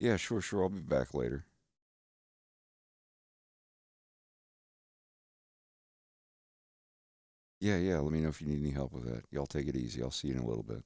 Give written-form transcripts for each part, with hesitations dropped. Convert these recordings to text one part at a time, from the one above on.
Yeah, sure, sure. I'll be back later. Yeah, yeah. Let me know if you need any help with that. Y'all take it easy. I'll see you in a little bit.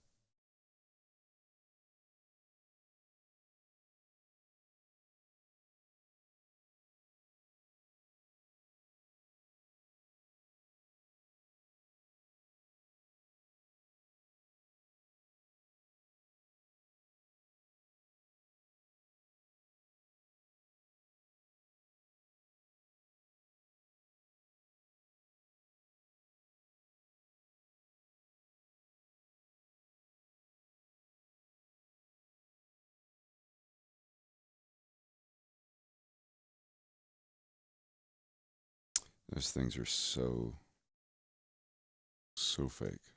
Those things are so, so fake.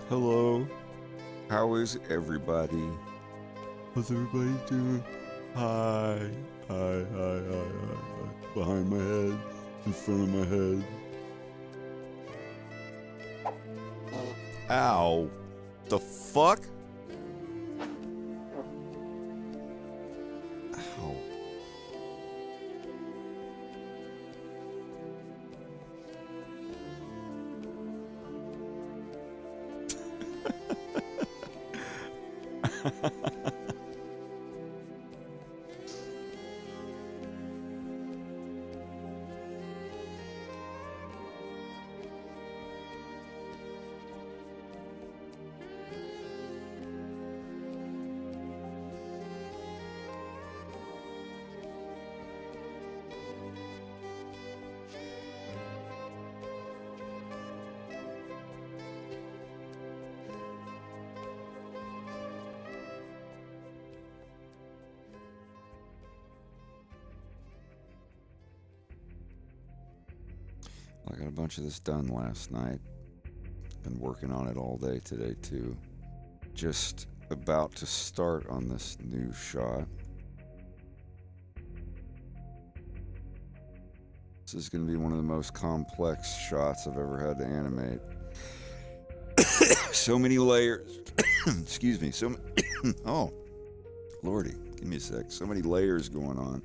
Hello. How is everybody? How's everybody doing? Hi. Hi. Behind my head. In front of my head. Ow. The fuck? Ow. I got a bunch of this done last night. Been working on it all day today too. Just about to start on this new shot. This is going to be one of the most complex shots I've ever had to animate. So many layers. Excuse me. Oh, lordy. Give me a sec. So many layers going on.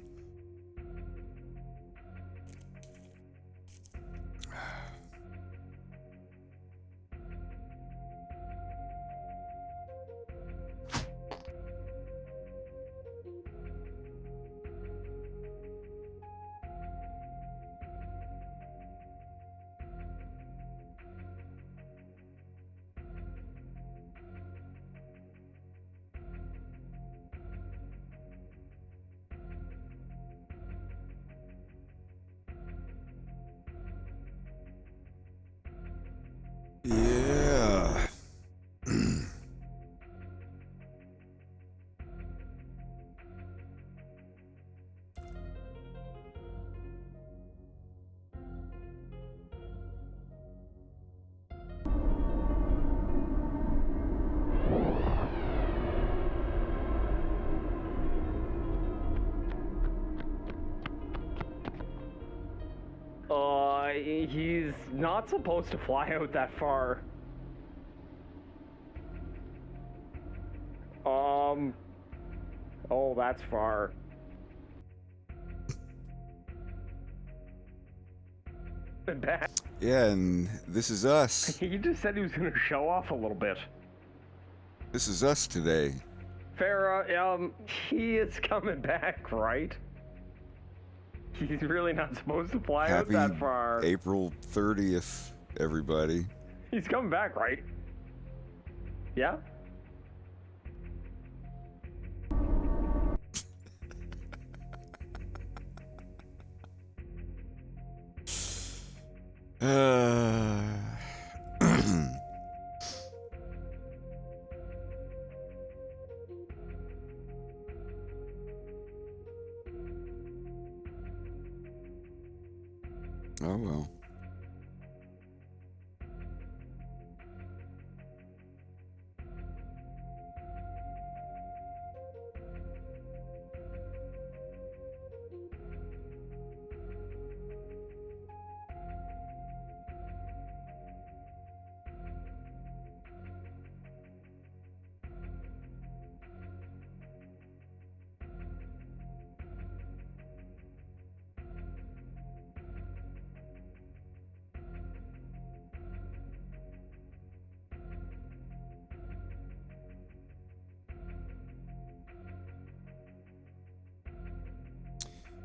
Yeah. He's not supposed to fly out that far. Oh, that's far. Back. Yeah, and this is us. He just said he was gonna show off a little bit. This is us today. Farah, he is coming back, right? He's really not supposed to fly out Happy that far. April 30th, everybody. He's coming back, right? Yeah? Oh well.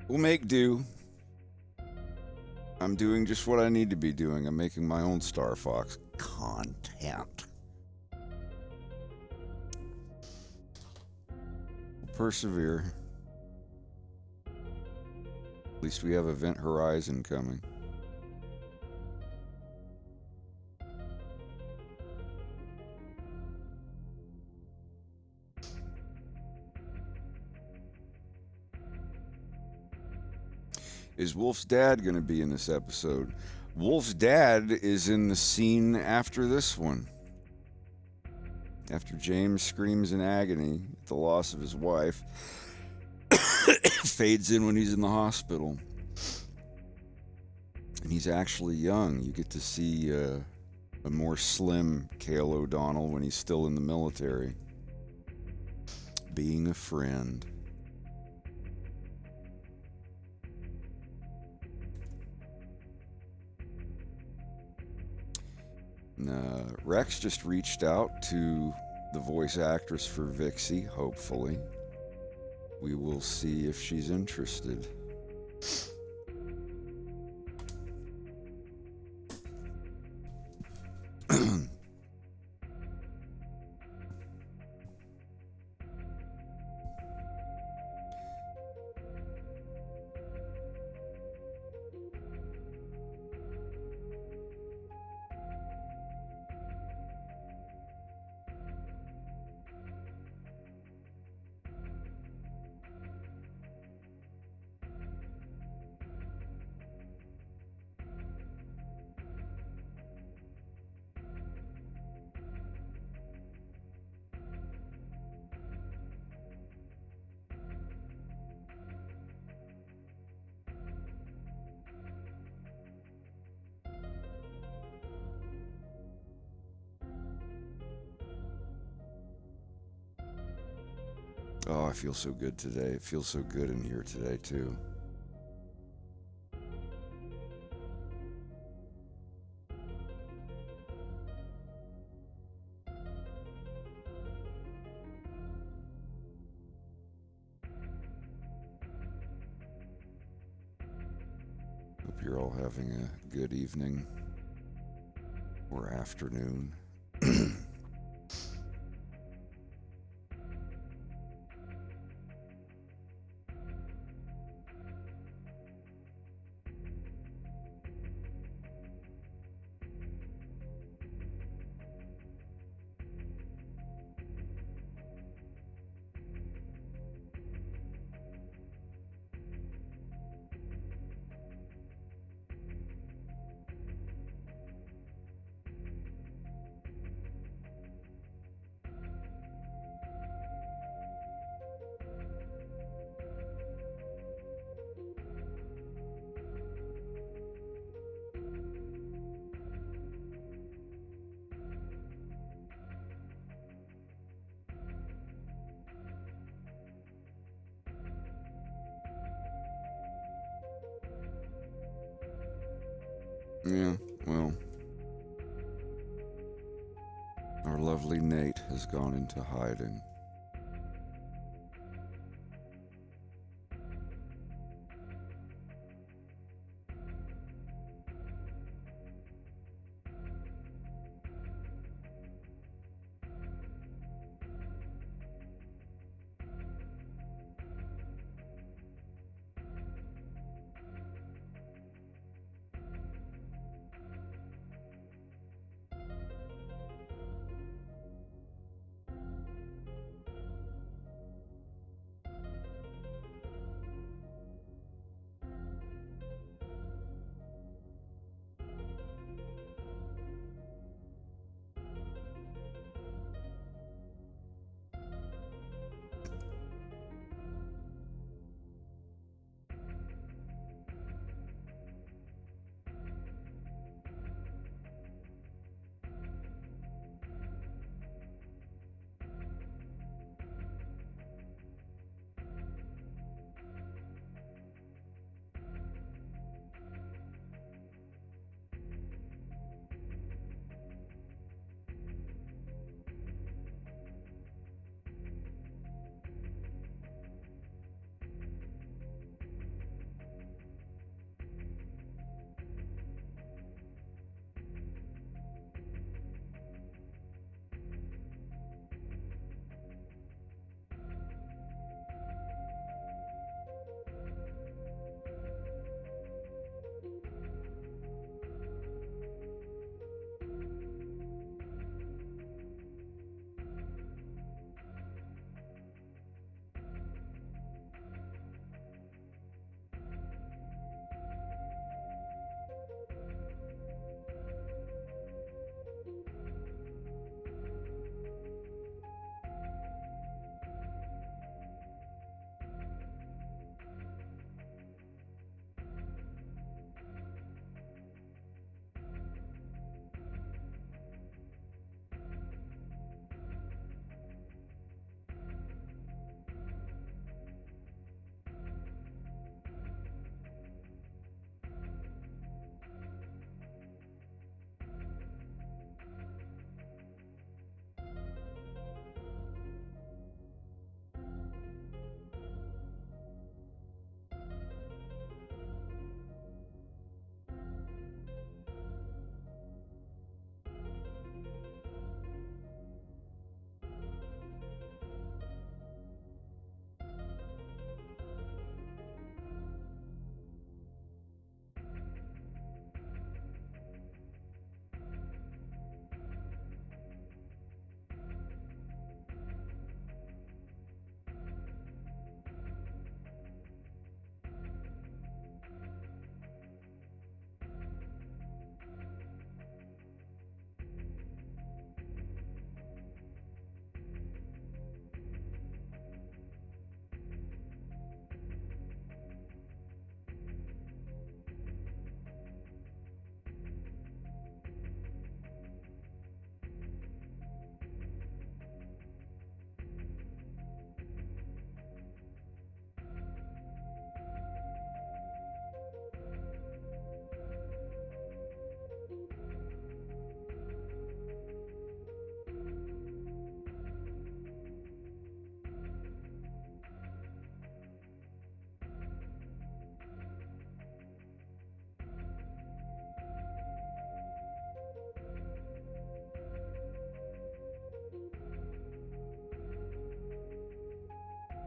We'll make do. I'm doing just what I need to be doing. I'm making my own Star Fox content. We'll persevere. At least we have Event Horizon coming. Is Wolf's dad going to be in this episode? Wolf's dad is in the scene after this one. After James screams in agony at the loss of his wife, fades in when he's in the hospital. And he's actually young. You get to see a more slim Cale O'Donnell when he's still in the military, being a friend. Rex just reached out to the voice actress for Vixie, hopefully. We will see if she's interested. Oh, I feel so good today. It feels so good in here today, too. Hope you're all having a good evening or afternoon. Yeah, well, our lovely Nate has gone into hiding.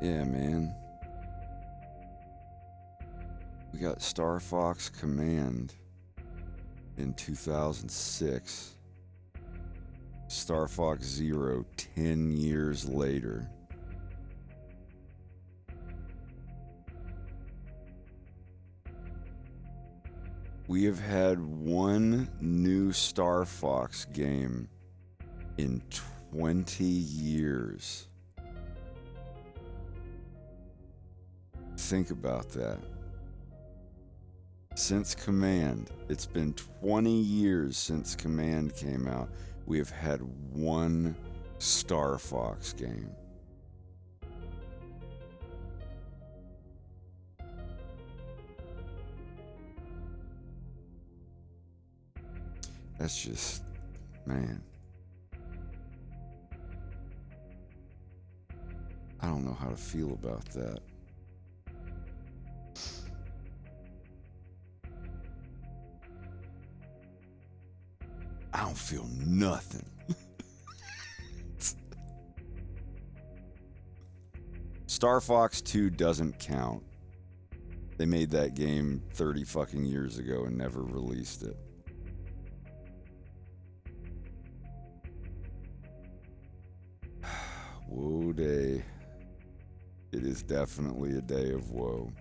Yeah, man. We got Star Fox Command in 2006. Star Fox Zero 10 years later. We have had one new Star Fox game in 20 years. Think about that. Since Command, it's been 20 years since Command came out. We have had one Star Fox game. That's just, man. I don't know how to feel about that. I don't feel nothing. Star Fox 2 doesn't count. They made that game 30 fucking years ago and never released it. Woe day. It is definitely a day of woe.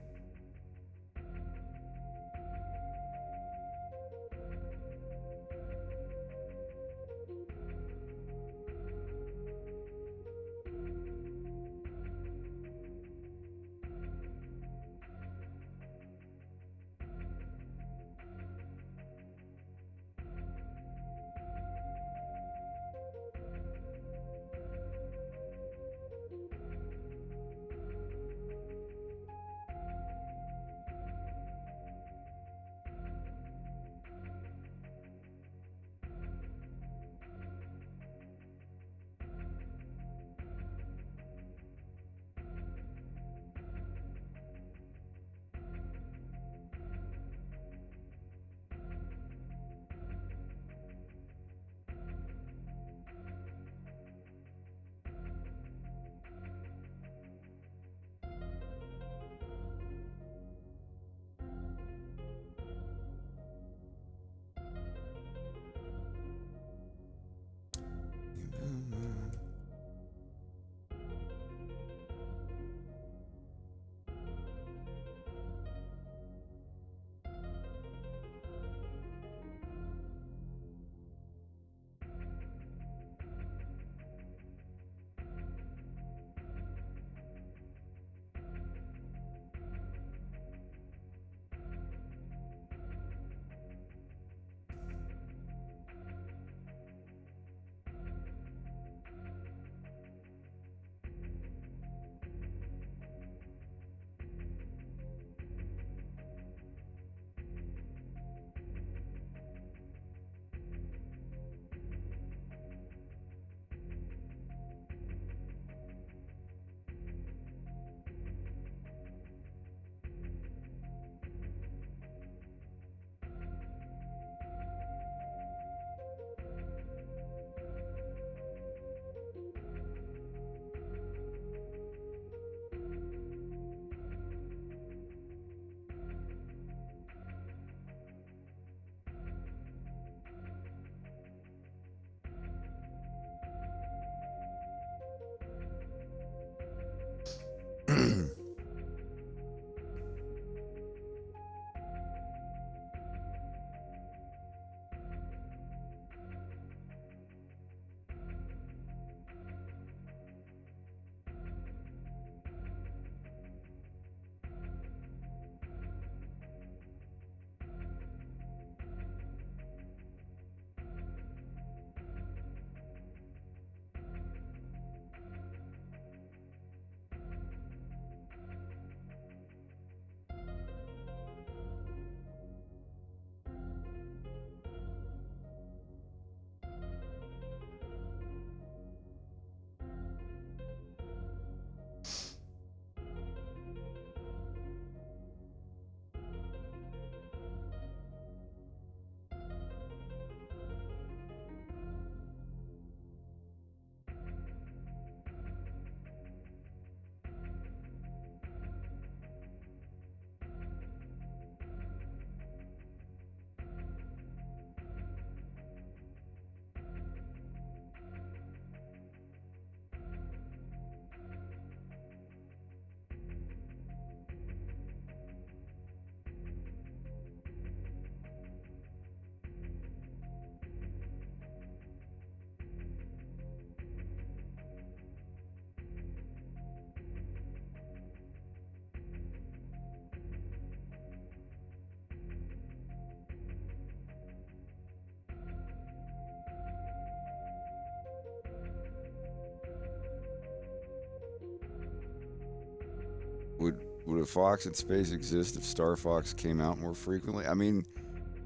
Would a Fox in Space exist if Star Fox came out more frequently? I mean,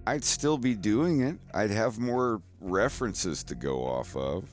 I'd still be doing it. I'd have more references to go off of.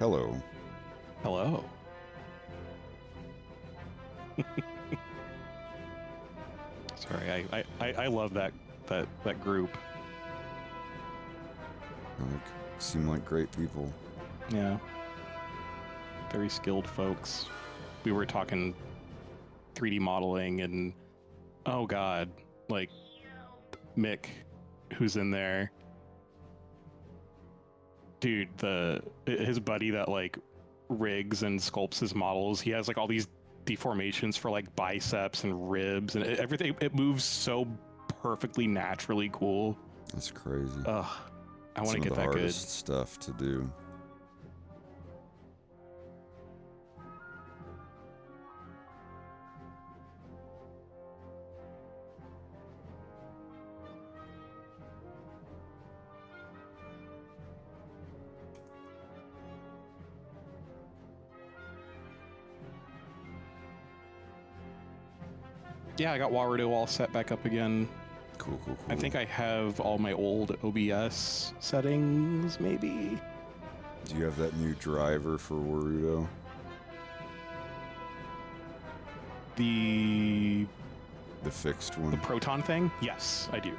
Hello. Hello. Sorry, I love that group. They seem like great people. Yeah. Very skilled folks. We were talking 3D modeling and oh god, like Mick, who's in there. Dude, his buddy that like rigs and sculpts his models, he has like all these deformations for like biceps and ribs and everything. It moves so perfectly naturally cool. That's crazy. Ugh, I want to get the that good. hardest stuff to do. Yeah, I got Warudo all set back up again. Cool. I think I have all my old OBS settings, maybe. Do you have that new driver for Warudo? The fixed one? The Proton thing? Yes, I do.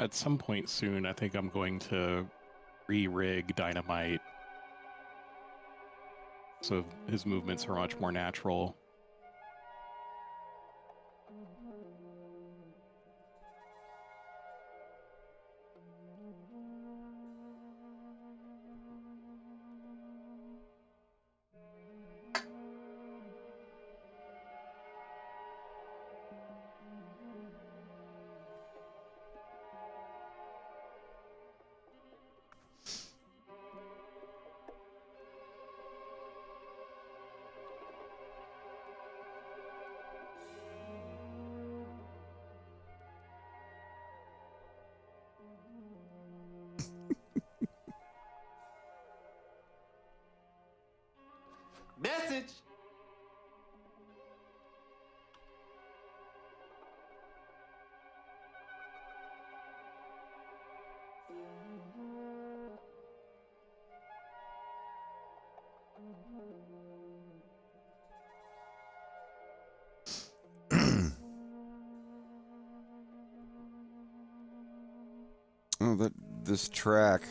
At some point soon, I think I'm going to re-rig Dynamite so his movements are much more natural. Message. Oh, this track,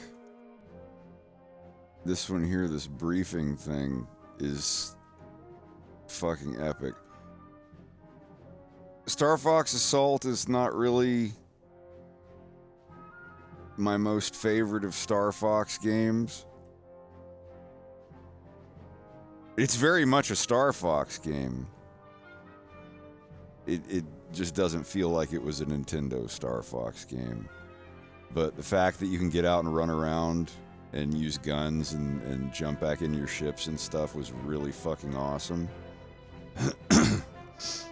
this one here, this briefing thing is fucking epic. Star Fox Assault is not really my most favorite of Star Fox games. It's very much a Star Fox game. It just doesn't feel like it was a Nintendo Star Fox game. But the fact that you can get out and run around and use guns and jump back into your ships and stuff was really fucking awesome.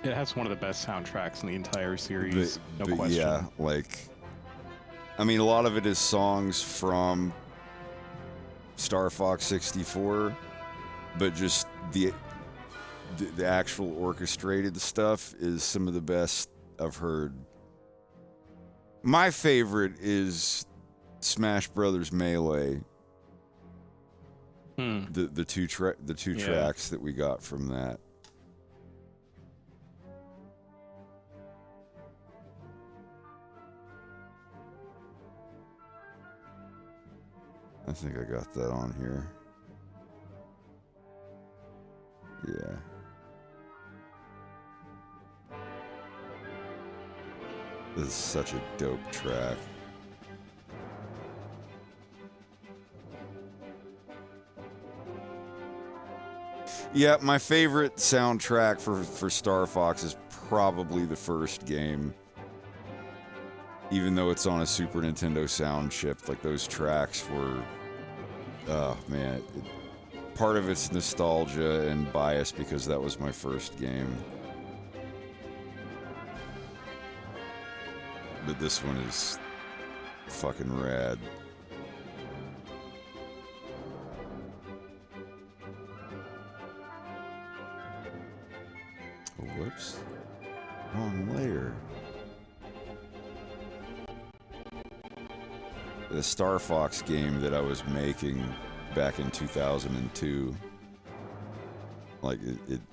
It has one of the best soundtracks in the entire series, no but question. yeah, like, I mean, a lot of it is songs from Star Fox 64, but just the actual orchestrated stuff is some of the best I've heard. My favorite is Smash Brothers Melee. The two tracks that we got from that. I think I got that on here. Yeah. This is such a dope track. Yeah, my favorite soundtrack for Star Fox is probably the first game. Even though it's on a Super Nintendo sound chip, like those tracks were, oh man, part of it's nostalgia and bias because that was my first game. But this one is fucking rad. Oh, whoops. Wrong layer. The Star Fox game that I was making back in 2002, like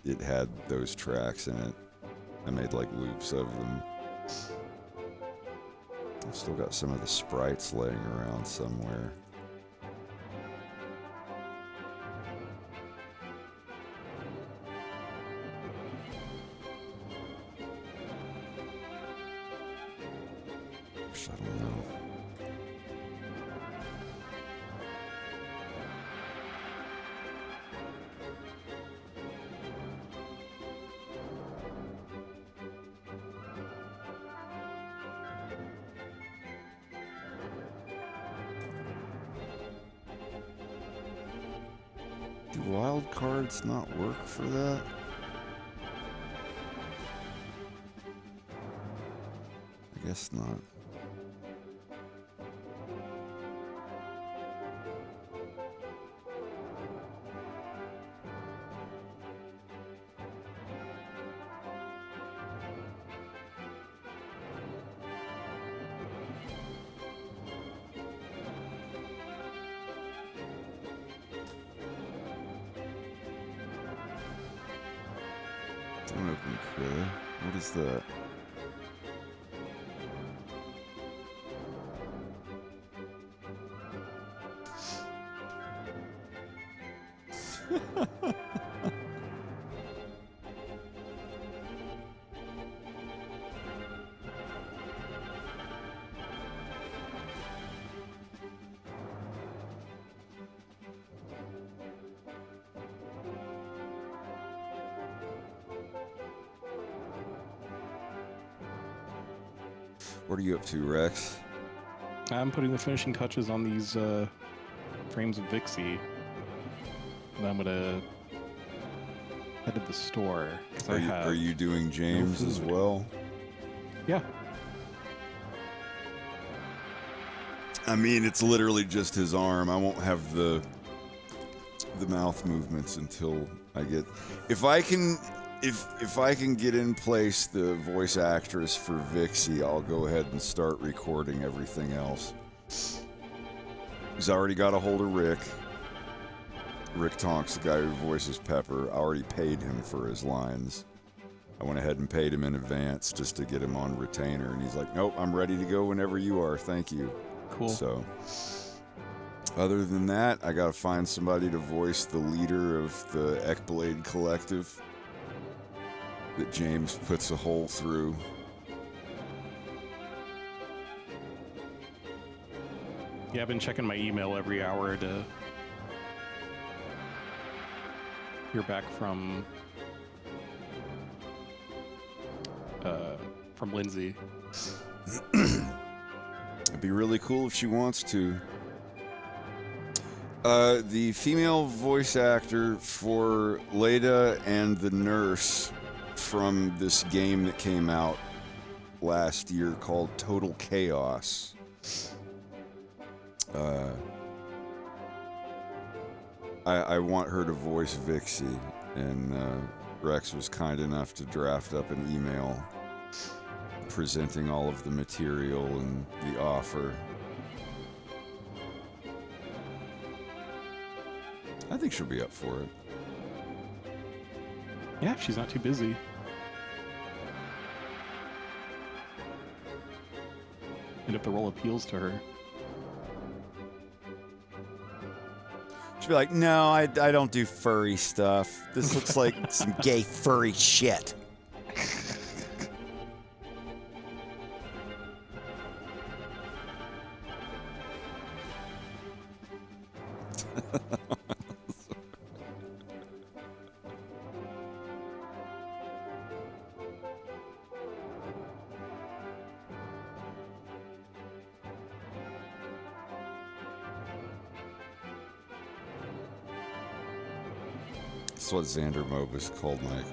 it had those tracks in it. I made like loops of them. I've still got some of the sprites laying around somewhere. I don't know. Do wild cards not work for that? I guess not. Don't open Krilla. What is that? What are you up to, Rex? I'm putting the finishing touches on these frames of Vixie. And I'm gonna head to the store. Are you doing James as well? Yeah. I mean, it's literally just his arm. I won't have the mouth movements until I get. If I can get in place the voice actress for Vixie, I'll go ahead and start recording everything else. He's already got a hold of Rick. Rick Tonks, the guy who voices Pepper. I already paid him for his lines. I went ahead and paid him in advance just to get him on retainer, and he's like, "Nope, I'm ready to go whenever you are. Thank you." Cool. So, other than that, I gotta find somebody to voice the leader of the Ekblade Collective that James puts a hole through. Yeah, I've been checking my email every hour to hear back from Lindsay. It'd be really cool if she wants to. The female voice actor for Leda and the nurse from this game that came out last year called Total Chaos. I want her to voice Vixie, and Rex was kind enough to draft up an email presenting all of the material and the offer. I think she'll be up for it. Yeah, if she's not too busy. And if the role appeals to her. She'll be like, no, I don't do furry stuff. This looks like some gay furry shit. That's what Xander Mobus called my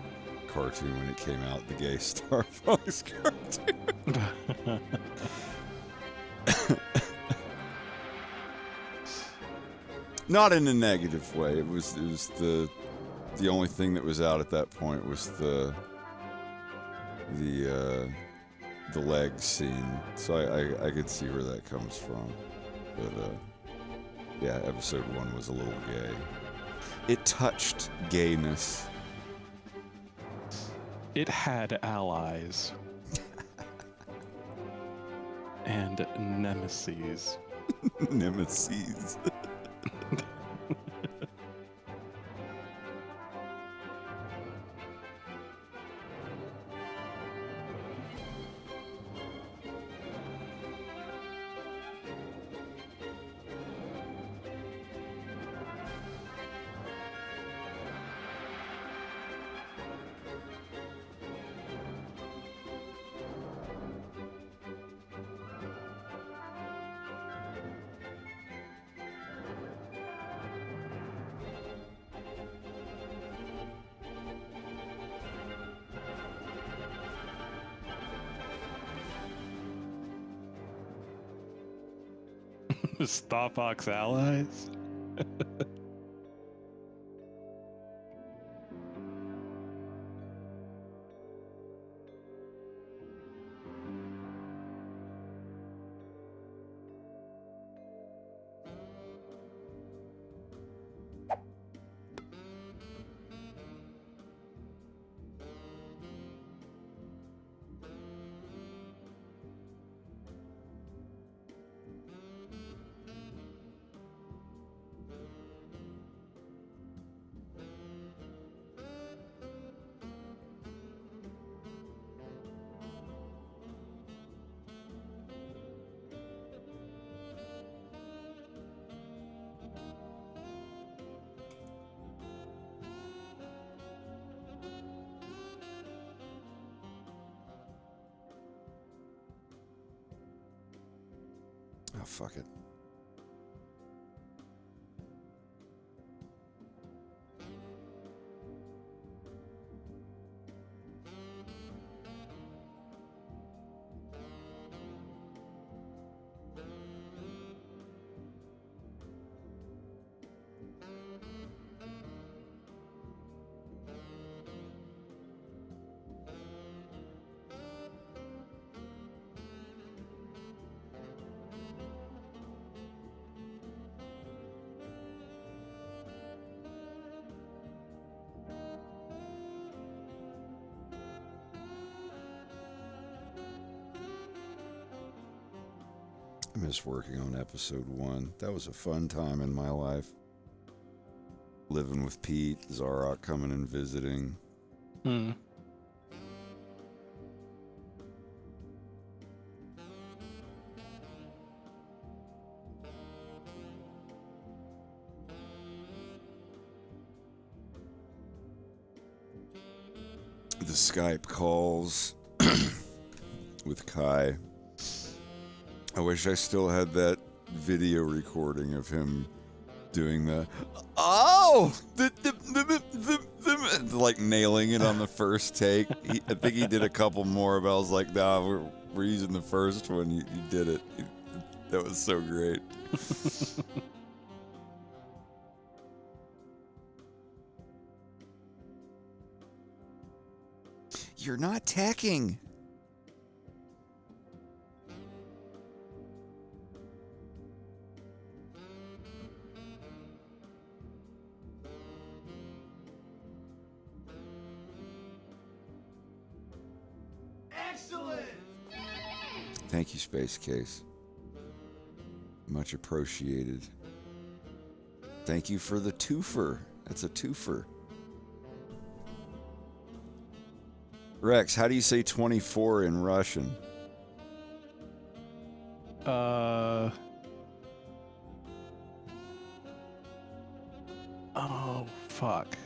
cartoon when it came out, the gay Star Fox cartoon. Not in a negative way. It was the only thing that was out at that point was the leg scene. So I could see where that comes from. But yeah, episode 1 was a little gay. It touched gayness. It had allies. And nemesis. Nemesis. Star Fox allies? Oh, fuck it. I miss working on episode 1. That was a fun time in my life. Living with Pete, Zarok coming and visiting. Hmm. The Skype calls with Kai. I wish I still had that video recording of him doing the like nailing it on the first take. I think he did a couple more, but I was like, nah, we're using the first one. You did it. That was so great. You're not tacking. Excellent! Thank you, Space Case. Much appreciated. Thank you for the twofer. That's a twofer. Rex, how do you say 24 in Russian? Oh, fuck.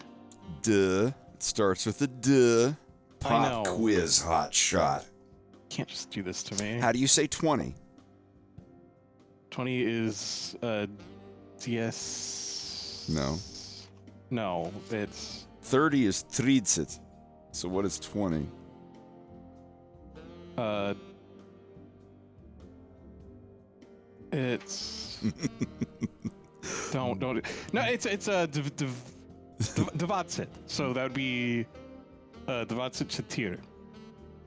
Duh. It starts with a duh. I know. Pop quiz hot shot. Can't just do this to me. How do you say 20? 20 is DS. No. No, it's 30 is 30. So what is 20? It's don't no, it's Dvacet. So that would be Dvacet Chatir.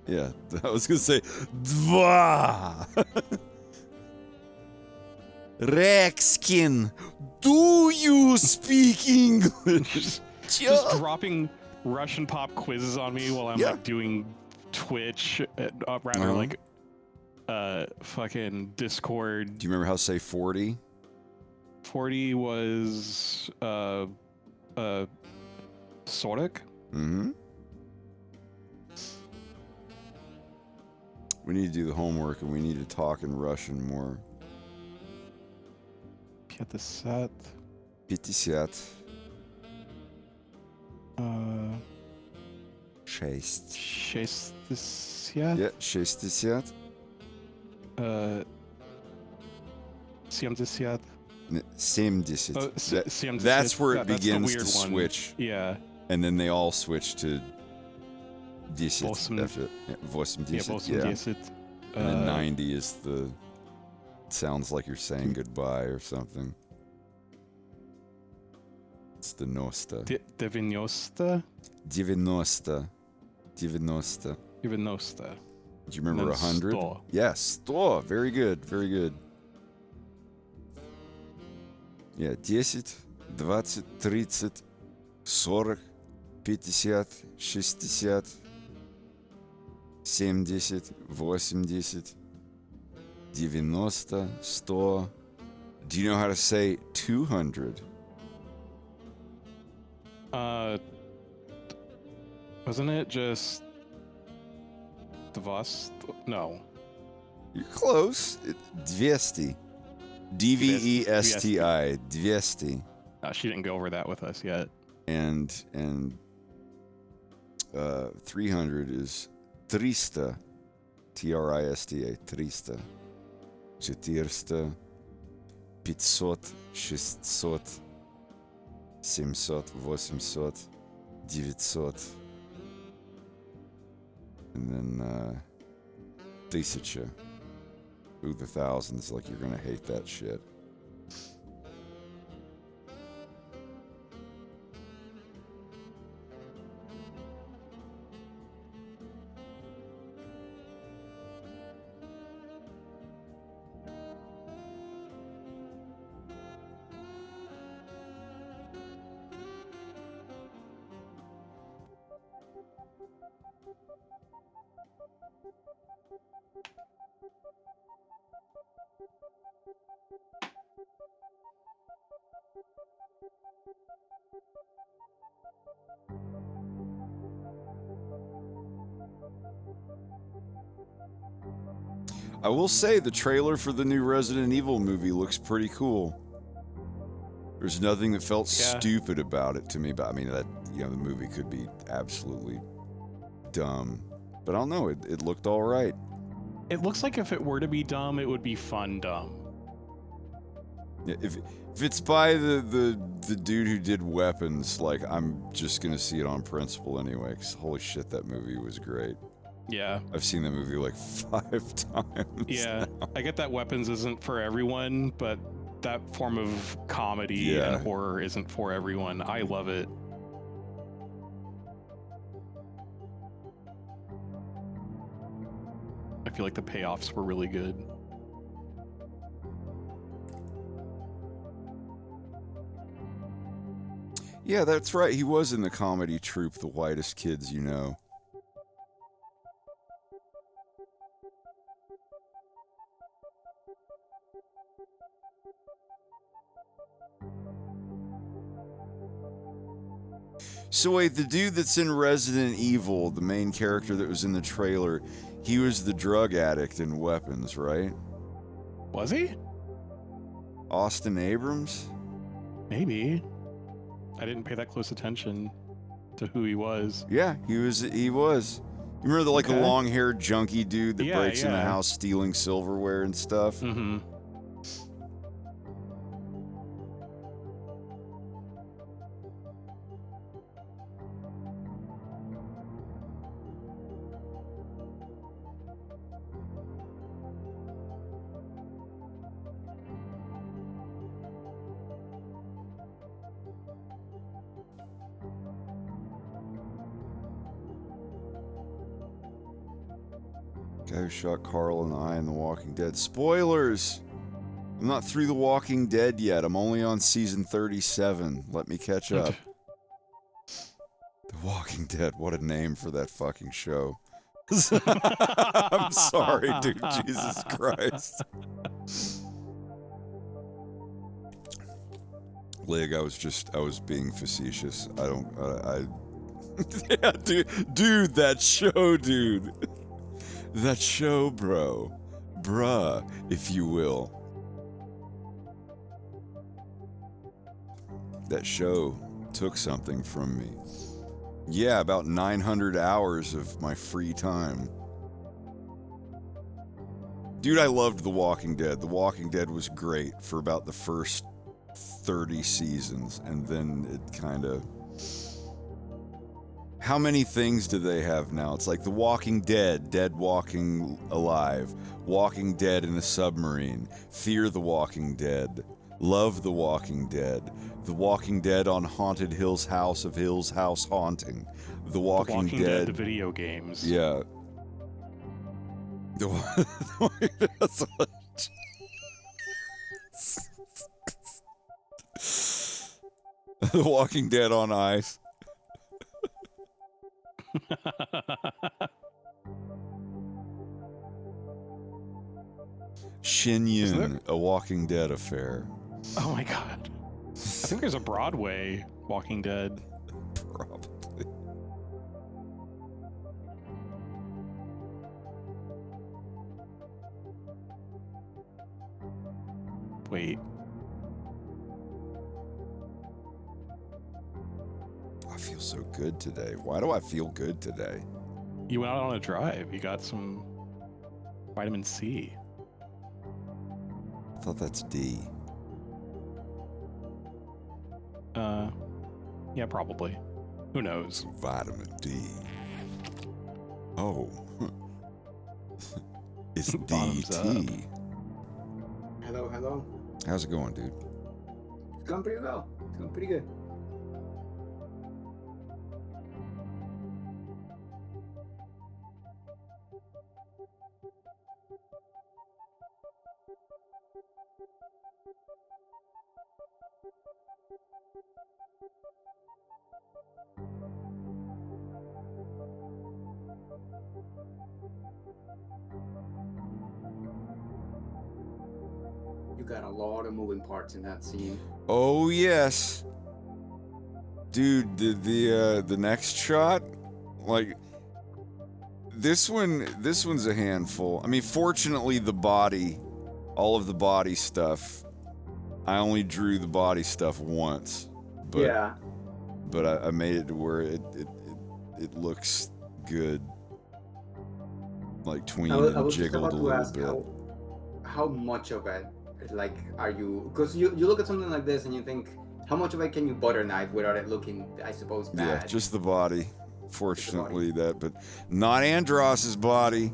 Yeah, I was gonna say dva. Rexkin, do you speak English? Just dropping Russian pop quizzes on me while I'm Yeah. like doing Twitch, rather like fucking Discord. Do you remember how to say 40? 40 was Sorek. Mm-hmm. We need to do the homework and we need to talk in Russian more. 50. 50. 6. 60. Yeah, 60. 70. 70. Oh, 70. That's where it That's the begins weird to one. switch. Yeah. And then they all switch to 10. Восемь. That's it. Yeah, 80. Yeah, 80. And then 90 is the... Sounds like you're saying goodbye or something. It's the Nosta. 90. 90. 90. 90. Do you remember And then 100? 100. Yes, 100. Very good, very good. Yeah, 10, 20, 30, 40, 50, 60, 70, 80, 90, 100. Do you know how to say 200? Wasn't it just Dvast? No. You're close. 200. DVESTI. 200. She didn't go over that with us yet. And 300 is 300. TRISTA. 300. 400. 500. 600. 700. 800. 900. And then 1000. Ooh, the thousands, like you're gonna hate that shit. I will say the trailer for the new Resident Evil movie looks pretty cool. There's nothing that felt stupid about it to me, but I mean that, you know, the movie could be absolutely dumb. But I don't know, it looked all right. It looks like if it were to be dumb, it would be fun dumb. Yeah, if it's by the dude who did Weapons, like I'm just gonna see it on principle anyway. Cause holy shit, that movie was great. Yeah. I've seen that movie like 5 times. Yeah. I get that Weapons isn't for everyone, but that form of comedy and horror isn't for everyone. I love it. I feel like the payoffs were really good. Yeah, that's right. He was in the comedy troupe, The Whitest Kids You Know. So wait, the dude that's in Resident Evil, the main character that was in the trailer, he was the drug addict in Weapons, right? Was he? Austin Abrams? Maybe. I didn't pay that close attention to who he was. Yeah, he was. You remember the Okay. long-haired junkie dude that Yeah, breaks in the yeah. house stealing silverware and stuff? Mm-hmm. Guy who shot Carl in the eye in The Walking Dead. Spoilers! I'm not through The Walking Dead yet. I'm only on season 37. Let me catch up. The Walking Dead. What a name for that fucking show. I'm sorry, dude. Jesus Christ. Lig, I was being facetious. Yeah, dude, that show, dude. That show, bro. Bruh, if you will. That show took something from me. Yeah, about 900 hours of my free time. Dude, I loved The Walking Dead. The Walking Dead was great for about the first 30 seasons, and then it kind of... How many things do they have now? It's like The Walking Dead, Dead Walking Alive, Walking Dead in a Submarine, Fear the Walking Dead, Love the Walking Dead, The Walking Dead on Haunted Hill's House of Hill's House Haunting, The Walking Dead... The video games. Yeah. The Walking Dead on Ice. Shin Yun, A Walking Dead Affair. Oh my god. I think there's a Broadway Walking Dead. Probably. Wait. I feel so good today. Why do I feel good today? You went out on a drive. You got some vitamin C. I thought that's D. Yeah, probably. Who knows? Vitamin D. Oh. It's Bottoms DT. Hello. How's it going, dude? It's going pretty well. It's going pretty good. You got a lot of moving parts in that scene. Oh yes, dude. The next shot, like this one's a handful. I mean, fortunately, all of the body stuff. I only drew the body stuff once, but Yeah. but I made it to where it looks good, like tweened I and was just jiggled about a to little ask bit. how much of it Like, are you? Because you look at something like this and you think, how much of it can you butter knife without it looking, I suppose, bad? Yeah, just the body. Fortunately, but not Andros's body.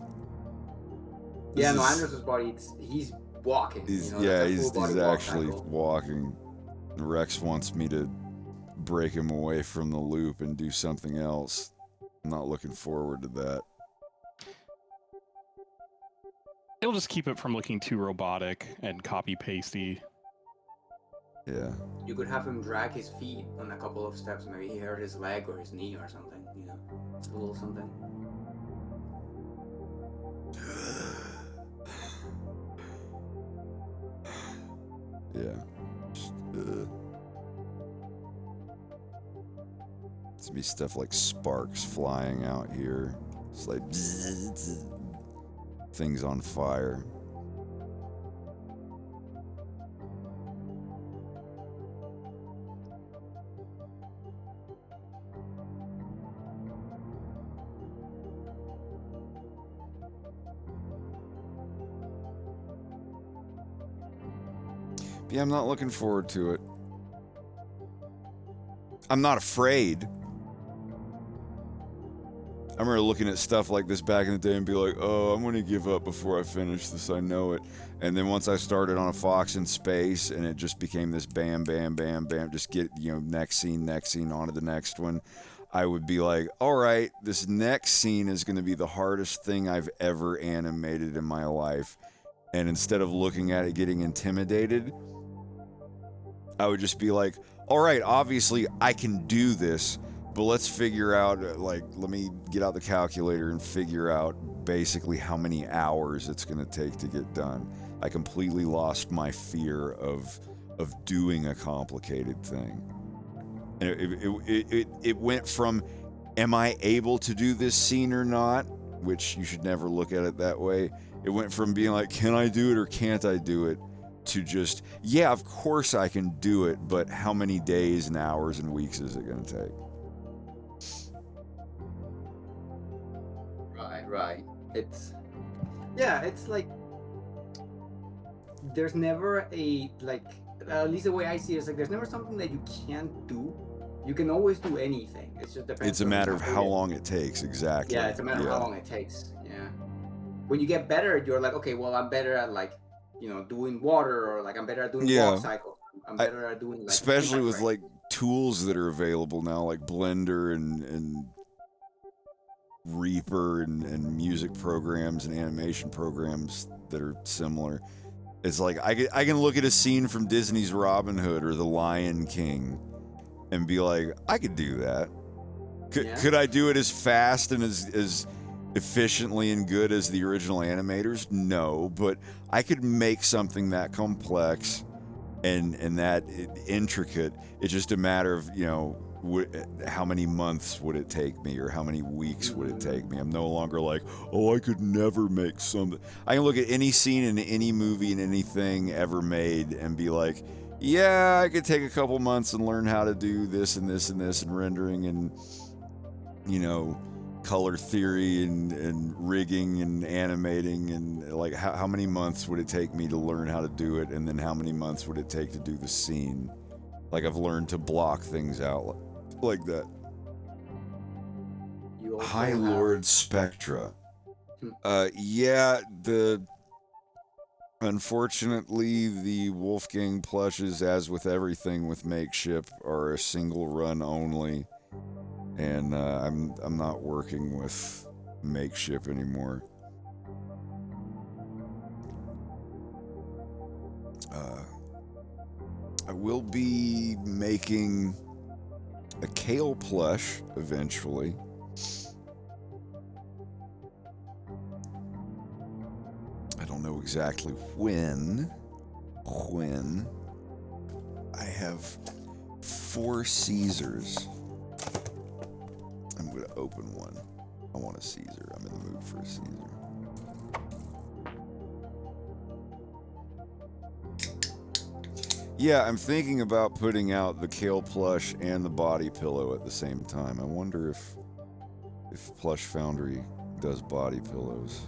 Yeah, This no, is- Andros's body, he's walking. He's, you know, yeah, that's a he's full-body walk actually cycle. walking. Rex wants me to break him away from the loop and do something else. I'm not looking forward to that. It'll just keep it from looking too robotic and copy-pasty. Yeah. You could have him drag his feet on a couple of steps. Maybe he hurt his leg or his knee or something. You know, it's a little something. Yeah. Just, It's be stuff like sparks flying out here. It's like things on fire. Yeah, I'm not looking forward to it. I'm not afraid. I remember looking at stuff like this back in the day and be like, oh, I'm going to give up before I finish this. I know it. And then once I started on a Fox in Space and it just became this bam, bam, bam, bam, just get, next scene, on to the next one. I would be like, all right, this next scene is going to be the hardest thing I've ever animated in my life. And instead of looking at it getting intimidated, I would just be like, all right, obviously I can do this, but let's figure out, let me get out the calculator and figure out basically how many hours it's going to take to get done. I completely lost my fear of doing a complicated thing. And it went from, am I able to do this scene or not? Which you should never look at it that way. It went from being like, can I do it or can't I do it? To just, yeah, of course I can do it, but how many days and hours and weeks is it going to take? Right. It's like there's never a, at least the way I see it, it's like there's never something that you can't do. You can always do anything. It's just depends. It's a matter of how long it takes, exactly. Yeah, it's a matter of how long it takes. Yeah. When you get better, you're like, okay, well, I'm better at doing water, or I'm better at doing walk cycle. I'm better at doing especially with tools that are available now, like Blender and Reaper and music programs and animation programs that are similar. It's like I can look at a scene from Disney's Robin Hood or The Lion King and be like, I could do that. Could I do it as fast and as efficiently and good as the original animators? No, but I could make something that complex and that intricate. It's just a matter of, how many months would it take me or how many weeks would it take me? I'm no longer like, oh, I could never make something. I can look at any scene in any movie and anything ever made and be like, yeah, I could take a couple months and learn how to do this and this and this and rendering and, color theory and rigging and animating, and how many months would it take me to learn how to do it, and then how many months would it take to do the scene? I've learned to block things out like that. High Lord Spectra. Unfortunately, the Wolfgang plushes, as with everything with Makeship, are a single run only. And I'm not working with Makeship anymore. I will be making a Kale plush eventually. I don't know exactly when. I have 4 Caesars. I'm going to open one. I want a Caesar. I'm in the mood for a Caesar. Yeah, I'm thinking about putting out the Kale plush and the body pillow at the same time. I wonder if Plush Foundry does body pillows.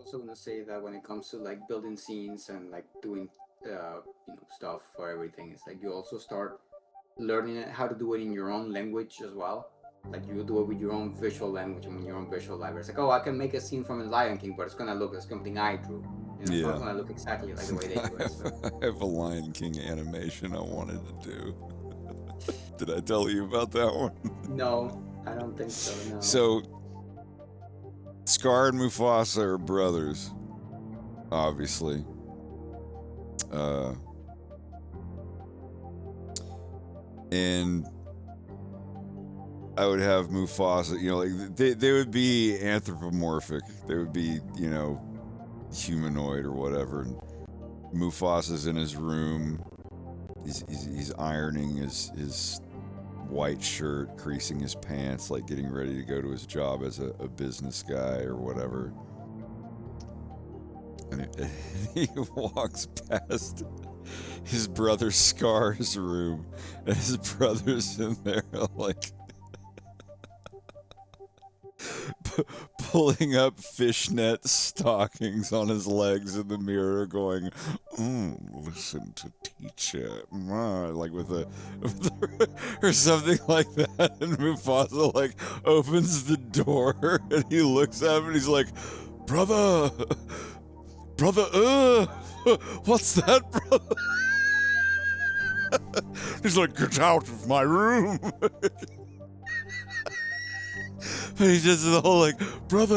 also gonna say that when it comes to like building scenes and like doing stuff for everything, it's like you also start learning how to do it in your own language as well. Like you do it with your own visual language and your own visual library. It's like, oh, I can make a scene from a Lion King, but it's gonna look like something I drew. It's not gonna look exactly like the way they do it. So. I have a Lion King animation I wanted to do. Did I tell you about that one? No, I don't think so. No. So, Scar and Mufasa are brothers, obviously. And I would have Mufasa, like they would be anthropomorphic. They would be, humanoid or whatever. And Mufasa's in his room. He's ironing his white shirt, creasing his pants, like getting ready to go to his job as a business guy or whatever. And he walks past his brother Scar's room, and his brother's in there like pulling up fishnet stockings on his legs in the mirror, going, listen to teacher, like with or something like that. And Mufasa like opens the door and he looks at him and he's like, brother, what's that, brother? He's like, get out of my room. And he does the whole like, brother,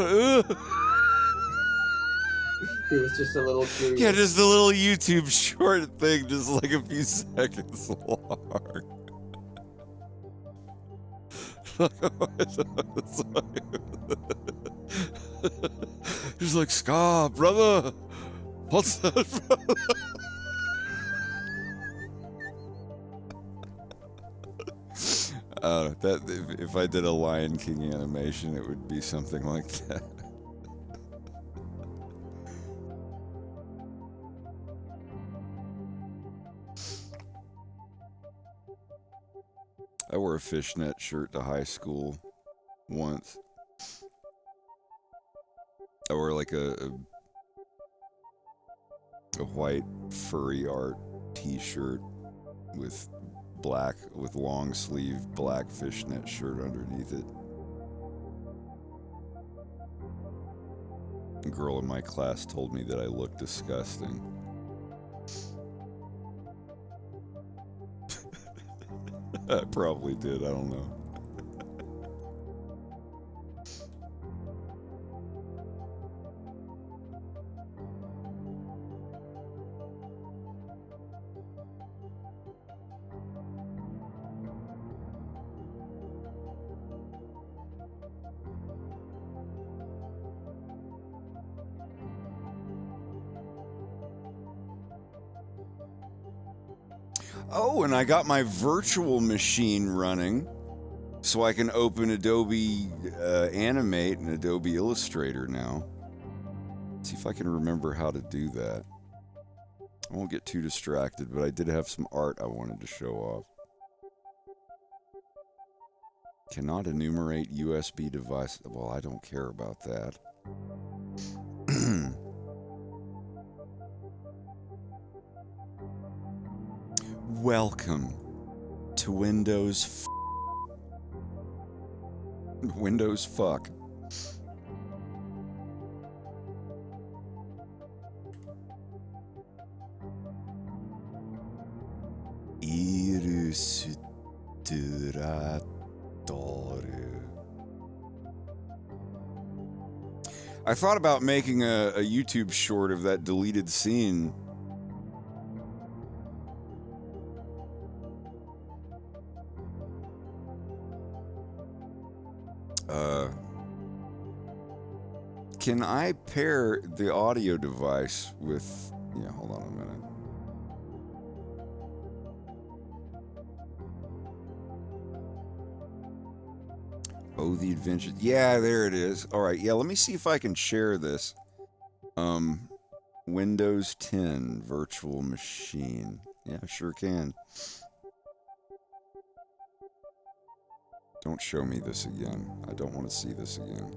It was just a little curious. Yeah, just a little YouTube short thing, just like a few seconds long. He's like, Scar, brother, what's that, brother? That if I did a Lion King animation, it would be something like that. I wore a fishnet shirt to high school once. I wore like a white furry art t-shirt with long sleeve black fishnet shirt underneath it. A girl in my class told me that I looked disgusting. I probably did, I don't know. Oh, and I got my virtual machine running so I can open Adobe Animate and Adobe Illustrator now. See if I can remember how to do that. I won't get too distracted, but I did have some art I wanted to show off. Cannot enumerate USB device. Well, I don't care about that. Welcome to Windows Windows fuck. Illustrator. I thought about making a YouTube short of that deleted scene. Can I pair the audio device with... Yeah, hold on a minute. Oh, the adventure. Yeah, there it is. All right, yeah, let me see if I can share this. Windows 10 virtual machine. Yeah, sure can. Don't show me this again. I don't want to see this again.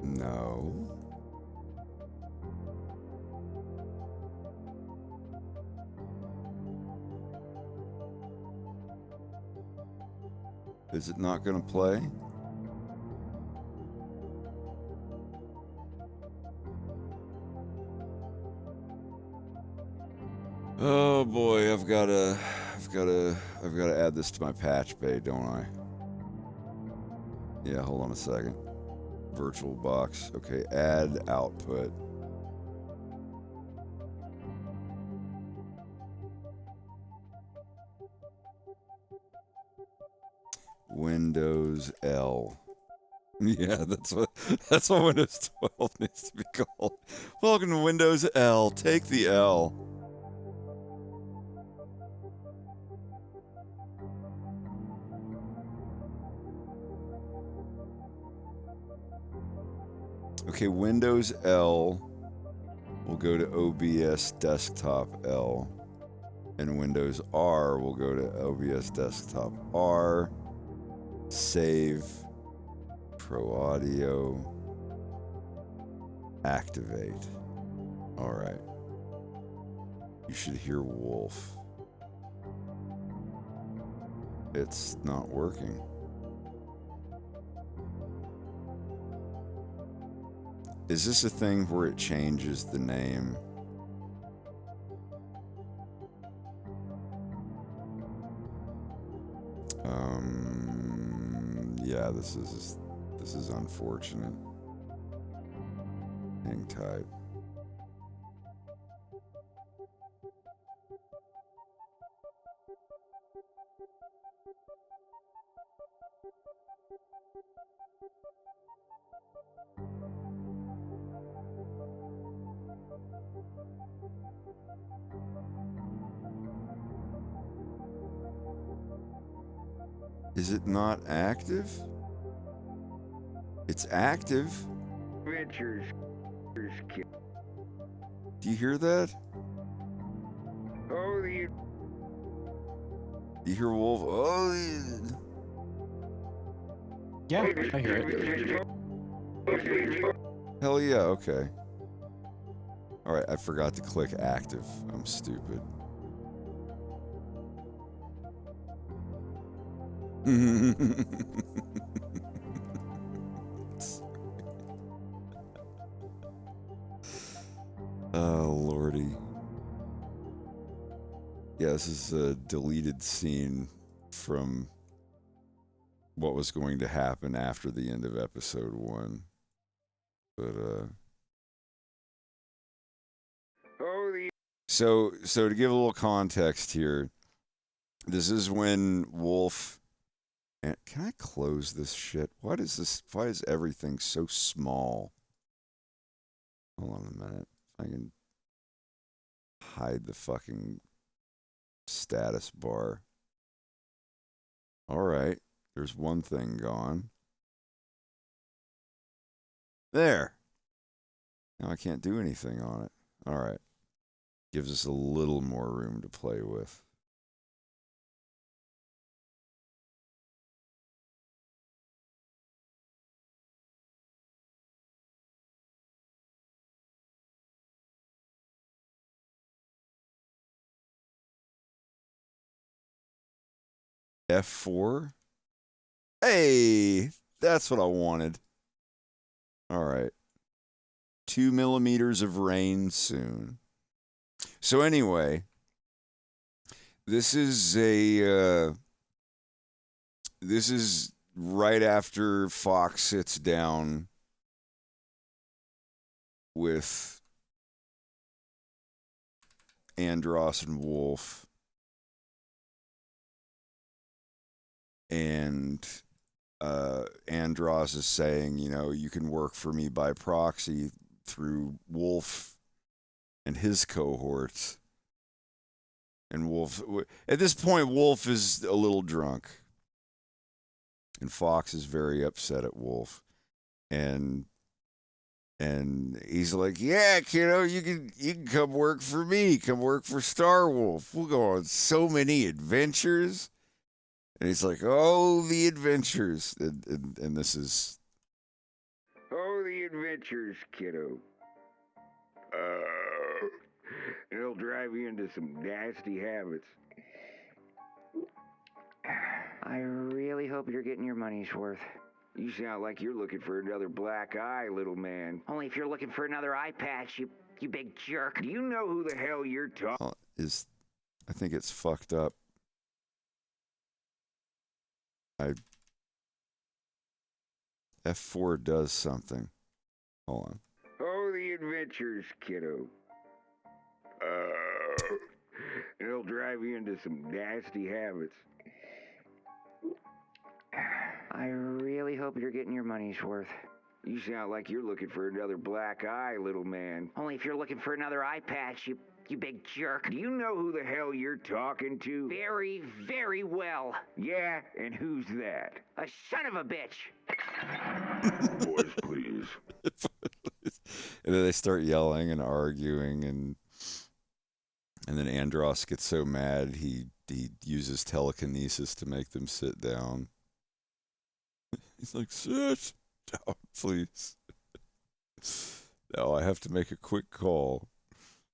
No. Is it not going to play? Oh boy, I've got to add this to my patch bay, don't I? Yeah, hold on a second. VirtualBox. Okay, add output. Windows L. Yeah, that's what Windows 12 needs to be called. Welcome to Windows L. Take the L. Okay, Windows L will go to OBS Desktop L, and Windows R will go to OBS Desktop R. Save, Pro Audio, activate. All right. You should hear Wolf. It's not working. Is this a thing where it changes the name? Yeah, this is unfortunate. Hang tight. Is it not active? It's active. Adventures. Do you hear that? Oh, the Do you hear Wolf? Oh, Yeah, I hear it. hell yeah, okay. Alright, I forgot to click active. I'm stupid. Oh, lordy. Yeah, this is a deleted scene from what was going to happen after the end of episode 1. But, oh, the So to give a little context here, this is when Wolf... And can I close this shit? Why is everything so small? Hold on a minute. I can hide the fucking status bar. All right. There's one thing gone. There. Now I can't do anything on it. All right. Gives us a little more room to play with. F4. Hey, that's what I wanted. All right. 2 millimeters of rain soon. So anyway, this is right after Fox sits down with Andros and Wolf. And Andros is saying, you know, you can work for me by proxy through Wolf and his cohorts. And Wolf, at this point, Wolf is a little drunk. And Fox is very upset at Wolf. And he's like, yeah, kiddo, you can come work for me. Come work for Star Wolf. We'll go on so many adventures. And he's like, "Oh, the adventures," and this is Oh, the adventures, kiddo. It'll drive you into some nasty habits. I really hope you're getting your money's worth. You sound like you're looking for another black eye, little man. Only if you're looking for another eye patch, you big jerk. Do you know who the hell you're talking? is. I think it's fucked up. F4 does something. Hold on. Oh, the adventures, kiddo. It'll drive you into some nasty habits. I really hope you're getting your money's worth. You sound like you're looking for another black eye, little man. Only if you're looking for another eye patch, you big jerk. Do you know who the hell you're talking to? Very, very well. Yeah, and who's that? A son of a bitch. Boys, please. And then they start yelling and arguing, and then Andros gets so mad he uses telekinesis to make them sit down. He's like, "Sit down, please. Now I have to make a quick call.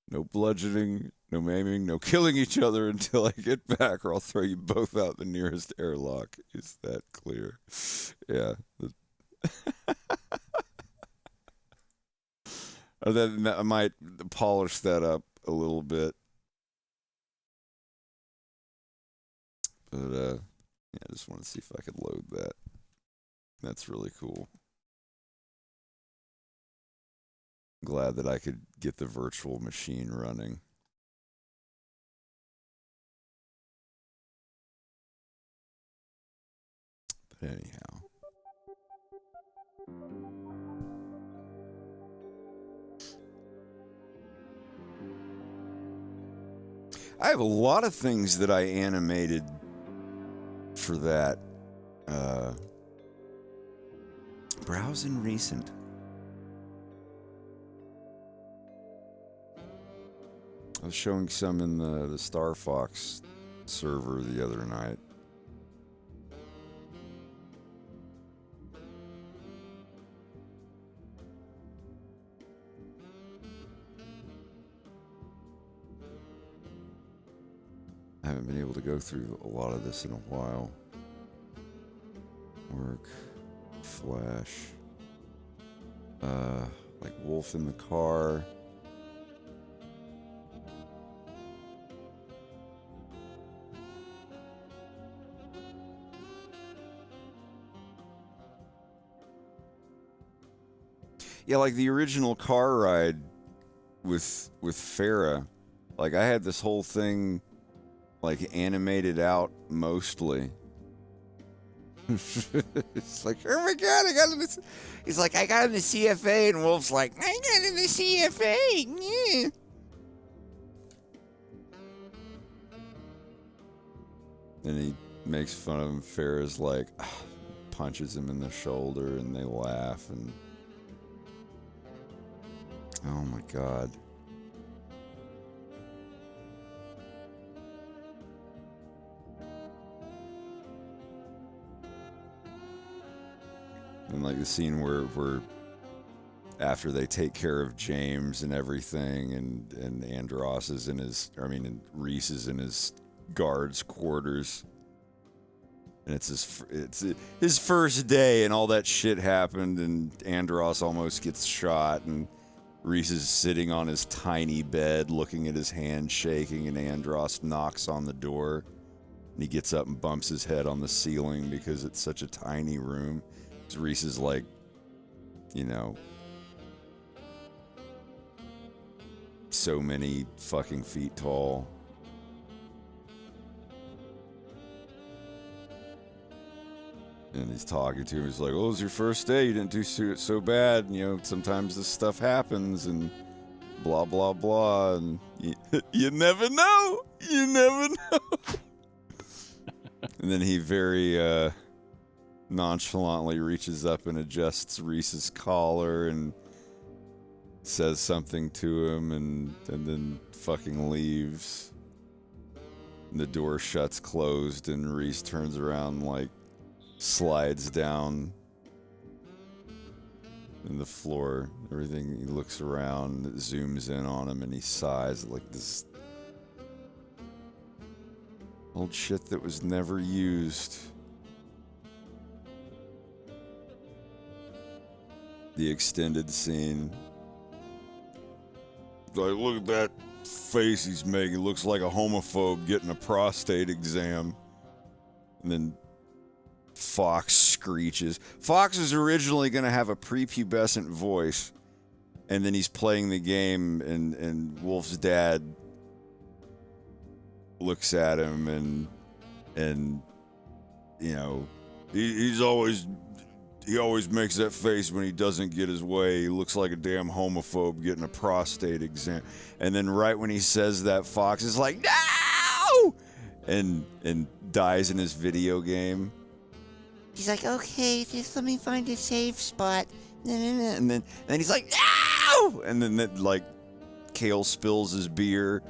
No bludgeoning, no maiming, no killing each other until I get back, or I'll throw you both out the nearest airlock." Is that clear? Yeah. I might polish that up a little bit. But, yeah, I just want to see if I could load that. That's really cool. Glad that I could get the virtual machine running. But anyhow. I have a lot of things that I animated for that. Browsing recent. I was showing some in the Star Fox server the other night. I haven't been able to go through a lot of this in a while. Work, Flash, like Wolf in the Car. Yeah, like the original car ride with Farah. Like I had this whole thing like animated out mostly. It's like, oh my god, I got in this. He's like, I got in the CFA, and Wolf's like, I got in the CFA. Yeah. And he makes fun of him. Farrah's like, punches him in the shoulder, and they laugh. And oh my god. And like the scene where after they take care of James and everything, and Andros is in and Reese is in his guards' quarters, and it's his first day, and all that shit happened, and Andros almost gets shot, and Reese is sitting on his tiny bed, looking at his hand shaking, and Andros knocks on the door, and he gets up and bumps his head on the ceiling because it's such a tiny room. Reese is like, so many fucking feet tall. And he's talking to him. He's like, "Oh, it was your first day. You didn't do so bad. Sometimes this stuff happens and blah, blah, blah. And you never know. You never know." And then he very nonchalantly reaches up and adjusts Reese's collar and says something to him, and then fucking leaves. The door shuts closed, and Reese turns around, like, slides down in the floor. Everything, he looks around, it zooms in on him, and he sighs like this old shit that was never used. The extended scene. Like, look at that face he's making. Looks like a homophobe getting a prostate exam. And then Fox screeches. Fox is originally going to have a prepubescent voice, and then he's playing the game, and Wolf's dad looks at him, and you know, he always makes that face when he doesn't get his way. He looks like a damn homophobe getting a prostate exam. And then right when he says that, Fox is like, no! And dies in his video game. He's like, okay, just let me find a safe spot. And then he's like, no! And then like Kale spills his beer,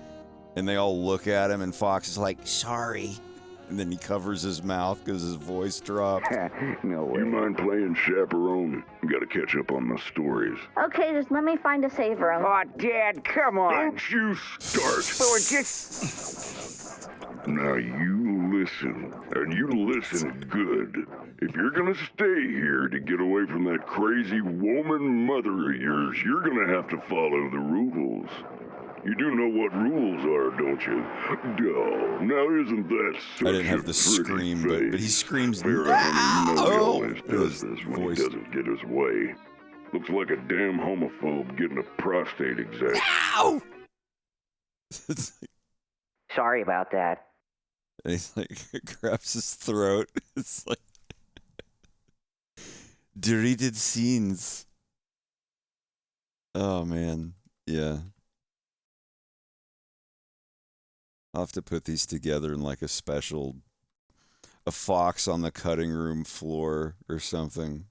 and they all look at him, and Fox is like, sorry. And then he covers his mouth because his voice dropped. No way. You mind playing chaperone? Gotta catch up on my stories. Okay, just let me find a safe room. Oh, Dad, come on. Don't you start. So it just... Now you listen, and you listen good. If you're gonna stay here to get away from that crazy woman mother of yours, you're gonna have to follow the rules. You do know what rules are, don't you? Oh, now isn't that such I didn't have the a scream, pretty but he face? screams, Fair enough, you know he no! always does this when Voice. he doesn't get his way. Looks like a damn homophobe getting a prostate exam. Ow! It's like, Sorry about that. and he's like, grabs his throat. It's like, deleted scenes. Oh, man. Yeah. I'll have to put these together in like a Fox on the cutting room floor or something.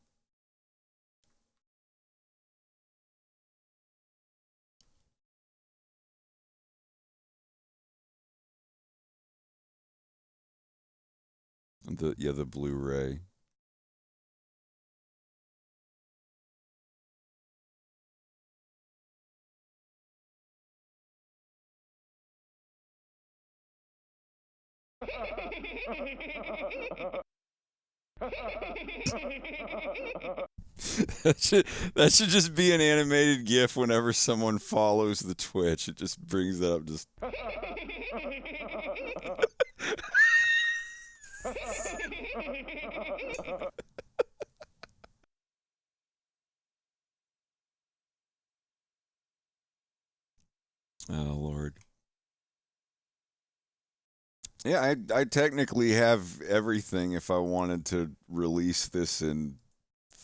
The Blu-ray. That should just be an animated GIF whenever someone follows the Twitch. It just brings that up. Just. Oh, Lord. Yeah, I technically have everything if I wanted to release this in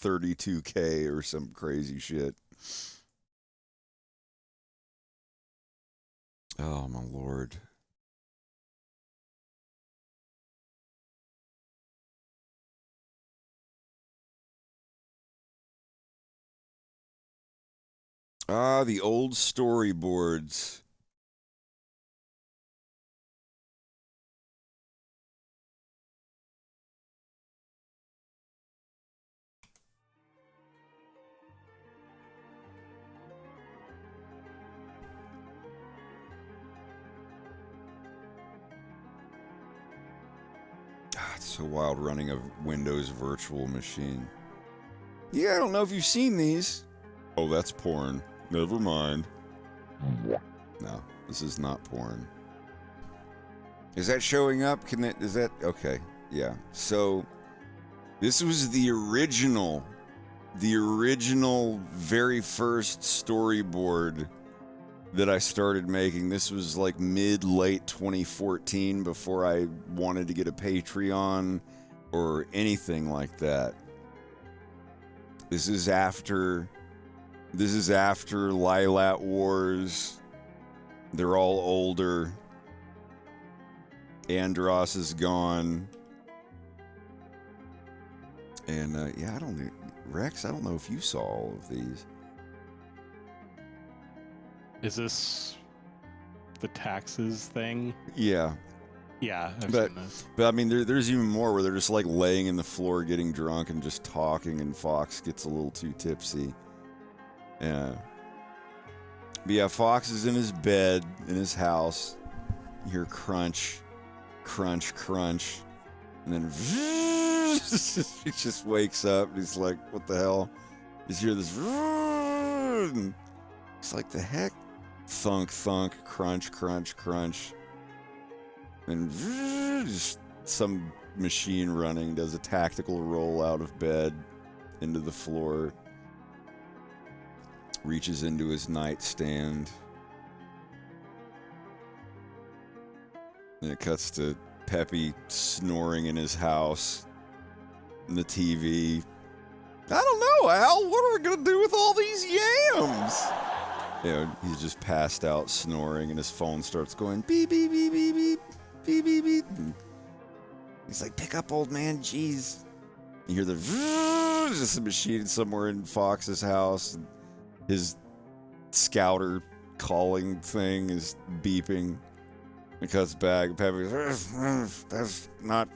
32K or some crazy shit. Oh, my Lord. Ah, the old storyboards. It's so wild running a Windows virtual machine. Yeah, I don't know if you've seen these. Oh, that's porn. Never mind. No, this is not porn. Is that showing up? Is that okay? Yeah. So this was the original very first storyboard that I started making. This was like late 2014 before I wanted to get a Patreon or anything like that. This is after Lylat Wars. They're all older. Andros is gone. And yeah, Rex, I don't know if you saw all of these. Is this the taxes thing? Yeah. Yeah, I've But- seen this. But I mean, there's even more where they're just like laying in the floor, getting drunk, and just talking, and Fox gets a little too tipsy. Yeah. But yeah, Fox is in his bed in his house. You hear crunch, crunch, crunch, and then he just wakes up. And he's like, "What the hell?" You just hear this. And it's like, the heck? Thunk, thunk, crunch, crunch, crunch. And just some machine running, does a tactical roll out of bed into the floor, reaches into his nightstand, and it cuts to Peppy snoring in his house, and the TV. I don't know, Al, what are we gonna do with all these yams? You know, he's just passed out snoring, and his phone starts going beep, beep, beep, beep, beep. Beep, beep, beep. And he's like, pick up, old man, jeez. You hear the just a machine somewhere in Fox's house. And his scouter calling thing is beeping. It cuts back, and Peppy goes, that's not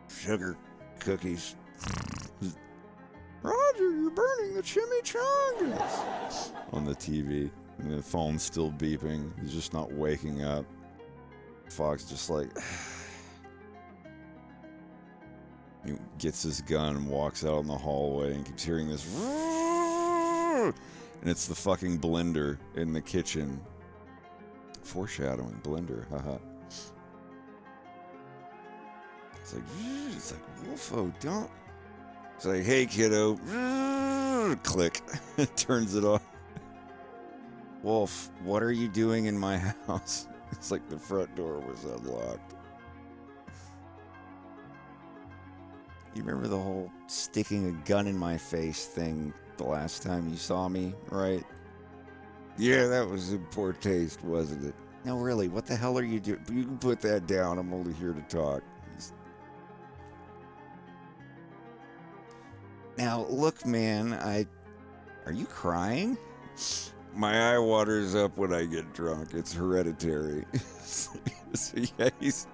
sugar cookies. Roger, you're burning the chimichangas. On the TV. And the phone's still beeping. He's just not waking up. Fox just like he gets his gun and walks out in the hallway and keeps hearing this, and it's the fucking blender in the kitchen. Foreshadowing, blender, haha. It's like Wolfo, don't. It's like, hey kiddo, click, turns it off. Wolf, what are you doing in my house? It's like the front door was unlocked. You remember the whole sticking a gun in my face thing the last time you saw me, right? Yeah, that was in poor taste, wasn't it? No, really, what the hell are you doing? You can put that down. I'm only here to talk. Now, look, man, are you crying? My eye waters up when I get drunk. It's hereditary. So yeah, he's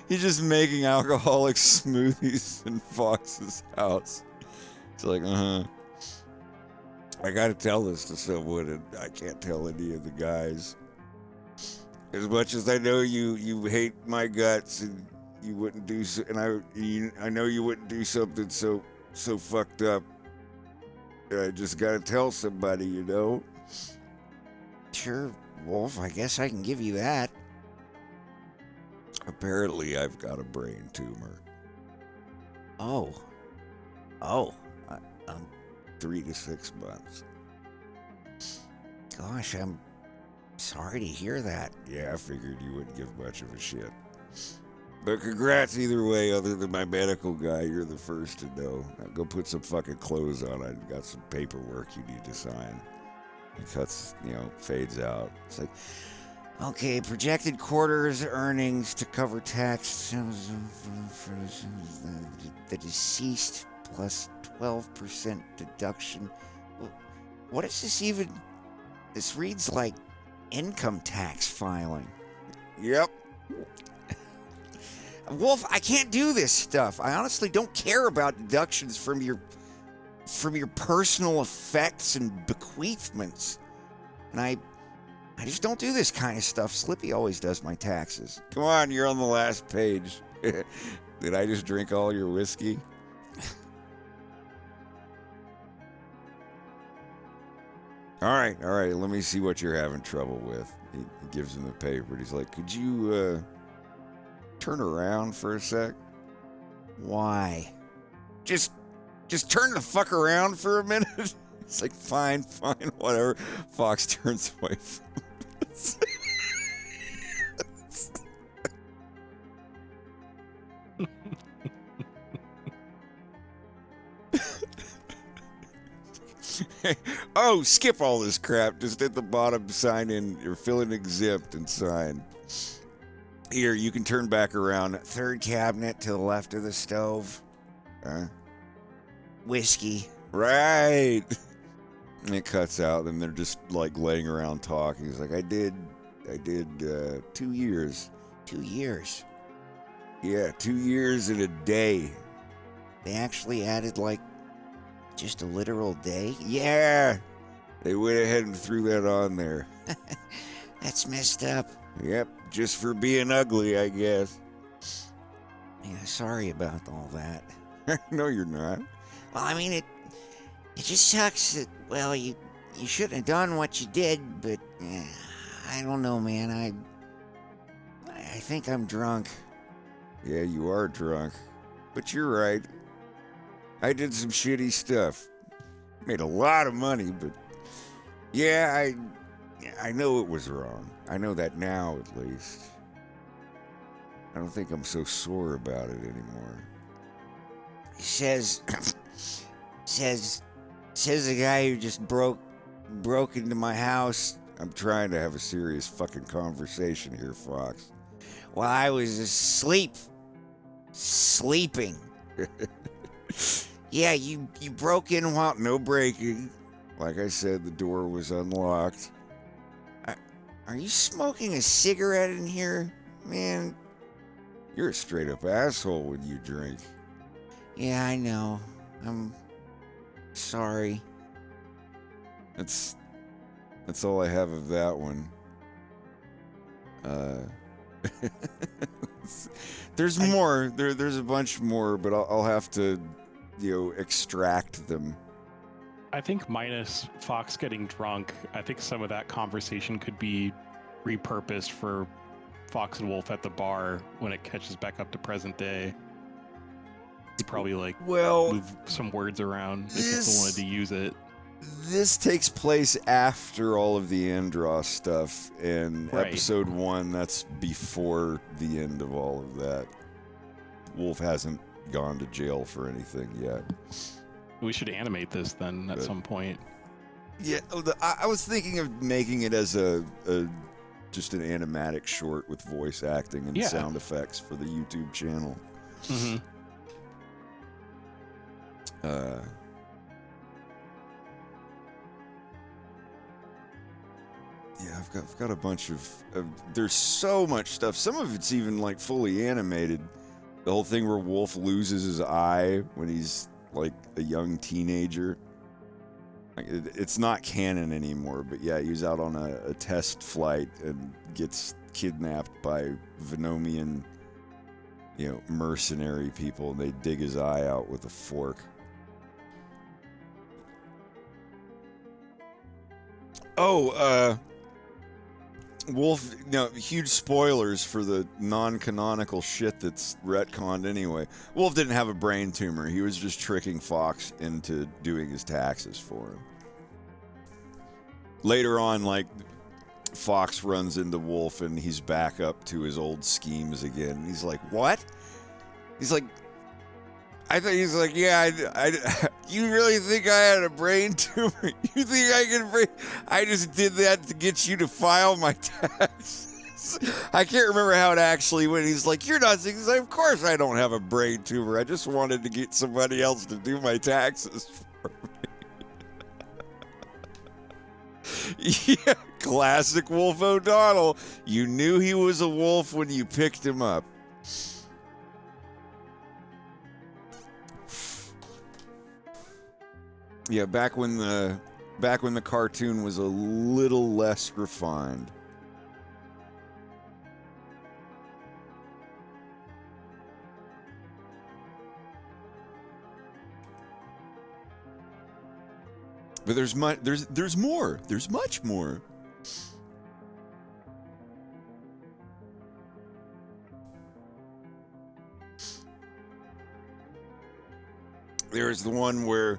just making alcoholic smoothies in Fox's house. It's like, I gotta tell this to someone, and I can't tell any of the guys. As much as I know you hate my guts, and you wouldn't do so, and I know you wouldn't do something so fucked up. I just gotta tell somebody, you know. Sure, Wolf, I guess I can give you that. Apparently, I've got a brain tumor. Oh. I'm 3 to 6 months. Gosh, I'm sorry to hear that. Yeah, I figured you wouldn't give much of a shit. But congrats either way, other than my medical guy, you're the first to know. Now go put some fucking clothes on. I've got some paperwork you need to sign. It cuts, fades out. It's like, okay, projected quarters earnings to cover tax for the deceased plus 12% deduction. What is this even? This reads like income tax filing. Yep. Wolf, I can't do this stuff. I honestly don't care about deductions from your personal effects and bequeathments. And I just don't do this kind of stuff. Slippy always does my taxes. Come on, you're on the last page. Did I just drink all your whiskey? All right, let me see what you're having trouble with. He gives him the paper. He's like, could you turn around for a sec? Why? Just turn the fuck around for a minute. It's like, fine, whatever. Fox turns away from Oh, skip all this crap. Just at the bottom, sign in. You're filling exempt and sign. Here, you can turn back around. Third cabinet to the left of the stove. Whiskey. Right. And it cuts out, and they're just like laying around talking. He's like, I did 2 years. 2 years. Yeah, 2 years and a day. They actually added, like, just a literal day? Yeah, they went ahead and threw that on there. That's messed up. Yep, just for being ugly, I guess. Yeah, sorry about all that. No, you're not. Well, I mean, it just sucks that, well, you shouldn't have done what you did, but I don't know, man. I think I'm drunk. Yeah, you are drunk. But you're right. I did some shitty stuff. Made a lot of money, but yeah, I know it was wrong. I know that now, at least. I don't think I'm so sore about it anymore. Says the guy who just broke into my house. I'm trying to have a serious fucking conversation here, Fox. While I was asleep. Sleeping. Yeah, you broke in while... No breaking. Like I said, the door was unlocked. Are you smoking a cigarette in here? Man, you're a straight up asshole when you drink. Yeah, I know. I'm sorry. That's all I have of that one. There's more. There's a bunch more, but I'll have to, extract them. I think minus Fox getting drunk, I think some of that conversation could be repurposed for Fox and Wolf at the bar when it catches back up to present day. You'd probably move some words around if you still wanted to use it. This takes place after all of the Andros stuff, and Right. episode 1, that's before the end of all of that. Wolf hasn't gone to jail for anything yet. We should animate this then at some point. Yeah, I was thinking of making it as just an animatic short with voice acting and sound effects for the YouTube channel. Mm-hmm. Yeah, I've got a bunch of there's so much stuff. Some of it's even like fully animated. The whole thing where Wolf loses his eye when he's like a young teenager. Like, it's not canon anymore, but yeah, he was out on a test flight and gets kidnapped by Venomian, mercenary people, and they dig his eye out with a fork. Wolf, huge spoilers for the non-canonical shit that's retconned anyway. Wolf didn't have a brain tumor. He was just tricking Fox into doing his taxes for him. Later on, Fox runs into Wolf and he's back up to his old schemes again. And he's like, what? He's like, yeah, you really think I had a brain tumor? You think I just did that to get you to file my taxes? I can't remember how it actually went. He's like, you're not sick. He's like, of course I don't have a brain tumor. I just wanted to get somebody else to do my taxes for me. Yeah, classic Wolf O'Donnell. You knew he was a wolf when you picked him up. Yeah, back when the cartoon was a little less refined. But there's more. There's much more. There's the one where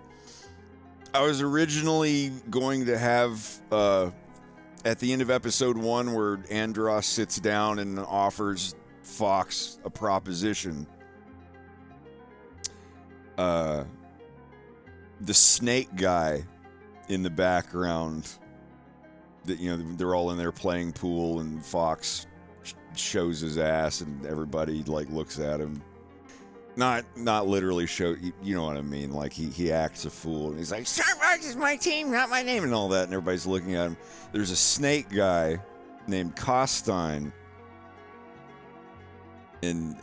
I was originally going to have at the end of episode 1 where Andros sits down and offers Fox a proposition. The snake guy in the background, that they're all in there playing pool, and Fox shows his ass and everybody looks at him. Not literally show, you know what I mean? Like he acts a fool and he's like, Starbucks is my team, not my name, and all that, and everybody's looking at him. There's a snake guy named Costine, and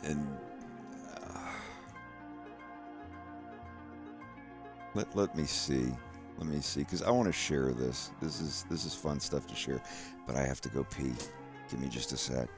Let me see. Let me see, because I want to share this. This is fun stuff to share, but I have to go pee. Give me just a sec.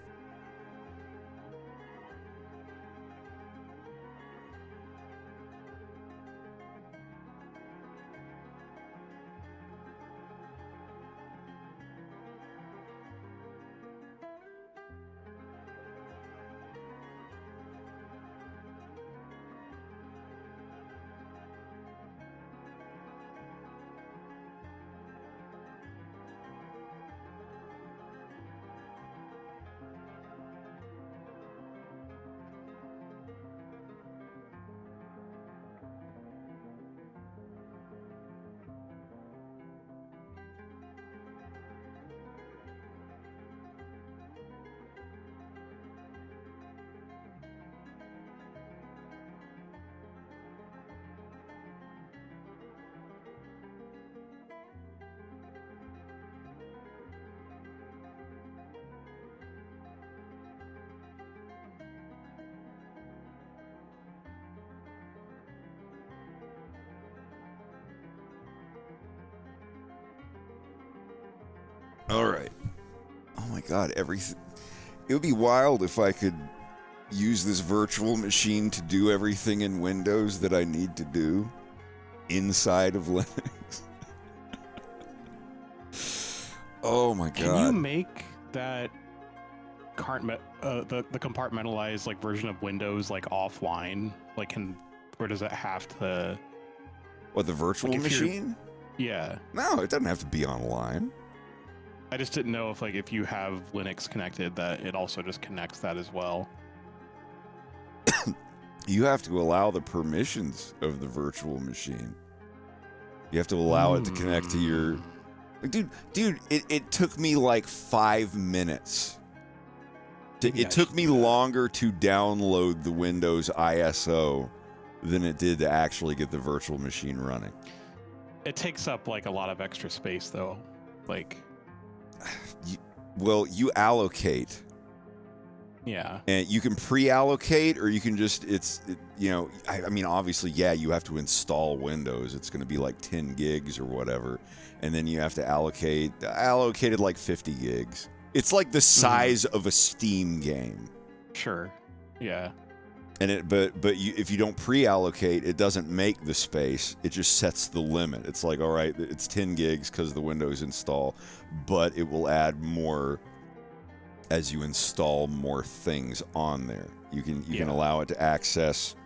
All right. Oh my God, everything. It would be wild if I could use this virtual machine to do everything in Windows that I need to do inside of Linux. Oh my God. Can you make that the compartmentalized like version of Windows like offline? Like, or does it have to? What, the virtual like machine? Yeah. No, it doesn't have to be online. I just didn't know if you have Linux connected that it also just connects that as well. You have to allow the permissions of the virtual machine. You have to allow it to connect to your... Dude, it took me like 5 minutes. It took me longer to download the Windows ISO than it did to actually get the virtual machine running. It takes up like a lot of extra space though. Like... Well, you allocate. Yeah. And you can pre-allocate, or you can just, I mean, obviously, yeah, you have to install Windows. It's going to be like 10 gigs or whatever. And then you have to allocate. I allocated like 50 gigs. It's like the size of a Steam game. Sure. Yeah. And if you don't pre-allocate, it doesn't make the space. It just sets the limit. It's like, all right, it's 10 gigs because the Windows install, but it will add more as you install more things on there. You can allow it to access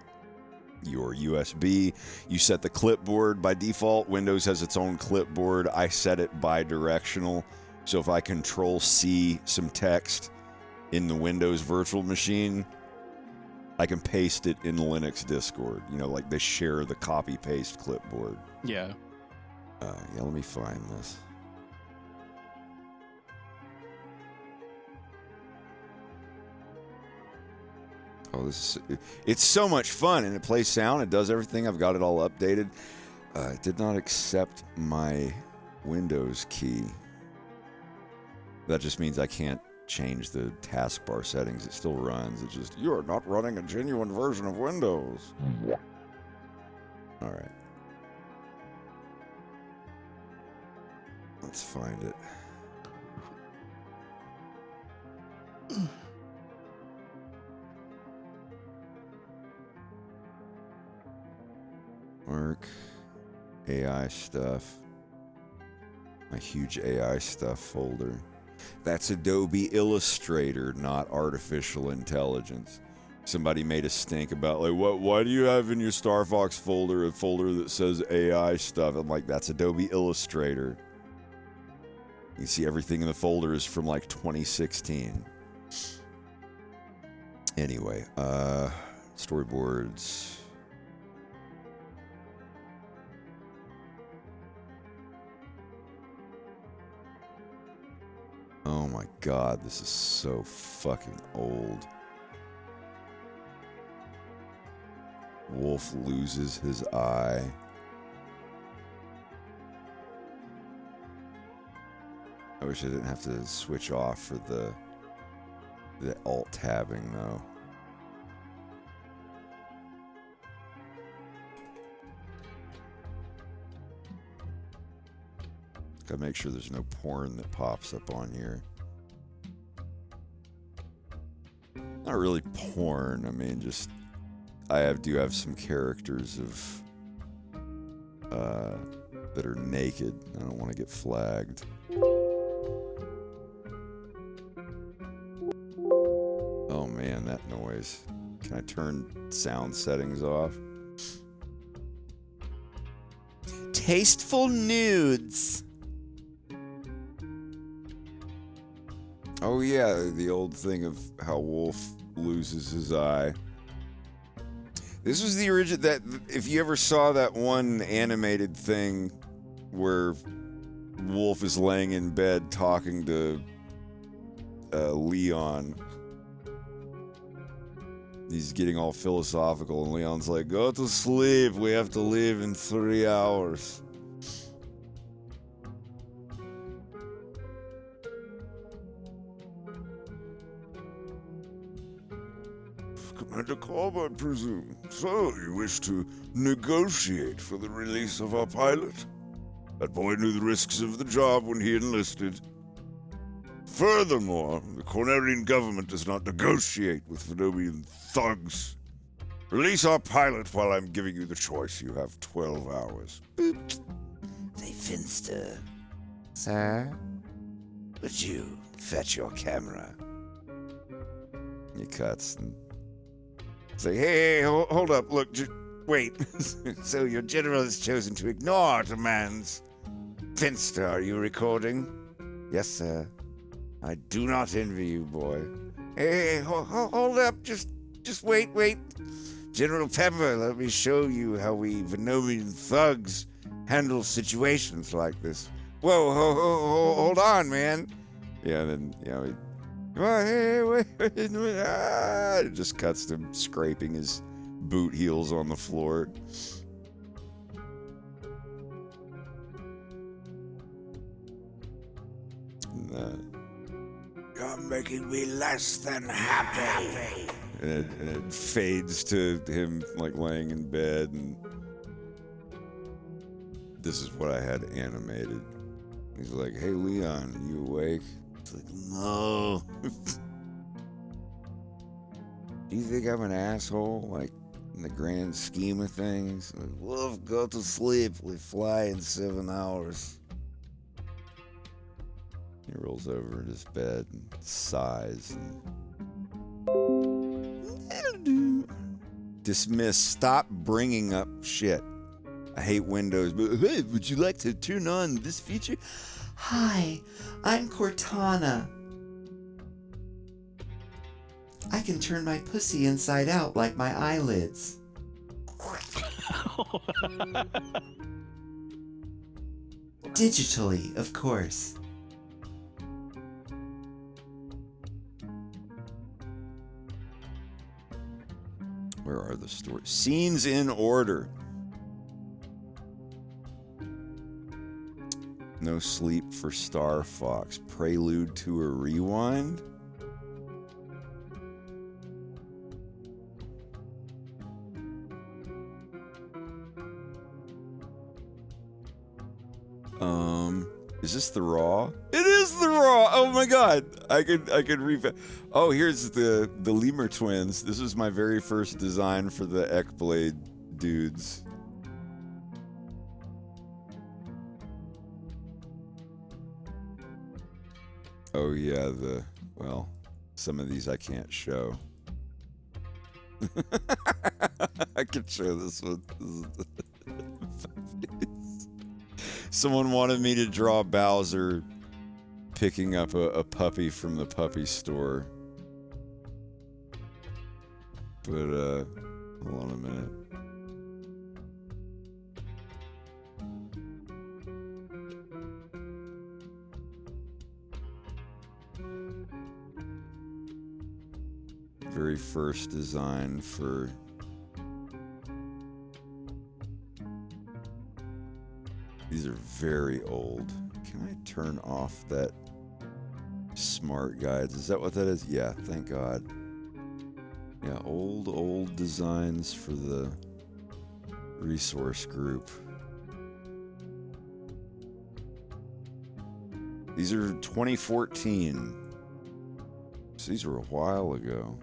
your USB. You set the clipboard by default. Windows has its own clipboard. I set it bi-directional. So if I Control-C some text in the Windows virtual machine, I can paste it in Linux Discord. Like they share the copy-paste clipboard. Yeah. Let me find this. Oh, it's so much fun, and it plays sound. It does everything. I've got it all updated. It did not accept my Windows key. That just means I can't change the taskbar settings. It still runs. It's just, you're not running a genuine version of Windows. All right. Let's find it. Work, AI stuff, my huge AI stuff folder. That's Adobe Illustrator, not artificial intelligence. Somebody made a stink about, like, why do you have in your Star Fox folder a folder that says AI stuff? I'm like, that's Adobe Illustrator. You see everything in the folder is from like 2016. Anyway, storyboards. Oh my God, this is so fucking old. Wolf loses his eye. I wish I didn't have to switch off for the alt tabbing though. Gotta make sure there's no porn that pops up on here. Not really porn. I mean, just do have some characters of that are naked. I don't want to get flagged. Oh man, that noise. Can I turn sound settings off? Tasteful nudes. Oh yeah, the old thing of how Wolf loses his eye. This was the original. That if you ever saw that one animated thing where Wolf is laying in bed talking to Leon. He's getting all philosophical, and Leon's like, "Go to sleep. We have to leave in 3 hours." Commander Cobb, I presume. So, you wish to negotiate for the release of our pilot? That boy knew the risks of the job when he enlisted. Furthermore, the Cornerian government does not negotiate with Venomian thugs. Release our pilot while I'm giving you the choice. You have 12 hours. Boop. Say, Finster. Sir? Would you fetch your camera? He cuts and say, hey, hold up. Look, wait. So your general has chosen to ignore demands. Finster, are you recording? Yes, sir. I do not envy you, boy. Hey, hold up. Just wait. General Pepper, let me show you how we Venomian thugs handle situations like this. Whoa, hold on, man. Yeah, then, hey, wait. It just cuts to him scraping his boot heels on the floor. You're making me less than happy. And it fades to him like laying in bed, and this is what I had animated. He's like, "Hey Leon, you awake?" It's like, "No." Do you think I'm an asshole? Like, in the grand scheme of things? Like, Wolf, go to sleep. We fly in 7 hours. He rolls over in his bed and sighs and... Dismiss. Stop bringing up shit. I hate Windows, but hey, would you like to turn on this feature? Hi, I'm Cortana. I can turn my pussy inside out like my eyelids. Digitally, of course. Where are the stories? Scenes in order. No sleep for Star Fox. Prelude to a rewind? Is this the Raw? It is the Raw! Oh my god! I could read. Oh, here's the Lemur twins. This was my very first design for the Ekblade dudes. Oh yeah, well, some of these I can't show. I can show this one. Someone wanted me to draw Bowser picking up a puppy from the puppy store. But, hold on a minute. Very first design for... These are very old. Can I turn off that smart guides? Is that what that is? Yeah, thank God. Yeah, old designs for the resource group. These are 2014. So these were a while ago.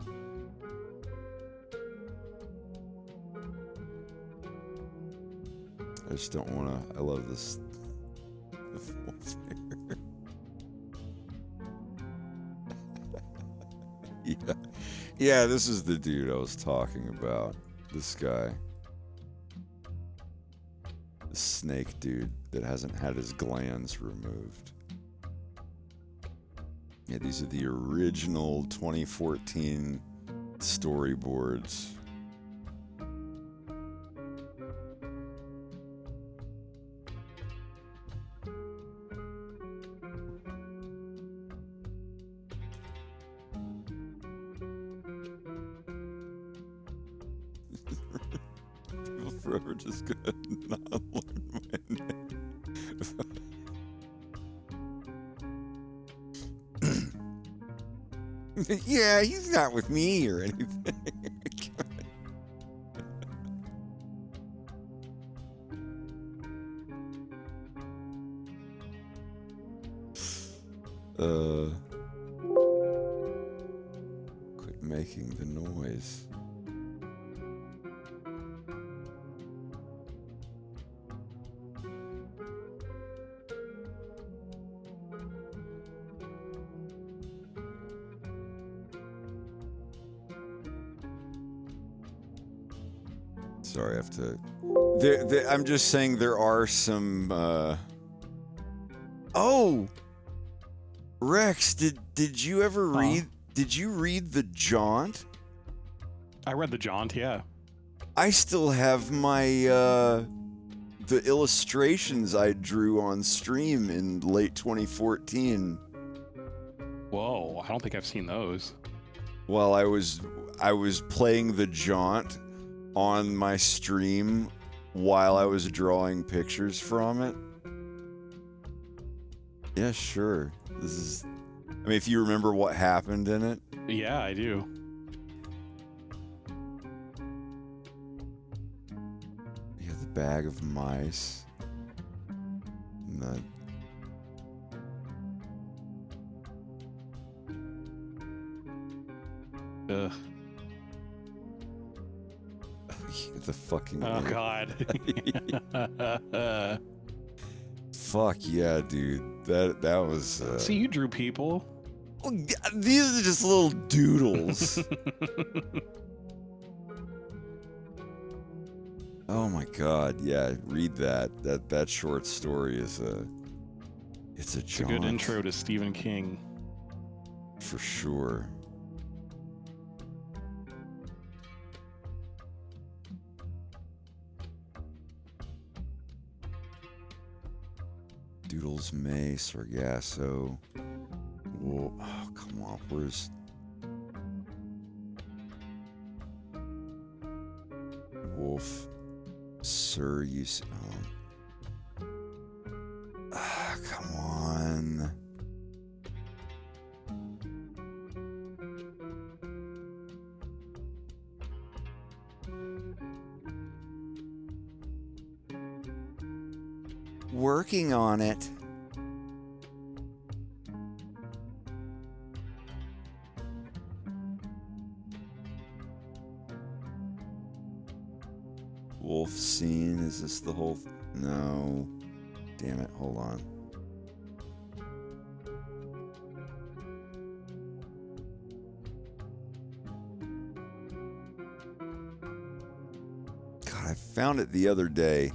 I just don't want to. I love this. The wolf hair. Yeah. Yeah, this is the dude I was talking about. This guy. The snake dude that hasn't had his glands removed. Yeah, these are the original 2014 storyboards. People forever just gonna not learn my name. Yeah, he's not with me or anything. Quit making the noise. Sorry, I have to. I'm just saying there are some. Oh, Rex, did you ever read? Did you read The Jaunt? I read The Jaunt, yeah. I still have my the illustrations I drew on stream in late 2014. Whoa, I don't think I've seen those. Well, I was playing The Jaunt on my stream while I was drawing pictures from it. Yeah, sure. This is. I mean, if you remember what happened in it. Yeah, I do. You have the bag of mice. And the. Ugh. The fucking. Oh God. Fuck yeah, dude. That was. See, you drew people. Oh, these are just little doodles. Oh my God! Yeah, read that. That short story is it's a good intro to Stephen King. For sure. Doodles, May, Sargasso. Whoa, oh, come on, where's... Wolf, Sir, you... come on. Working on it. Wolf scene, is this the whole... No. Damn it, hold on. God, I found it the other day.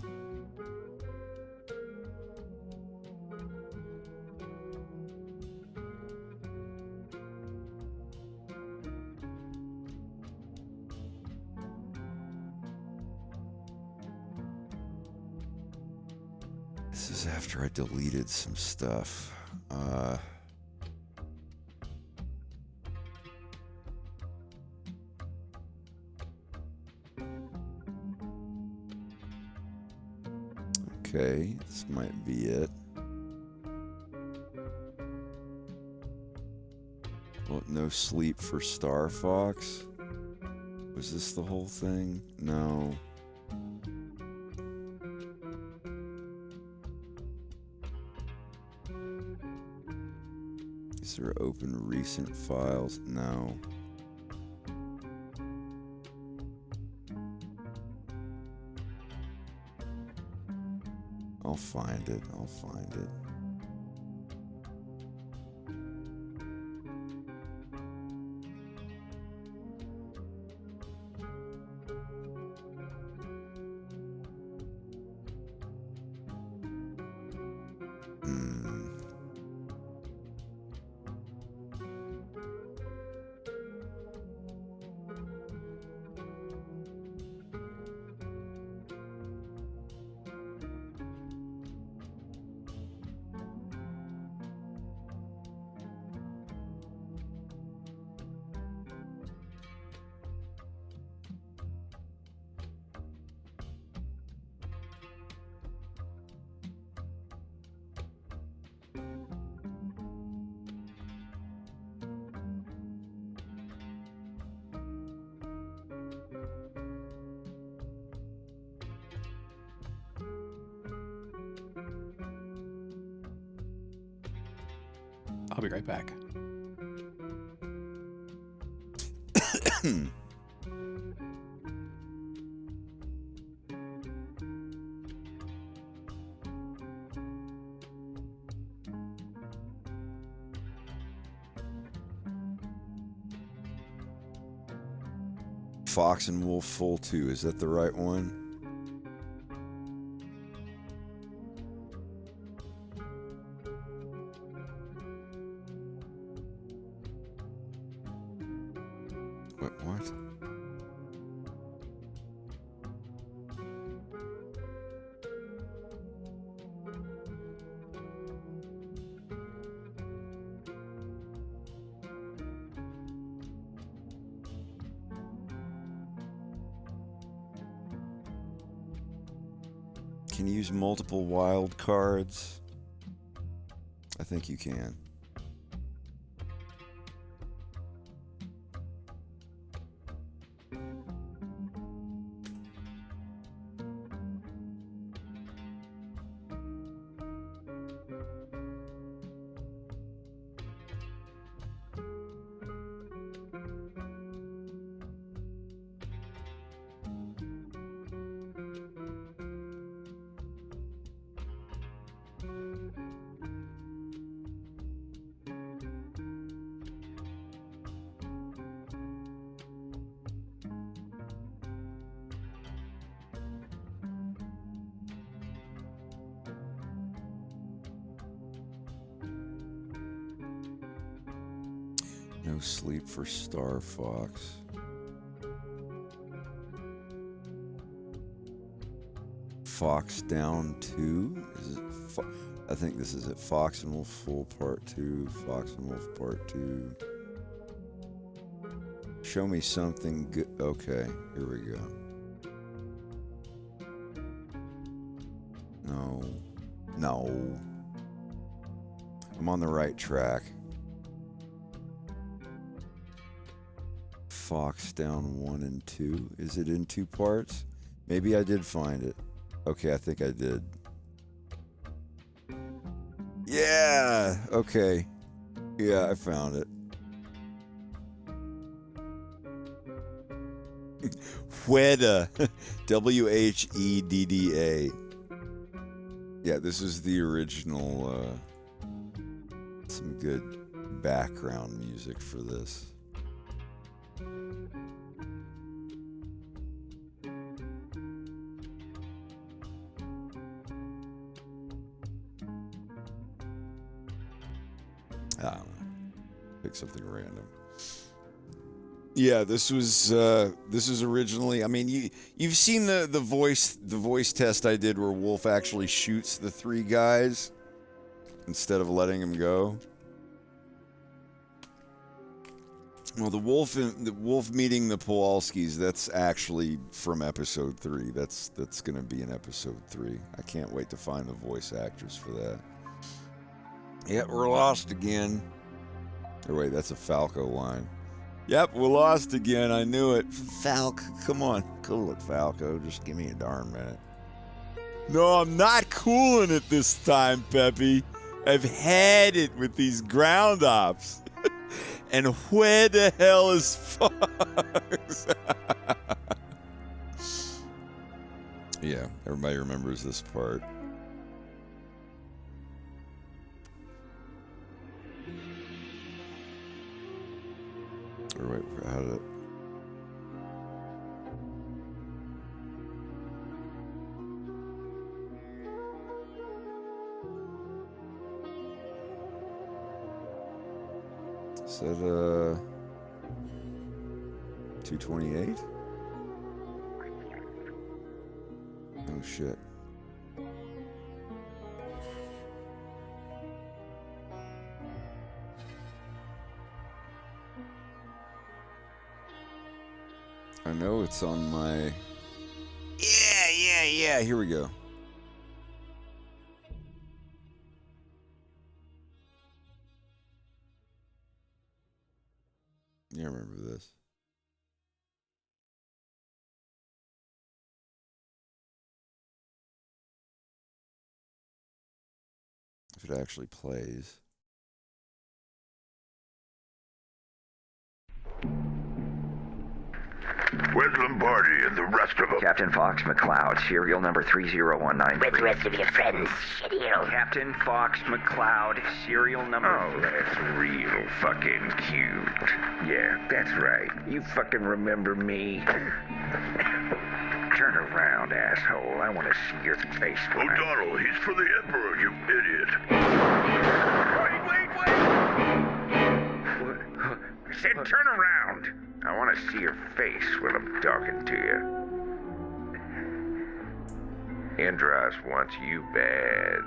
This is after I deleted some stuff. Okay, this might be it. Well, no sleep for Star Fox? Was this the whole thing? No. Is there open recent files? No. I'll find it. I'll find it. I'll be right back. Fox and Wolf Full 2, is that the right one? What? Can you use multiple wild cards? I think you can. No sleep for Star Fox. Fox Down 2? Is it I think this is it. Fox and Wolf Full Part 2. Fox and Wolf Part 2. Show me something good. Okay, here we go. No. I'm on the right track. Fox Down 1 and 2. Is it in 2 parts? Maybe I did find it. Okay, I think I did. Yeah! Okay. Yeah, I found it. Whedda. Whedda. Yeah, this is the original, some good background music for this. I don't know. Pick something random. Yeah, this was originally. I mean, you've seen the voice test I did where Wolf actually shoots the 3 guys instead of letting him go. Well, the wolf meeting the Kowalskis, that's actually from episode 3. That's going to be in episode 3. I can't wait to find the voice actors for that. Yep, we're lost again. Oh, wait, that's a Falco line. Yep, we're lost again. I knew it. Falco, come on. Cool it, Falco. Just give me a darn minute. No, I'm not cooling it this time, Peppy. I've had it with these ground ops. And where the hell is Fox? Yeah, everybody remembers this part. Or wait, how did it? Is that 228? Oh shit. I know it's on my... Yeah, here we go. You remember this. If it actually plays. Where's Lombardi and the rest of them? Captain Fox McCloud, serial number 3019. Where's the rest of your friends, shitheel? Captain Fox McCloud, serial number... Oh, that's real fucking cute. Yeah, that's right. You fucking remember me. Turn around, asshole. I want to see your face. O'Donnell, he's for the Emperor, you idiot. Wait! What? I said turn around. I want to see your face when I'm talking to you. Andros wants you bad.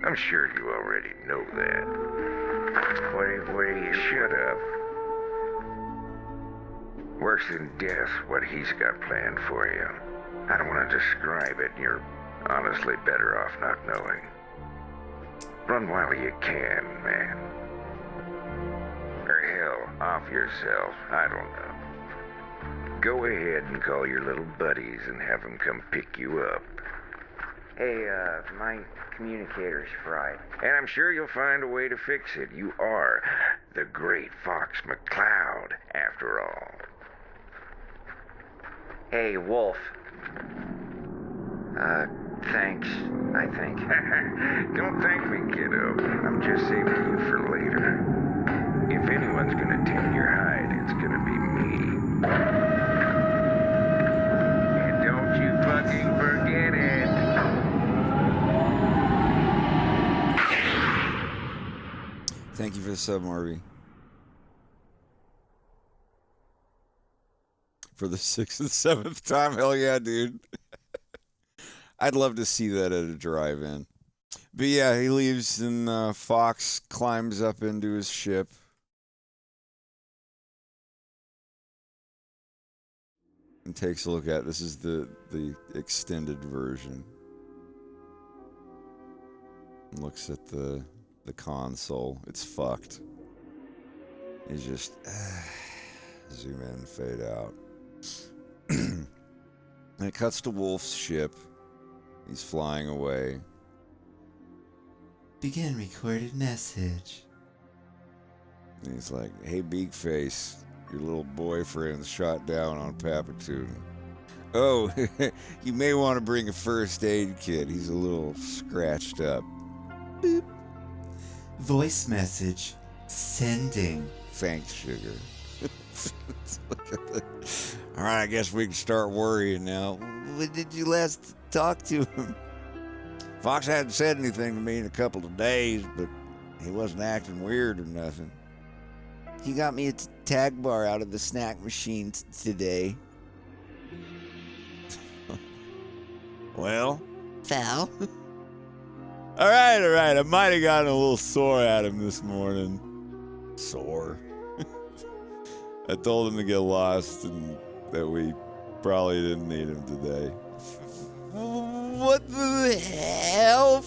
I'm sure you already know that. What do you shut up? Worse than death, what he's got planned for you. I don't want to describe it, and you're honestly better off not knowing. Run while you can, man. Or hell, off yourself, I don't know. Go ahead and call your little buddies and have them come pick you up. Hey, my communicator's fried. And I'm sure you'll find a way to fix it. You are the great Fox McCloud, after all. Hey, Wolf. Thanks, I think. Don't thank me, kiddo. I'm just saving you for later. If anyone's gonna tan your hide, it's gonna be me. And don't you fucking forget it. Thank you for the sub, Marby. For the 6th and 7th time, hell yeah, dude. I'd love to see that at a drive-in. But yeah, he leaves and Fox climbs up into his ship. And takes a look at it. This is the extended version. And looks at the console. It's fucked. He's just zoom in, fade out. And it cuts to Wolf's ship. He's flying away. Begin recorded message. And he's like, hey, Big Face, your little boyfriend's shot down on Papatoon. Oh, you may want to bring a first aid kit. He's a little scratched up. Boop. Voice message sending. Thanks, sugar. Look at that. All right, I guess we can start worrying now. When did you last talk to him? Fox hadn't said anything to me in a couple of days, but he wasn't acting weird or nothing. He got me a tag bar out of the snack machine today. Well, foul. All right. I might have gotten a little sore at him this morning. Sore? I told him to get lost and that we probably didn't need him today. What the hell?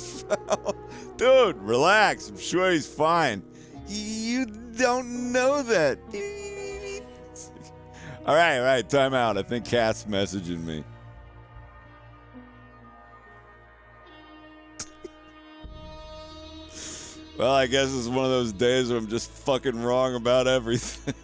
Dude, relax. I'm sure he's fine. You don't know that. All right. Time out. I think Kat's messaging me. Well, I guess it's one of those days where I'm just fucking wrong about everything.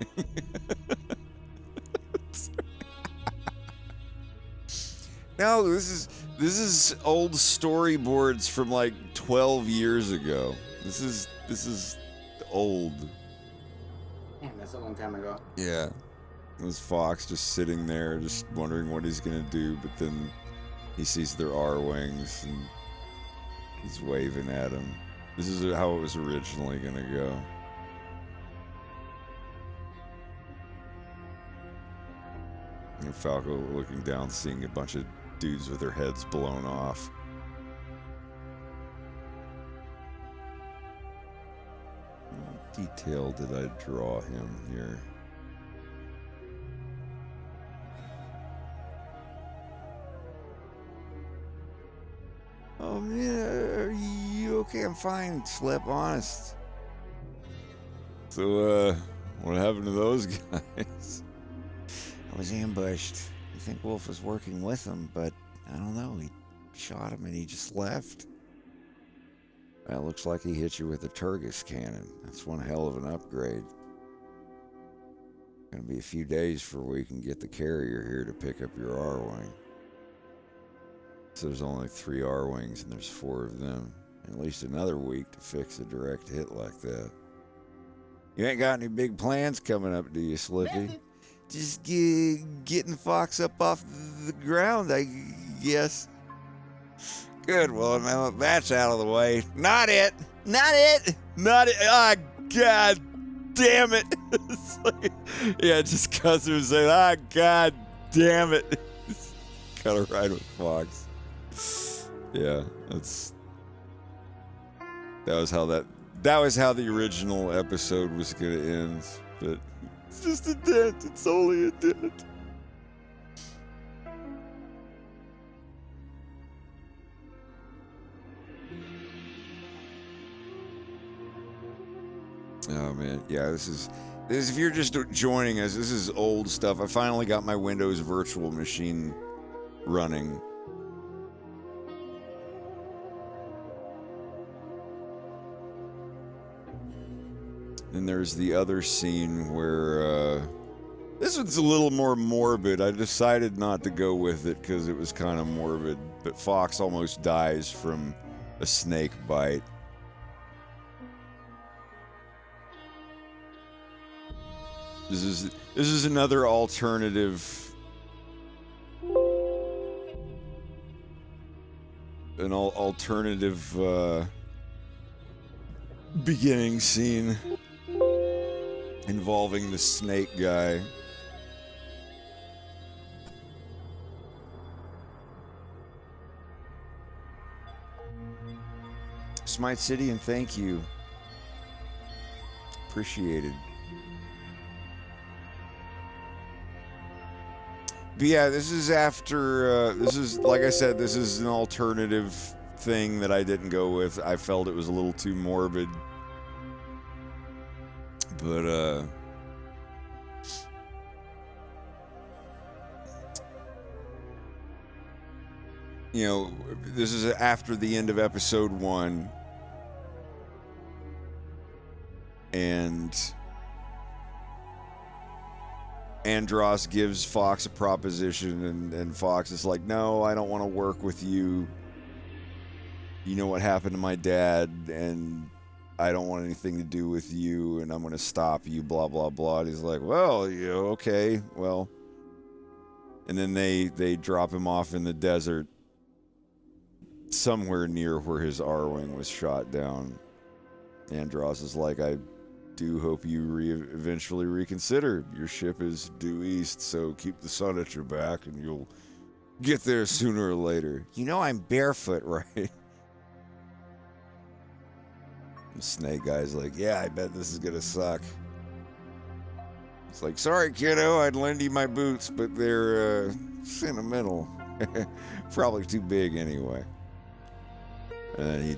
No, this is old storyboards from like 12 years ago. This is old. Man, that's a long time ago. Yeah. It was Fox just sitting there, just wondering what he's gonna do, but then he sees their R-Wings and he's waving at him. This is how it was originally gonna go. And Falco looking down, seeing a bunch of dudes with their heads blown off. What detail did I draw him here? Oh man, are you okay? I'm fine, Slip, honest. So, what happened to those guys? I was ambushed. I think Wolf was working with him, but I don't know. He shot him and he just left. That looks like he hit you with a Turgis cannon. That's one hell of an upgrade. Gonna be a few days before we can get the carrier here to pick up your R-Wing. So there's only 3 R-Wings and there's 4 of them. At least another week to fix a direct hit like that. You ain't got any big plans coming up, do you, Slippy? Just getting Fox up off the ground, I guess. Good, well, now that's out of the way. Not it! Not it! Not it! Ah, God damn it! It's like, yeah, just customer saying, ah, God damn it! Gotta ride with Fox. Yeah, that was how the original episode was gonna end, but it's just a dent. It's only a dent. Oh man, yeah, this is if you're just joining us, this is old stuff. I finally got my Windows virtual machine running. And there's the other scene where this one's a little more morbid. I decided not to go with it because it was kind of morbid, but Fox almost dies from a snake bite. This is another alternative, alternative beginning scene involving the snake guy. Smite City, and thank you. Appreciated. But yeah, this is after, this is, like I said, this is an alternative thing that I didn't go with. I felt it was a little too morbid. But, you know, this is after the end of episode 1. And Andros gives Fox a proposition, and Fox is like, no, I don't want to work with you. You know what happened to my dad, and I don't want anything to do with you, and I'm going to stop you, blah, blah, blah. And he's like, well, you know, okay, well. And then they drop him off in the desert somewhere near where his R-Wing was shot down. Andros is like, I do hope you eventually reconsider. Your ship is due east, so keep the sun at your back and you'll get there sooner or later. You know I'm barefoot, right? The snake guy's like, yeah, I bet this is gonna suck. It's like, sorry, kiddo, I'd lend you my boots, but they're sentimental. Probably too big anyway. And then he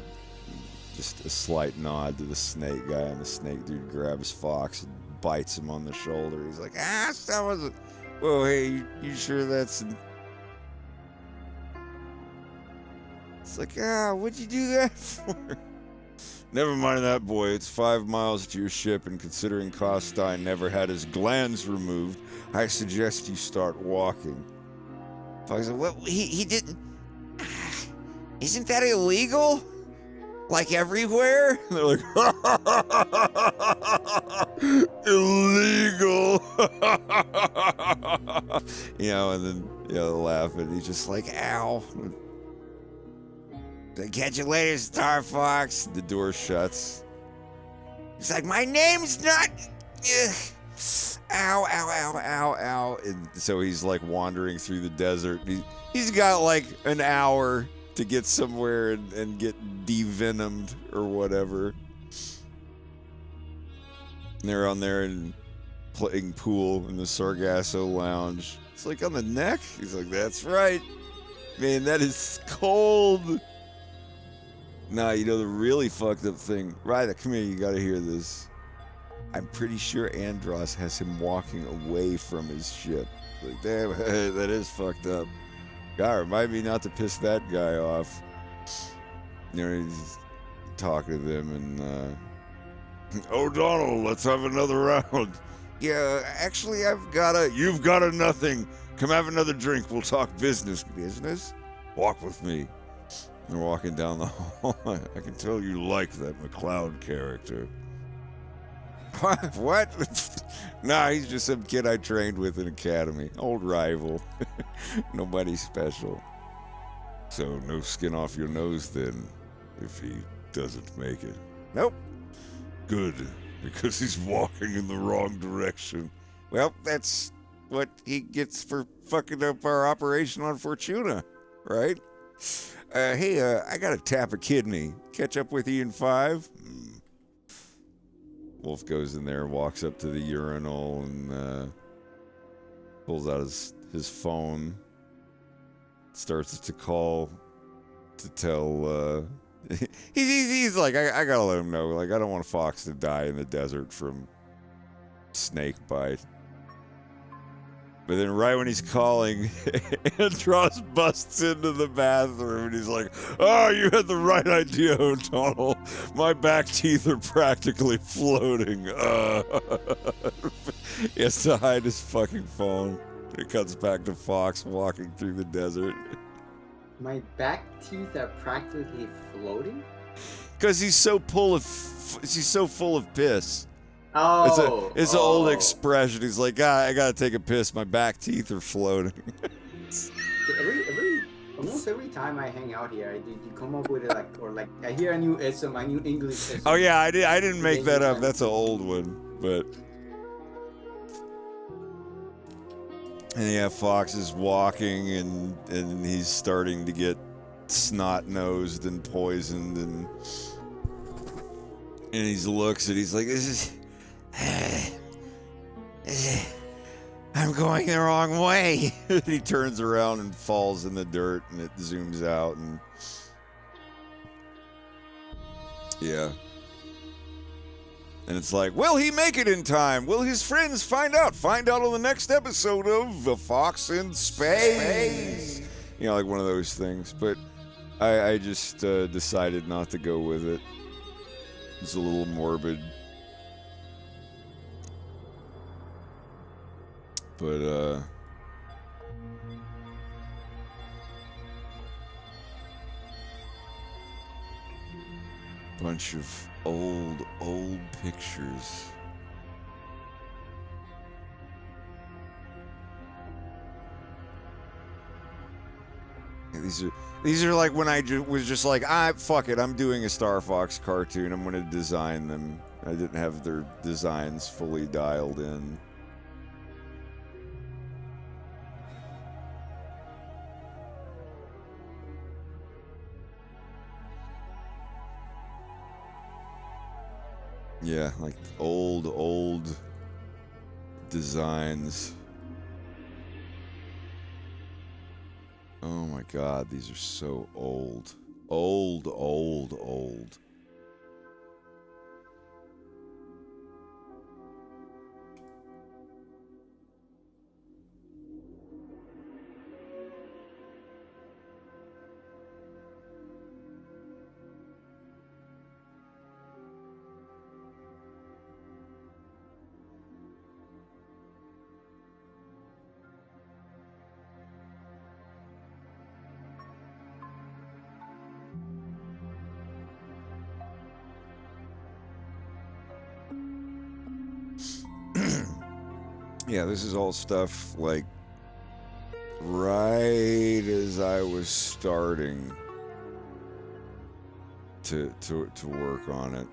just a slight nod to the snake guy, and the snake dude grabs Fox and bites him on the shoulder. He's like, that wasn't. Whoa, hey, you sure that's. It's like, what'd you do that for? Never mind that, boy. It's 5 miles to your ship, and considering Costine never had his glands removed, I suggest you start walking. Fox said, what? He didn't... Isn't that illegal? Like everywhere? They're like, illegal. You know, and then, you know, laughing. He's just like, ow. Catch you later, Star Fox. The door shuts. He's like, my name's not... Ugh. Ow, ow, ow, ow, ow. And so he's like wandering through the desert. He's got like an hour to get somewhere and get devenomed or whatever. And they're on there and playing pool in the Sargasso Lounge. It's like on the neck. He's like, that's right. Man, that is cold. Nah, you know the really fucked up thing. Ryder, come here, you gotta hear this. I'm pretty sure Andros has him walking away from his ship. Like, damn, that is fucked up. God, remind me not to piss that guy off. You know, he's talking to them and, O'Donnell, let's have another round. Yeah, actually, you've got a nothing. Come have another drink. We'll talk business. Business? Walk with me. They're walking down the hall. I can tell you like that McCloud character. What? Nah, he's just some kid I trained with in academy. Old rival. Nobody special. So no skin off your nose then, if he doesn't make it. Nope. Good, because he's walking in the wrong direction. Well, that's what he gets for fucking up our operation on Fortuna, right? Hey, I gotta tap a kidney. Catch up with you in 5? Wolf goes in there, walks up to the urinal, and pulls out his phone. Starts to call to tell. He's like, I gotta let him know. Like, I don't want Fox to die in the desert from snake bite. But then right when he's calling, Andros busts into the bathroom and he's like, oh, you had the right idea, O'Donnell. My back teeth are practically floating. He has to hide his fucking phone. It cuts back to Fox walking through the desert. My back teeth are practically floating? Because he's so full of piss. Oh, it's an old expression. He's like, I gotta take a piss. My back teeth are floating. Almost every time I hang out here, you come up with it like I hear a new English ism. Oh yeah, I didn't make that up. That's an old one, but. And yeah, Fox is walking and he's starting to get snot-nosed and poisoned and he looks and he's like, I'm going the wrong way. He turns around and falls in the dirt and it zooms out and yeah. And it's like, will he make it in time? Will his friends find out? Find out on the next episode of The Fox in Space. You know, like one of those things. But I just decided not to go with it. It's a little morbid. But, bunch of old pictures. Yeah, these are like when I was just like, fuck it, I'm doing a Star Fox cartoon. I'm gonna design them. I didn't have their designs fully dialed in. Yeah, like old designs. Oh my god, these are so old. Old. Yeah, this is all stuff like right as I was starting to work on it.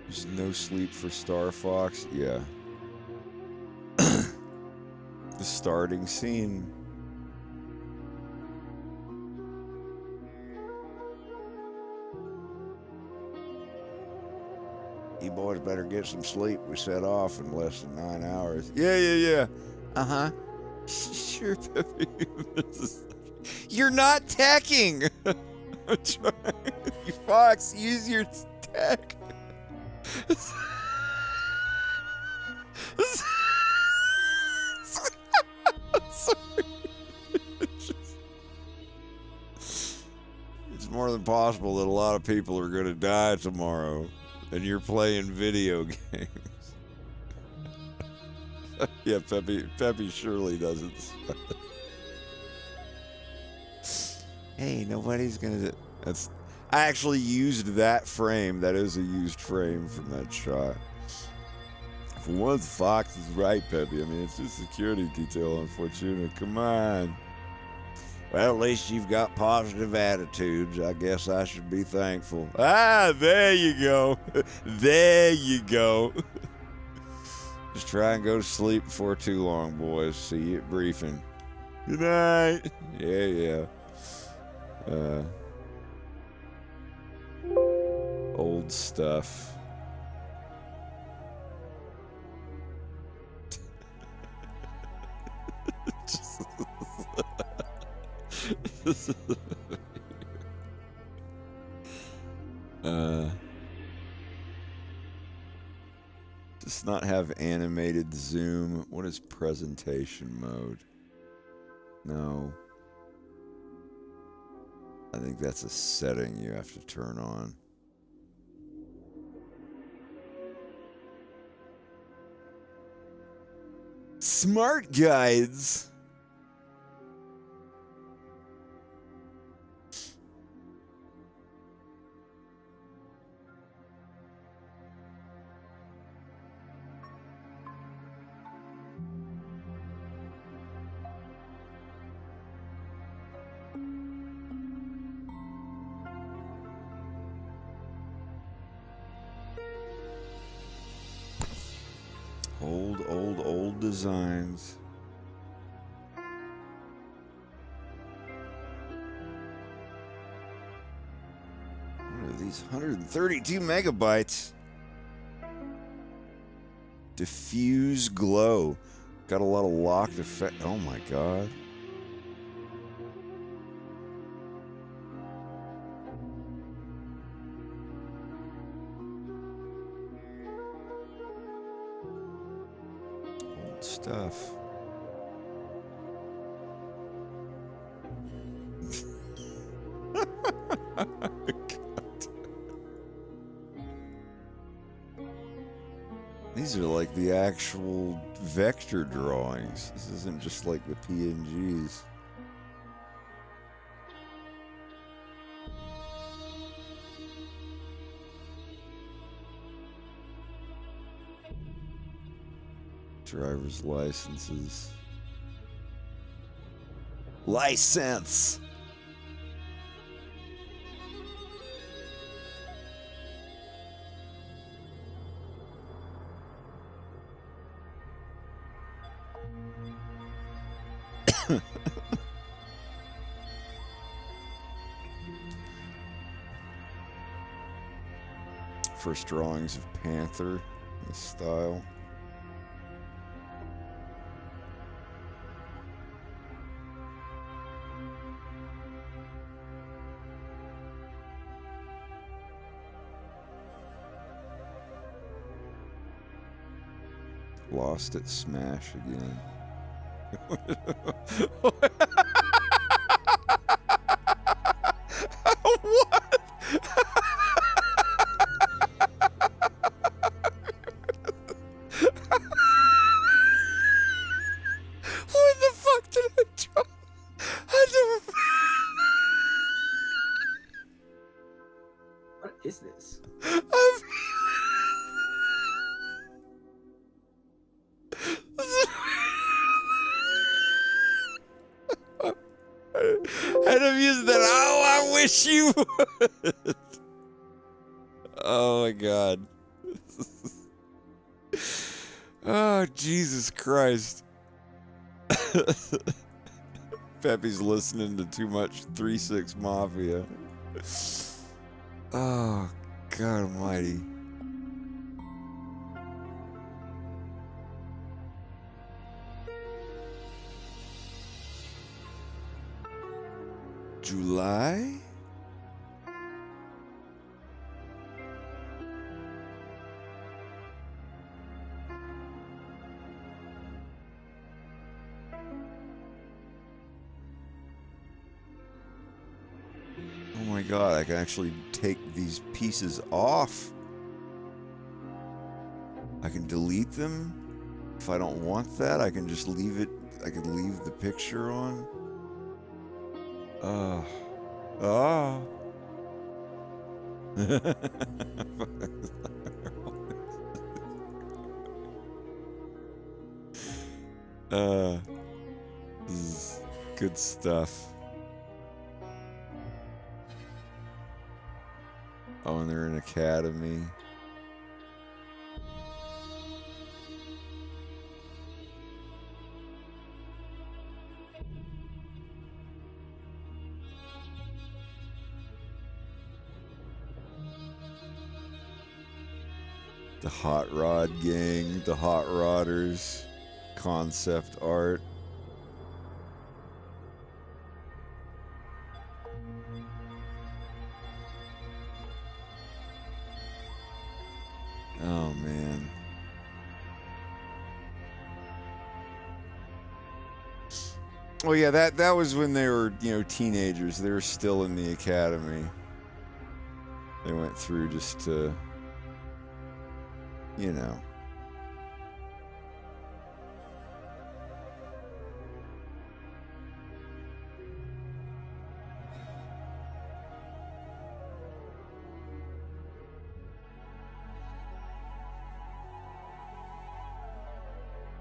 There's no sleep for Star Fox. Yeah. The starting scene. You boys better get some sleep. We set off in less than 9 hours. Yeah. Uh-huh. Sure, Peppy. You're not teching. I'm trying. You Fox, use your tech. Sorry. It's more than possible that a lot of people are going to die tomorrow, and you're playing video games. Yeah, Peppy surely doesn't. Hey, nobody's gonna. That's. I actually used that frame. That is a used frame from that shot. For once, Fox is right, Peppy. I mean, it's a security detail on Fortuna. Come on. Well, at least you've got positive attitudes. I guess I should be thankful. Ah, there you go. There you go. Just try and go to sleep before too long, boys. See you at briefing. Good night. Yeah. Old stuff. Does not have animated zoom. What is presentation mode? No. I think that's a setting you have to turn on. Smart guides. Old designs. What are these? 132 megabytes. Diffuse glow. Got a lot of locked effect. Oh my god. Stuff. These are like the actual vector drawings. This isn't just like the PNGs. Driver's licenses. License! First drawings of Panther, the style. Lost at Smash again. What? What the fuck did I draw? is this? I'd have used that. Oh, I wish you would. Oh my god. Oh, Jesus Christ. Peppy's listening to too much 3-6 Mafia. Oh, God almighty. July? Oh my god, I can actually take these pieces off. I can delete them. If I don't want that, I can just leave it. I can leave the picture on. Oh. This is good stuff. Oh, and they're in academy. The Hot Rod Gang, the Hot Rodders, concept art. Oh man. Oh yeah, that was when they were, teenagers. They were still in the academy. They went through just to,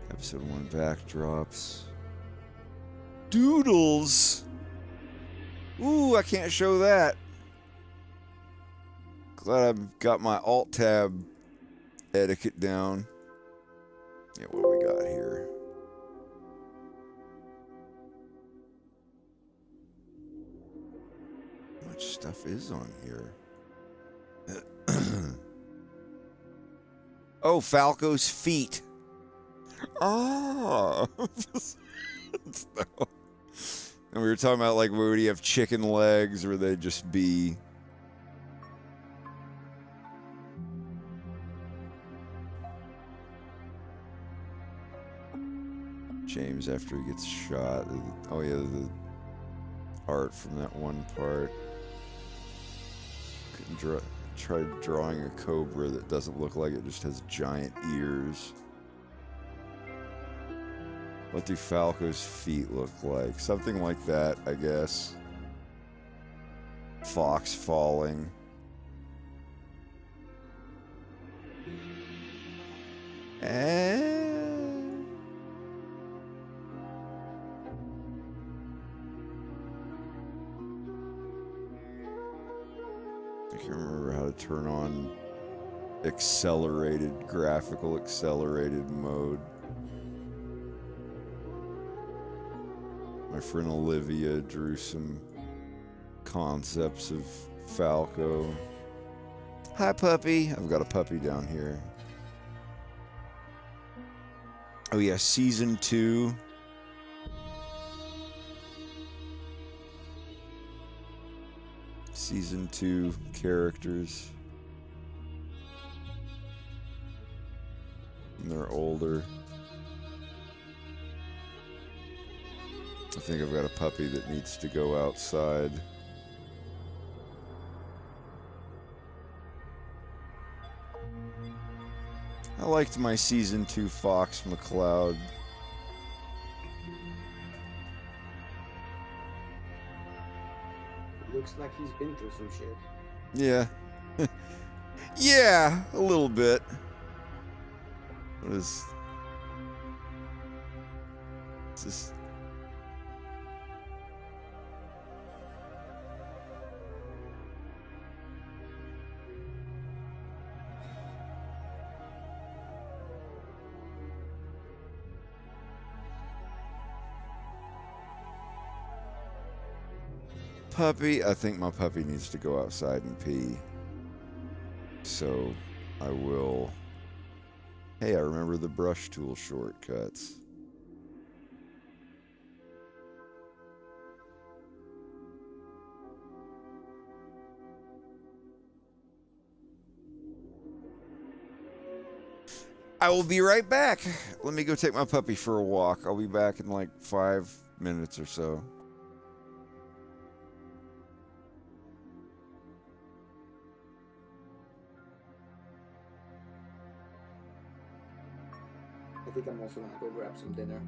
Episode 1 backdrops. Doodles! Ooh, I can't show that. Glad I've got my Alt-Tab etiquette down. Yeah, what do we got here? How much stuff is on here? Oh, Falco's feet. Oh. And we were talking about, like, would he have chicken legs, or would they just be... James after he gets shot. Oh yeah, the art from that one part. Couldn't tried drawing a cobra that doesn't look like it, just has giant ears. What do Falco's feet look like? Something like that, I guess. Fox falling. And... I can't remember how to turn on graphical accelerated mode. My friend Olivia drew some concepts of Falco. Hi, puppy. I've got a puppy down here. Oh yeah, season 2. Season 2 characters. And they're older. I think I've got a puppy that needs to go outside. I liked my season 2 Fox McCloud. Looks like he's been through some shit. Yeah, Yeah, a little bit. What is this? Puppy, I think my puppy needs to go outside and pee. So I will. Hey, I remember the brush tool shortcuts. I will be right back. Let me go take my puppy for a walk. I'll be back in like 5 minutes or so. I think I'm also gonna go grab some dinner.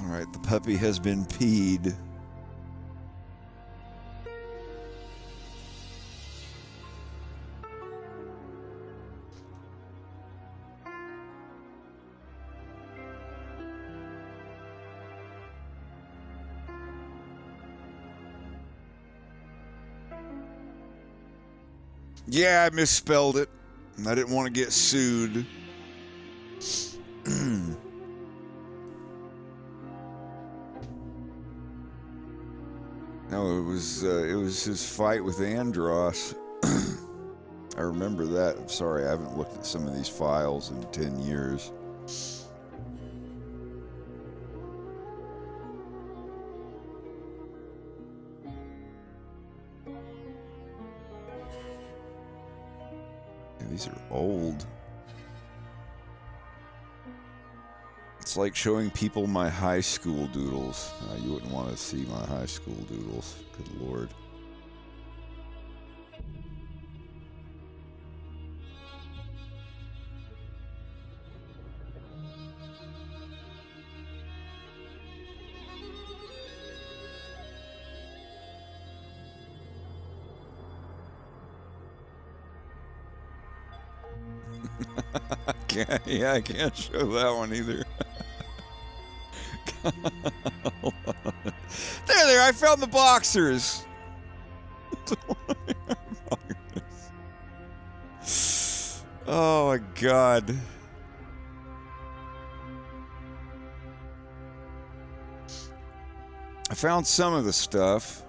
All right, the puppy has been peed. Yeah, I misspelled it. I didn't want to get sued. No, it was his fight with Andros. I remember that. I'm sorry, I haven't looked at some of these files in 10 years. Yeah, these are old. It's like showing people my high school doodles. You wouldn't want to see my high school doodles. Good Lord. Yeah, I can't show that one either. There, I found the boxers. Oh my God. I found some of the stuff.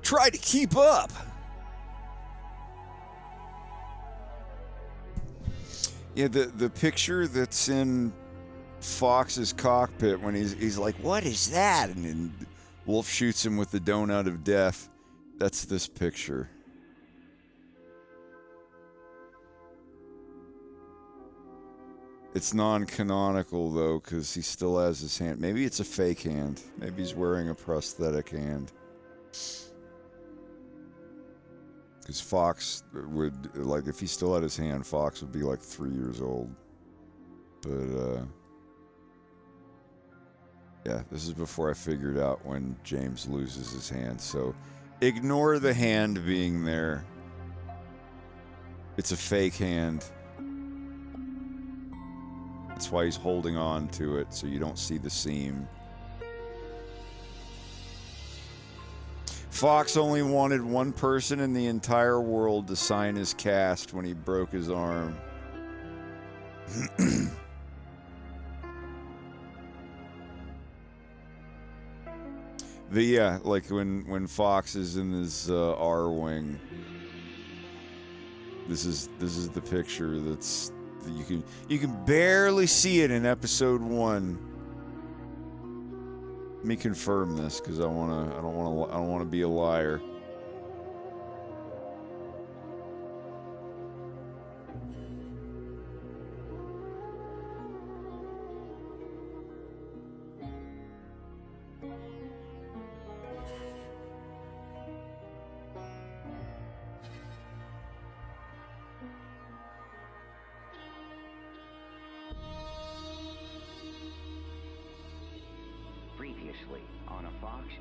Try to keep up. Yeah, the picture that's in Fox's cockpit when he's like, "What is that?" And then Wolf shoots him with the donut of death. That's this picture. It's non-canonical though, because he still has his hand. Maybe it's a fake hand. Maybe he's wearing a prosthetic hand. Because Fox would, like, if he still had his hand, Fox would be like 3 years old. But, yeah, this is before I figured out when James loses his hand. So, ignore the hand being there. It's a fake hand. That's why he's holding on to it, so you don't see the seam. Fox only wanted one person in the entire world to sign his cast when he broke his arm. Yeah, like when Fox is in his R-wing. This is the picture that's you can barely see it in episode 1. Let me confirm this because I don't want to be a liar.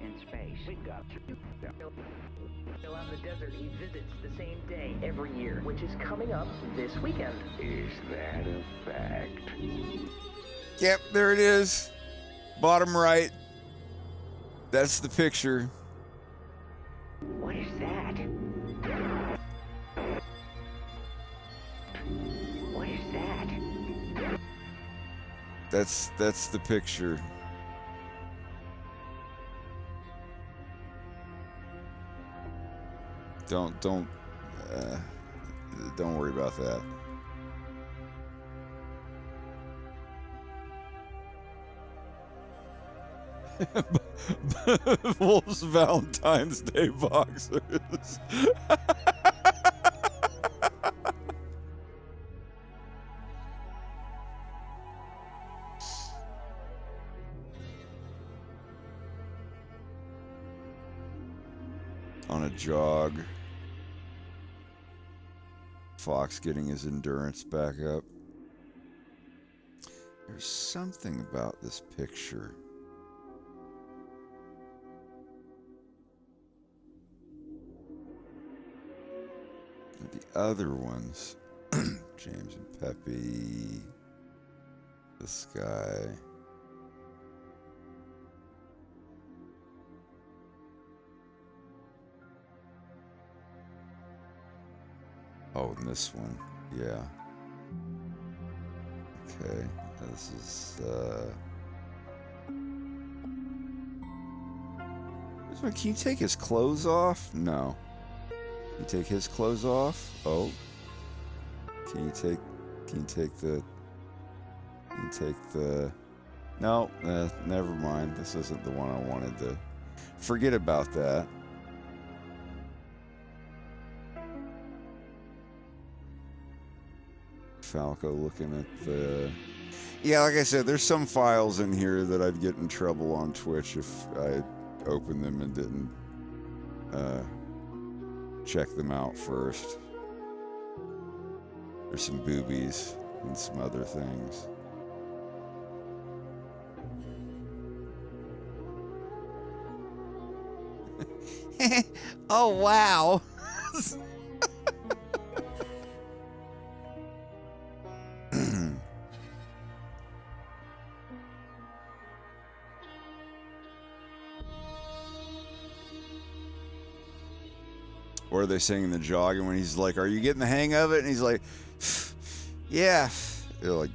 in space. We got you. Still out in the desert, he visits the same day every year, which is coming up this weekend. Is that a fact? Yep, there it is. Bottom right. That's the picture. What is that? What is that? That's the picture. Don't worry about that. Wolves Valentine's Day boxers. On a jog. Fox getting his endurance back up. There's something about this picture. The other ones, James and Pepe, this guy. Oh, and this one, yeah. Okay, this is, this one, can you take his clothes off? No. You take his clothes off? Oh. Can you take the, no, never mind. This isn't the one I wanted to, forget about that. Falco looking at the, yeah, like I said, there's some files in here that I'd get in trouble on Twitch if I opened them and didn't, check them out first. There's some boobies and some other things. Oh, wow. Or are they singing the jogging when he's like, are you getting the hang of it? And he's like, yeah. They're like,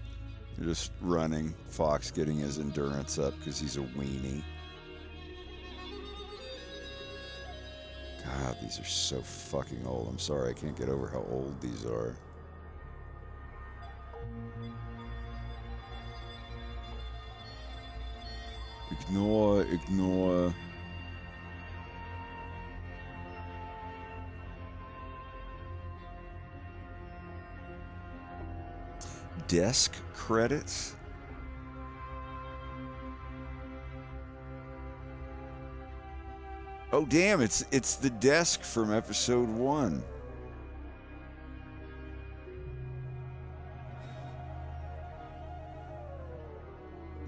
just running. Fox getting his endurance up because he's a weenie. God, these are so fucking old. I'm sorry, I can't get over how old these are. Ignore. Desk credits? Oh damn, it's the desk from episode 1.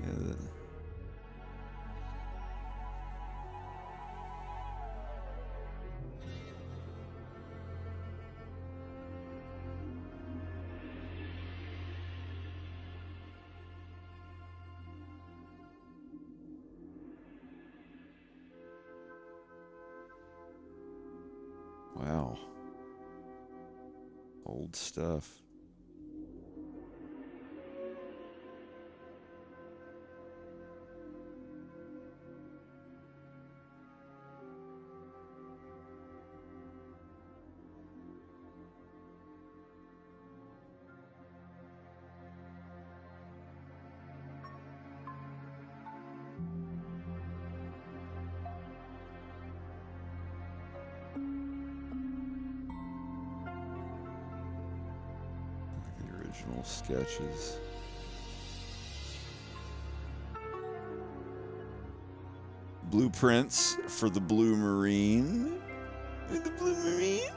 Yeah, wow. Old stuff. Original sketches. Blueprints for the Blue Marine. The Blue Marine.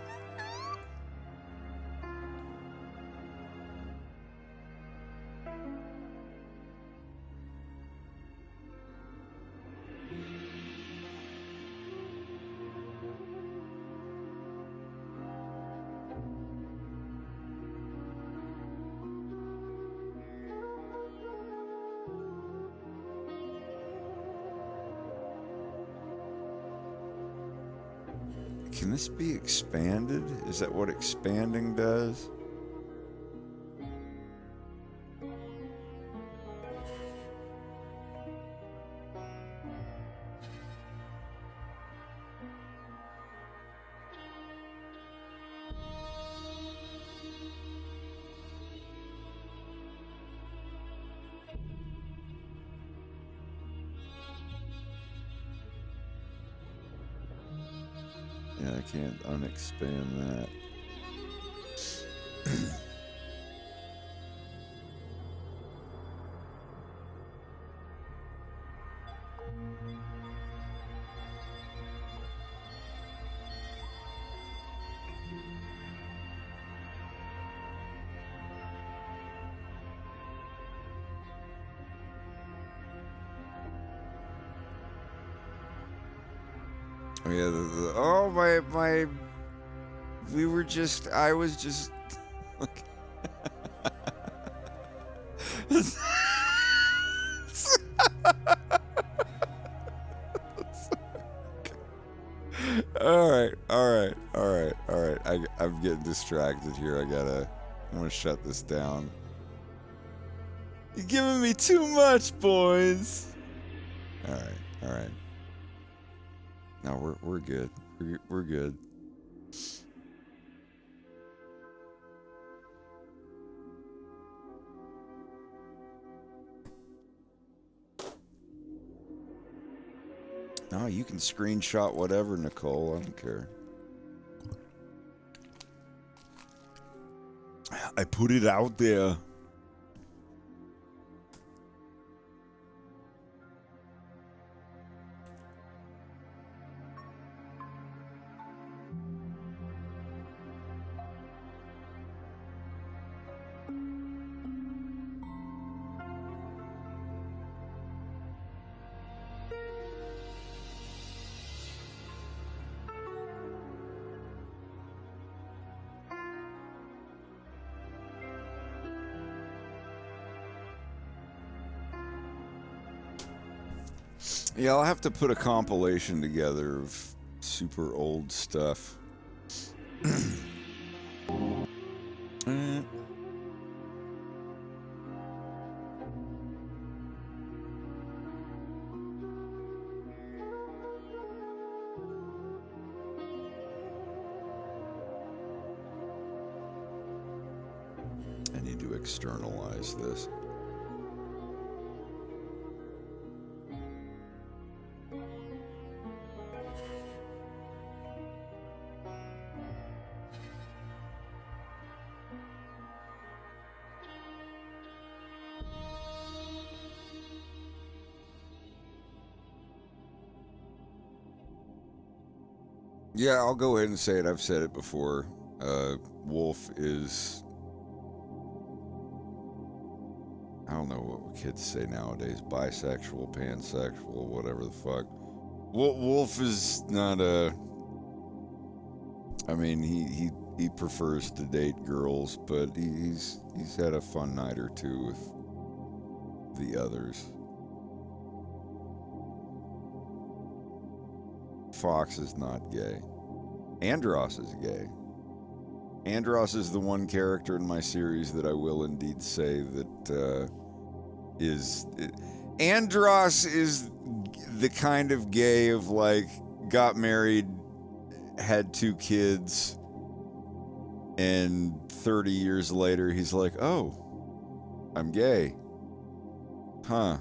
Can this be expanded? Is that what expanding does? Yeah, I can't unexpand that. Oh yeah, oh my, I was just, all right. I'm getting distracted here. I'm gonna shut this down. You're giving me too much, boys. All right. No, we're good. We're good. No, you can screenshot whatever, Nicole. I don't care. I put it out there. Yeah, I'll have to put a compilation together of super old stuff. I need to externalize this. Yeah, I'll go ahead and say it. I've said it before. Wolf is... I don't know what kids say nowadays. Bisexual, pansexual, whatever the fuck. Wolf is not a... I mean, he prefers to date girls, but he's had a fun night or two with the others. Fox is not gay. Andros is gay. Andros is the one character in my series that I will indeed say that is... Andros is the kind of gay of like, got married, had 2 kids, and 30 years later he's like, oh, I'm gay. Huh.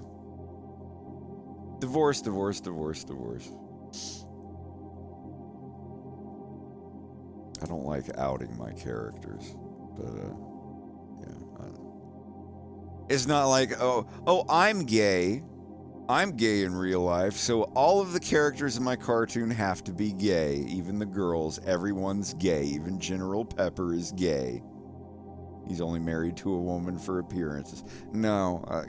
Divorce. I don't like outing my characters, but yeah, I don't know. It's not like, oh, I'm gay. I'm gay in real life, so all of the characters in my cartoon have to be gay. Even the girls, everyone's gay. Even General Pepper is gay. He's only married to a woman for appearances. No, I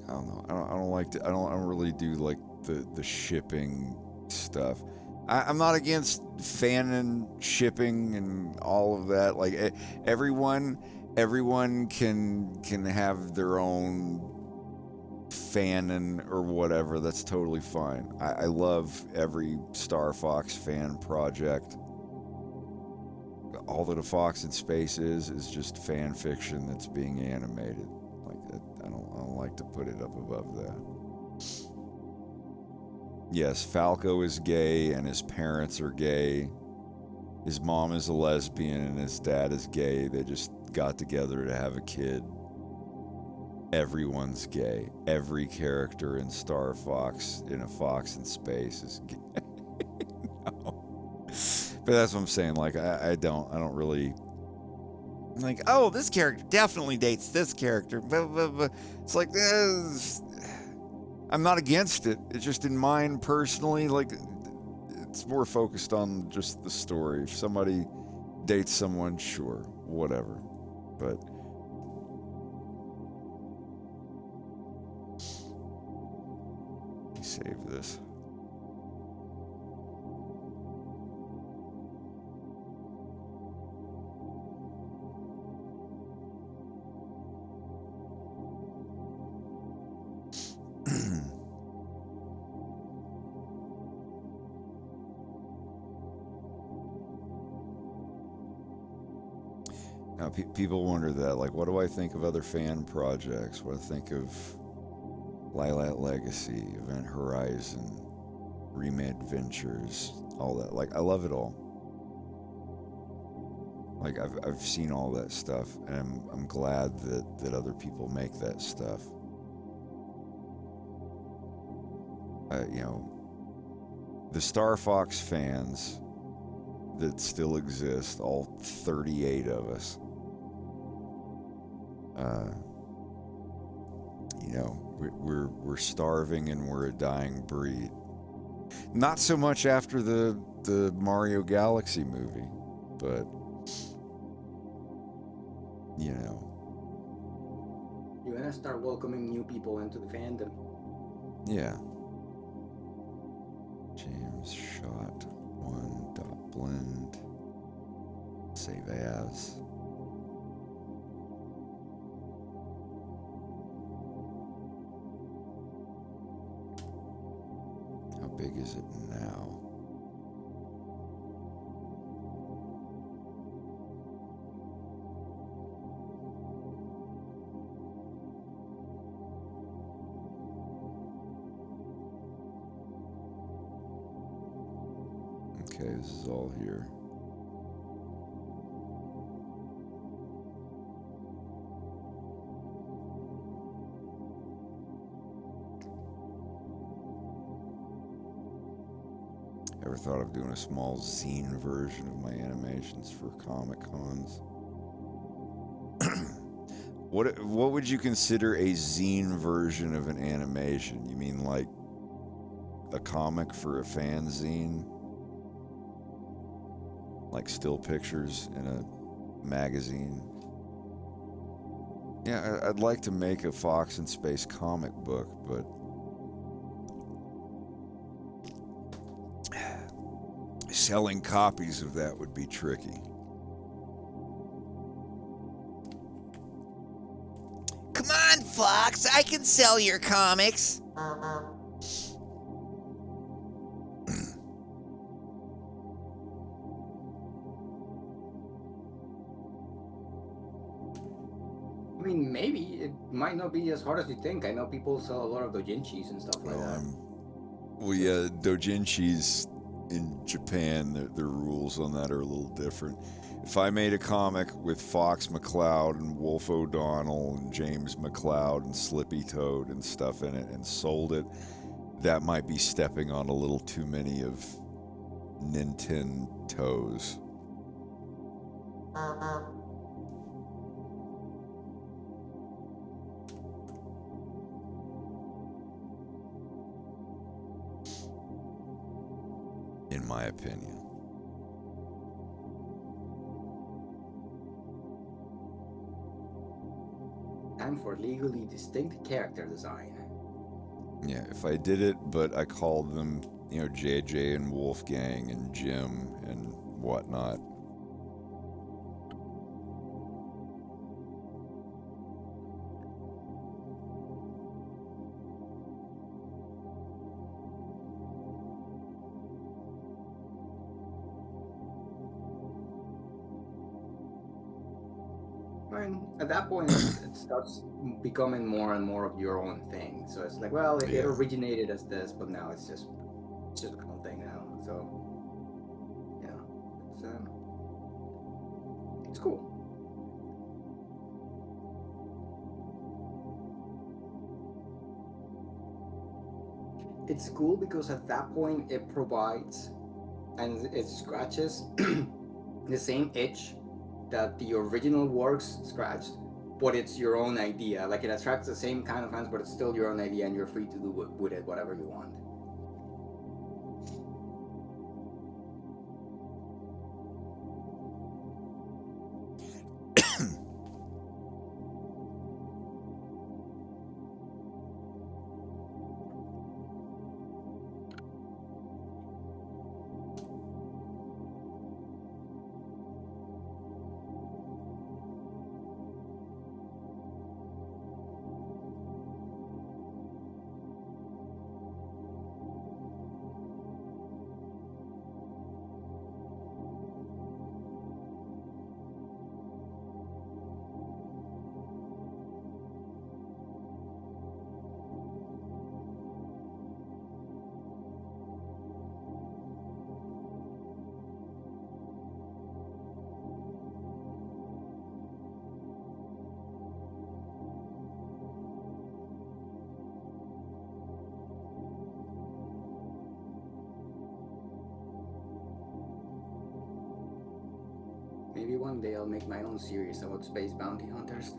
don't know. I don't like to. I don't really do like the shipping stuff. I'm not against fan shipping and all of that. Like everyone can have their own fanning or whatever, that's totally fine. I love every Star Fox fan project. All that a Fox in Space is just fan fiction that's being animated. Like I don't like to put it up above that. Yes, Falco is gay and his parents are gay. His mom is a lesbian and his dad is gay. They just got together to have a kid. Everyone's gay. Every character in Star Fox, in a Fox in Space, is gay. No. But that's what I'm saying. Like, I don't really. Like, oh, this character definitely dates this character. But it's like, I'm not against it. It's just in mine personally, like, it's more focused on just the story. If somebody dates someone, sure, whatever. But let me save this. Now, people wonder that, like, what do I think of other fan projects? What do I think of Lylat Legacy, Event Horizon, Remade Ventures, all that? Like, I love it all. Like, I've seen all that stuff, and I'm glad that other people make that stuff. You know, the Star Fox fans that still exist, all 38 of us, you know, we're starving and we're a dying breed. Not so much after the Mario Galaxy movie, but you know. You wanna start welcoming new people into the fandom? Yeah. James shot 1.blend. Save as. How big is it now? Okay, this is all here. Ever thought of doing a small zine version of my animations for Comic Cons? What would you consider a zine version of an animation? You mean like a comic for a fanzine? Like still pictures in a magazine? Yeah, I'd like to make a Fox in Space comic book, but selling copies of that would be tricky. come on, Fox, I can sell your comics. I mean, maybe it might not be as hard as you think. I know people sell a lot of doujinshis and stuff like that. Well, yeah, doujinshis in Japan, their rules on that are a little different. If I made a comic with Fox McCloud and Wolf O'Donnell and James McCloud and Slippy Toad and stuff in it and sold it, that might be stepping on a little too many of Nintendo's. In my opinion. Time for legally distinct character design. Yeah, if I did it, but I called them, you know, JJ and Wolfgang and Jim and whatnot. I mean, at that point, it starts becoming more and more of your own thing. So it's like, well, it originated as this, but now it's just a cool thing now. So, yeah, it's cool. It's cool because at that point it provides and it scratches the same itch that the original works scratched, but it's your own idea. Like it attracts the same kind of fans, but it's still your own idea, and you're free to do with it whatever you want. Maybe one day I'll make my own series about space bounty hunters.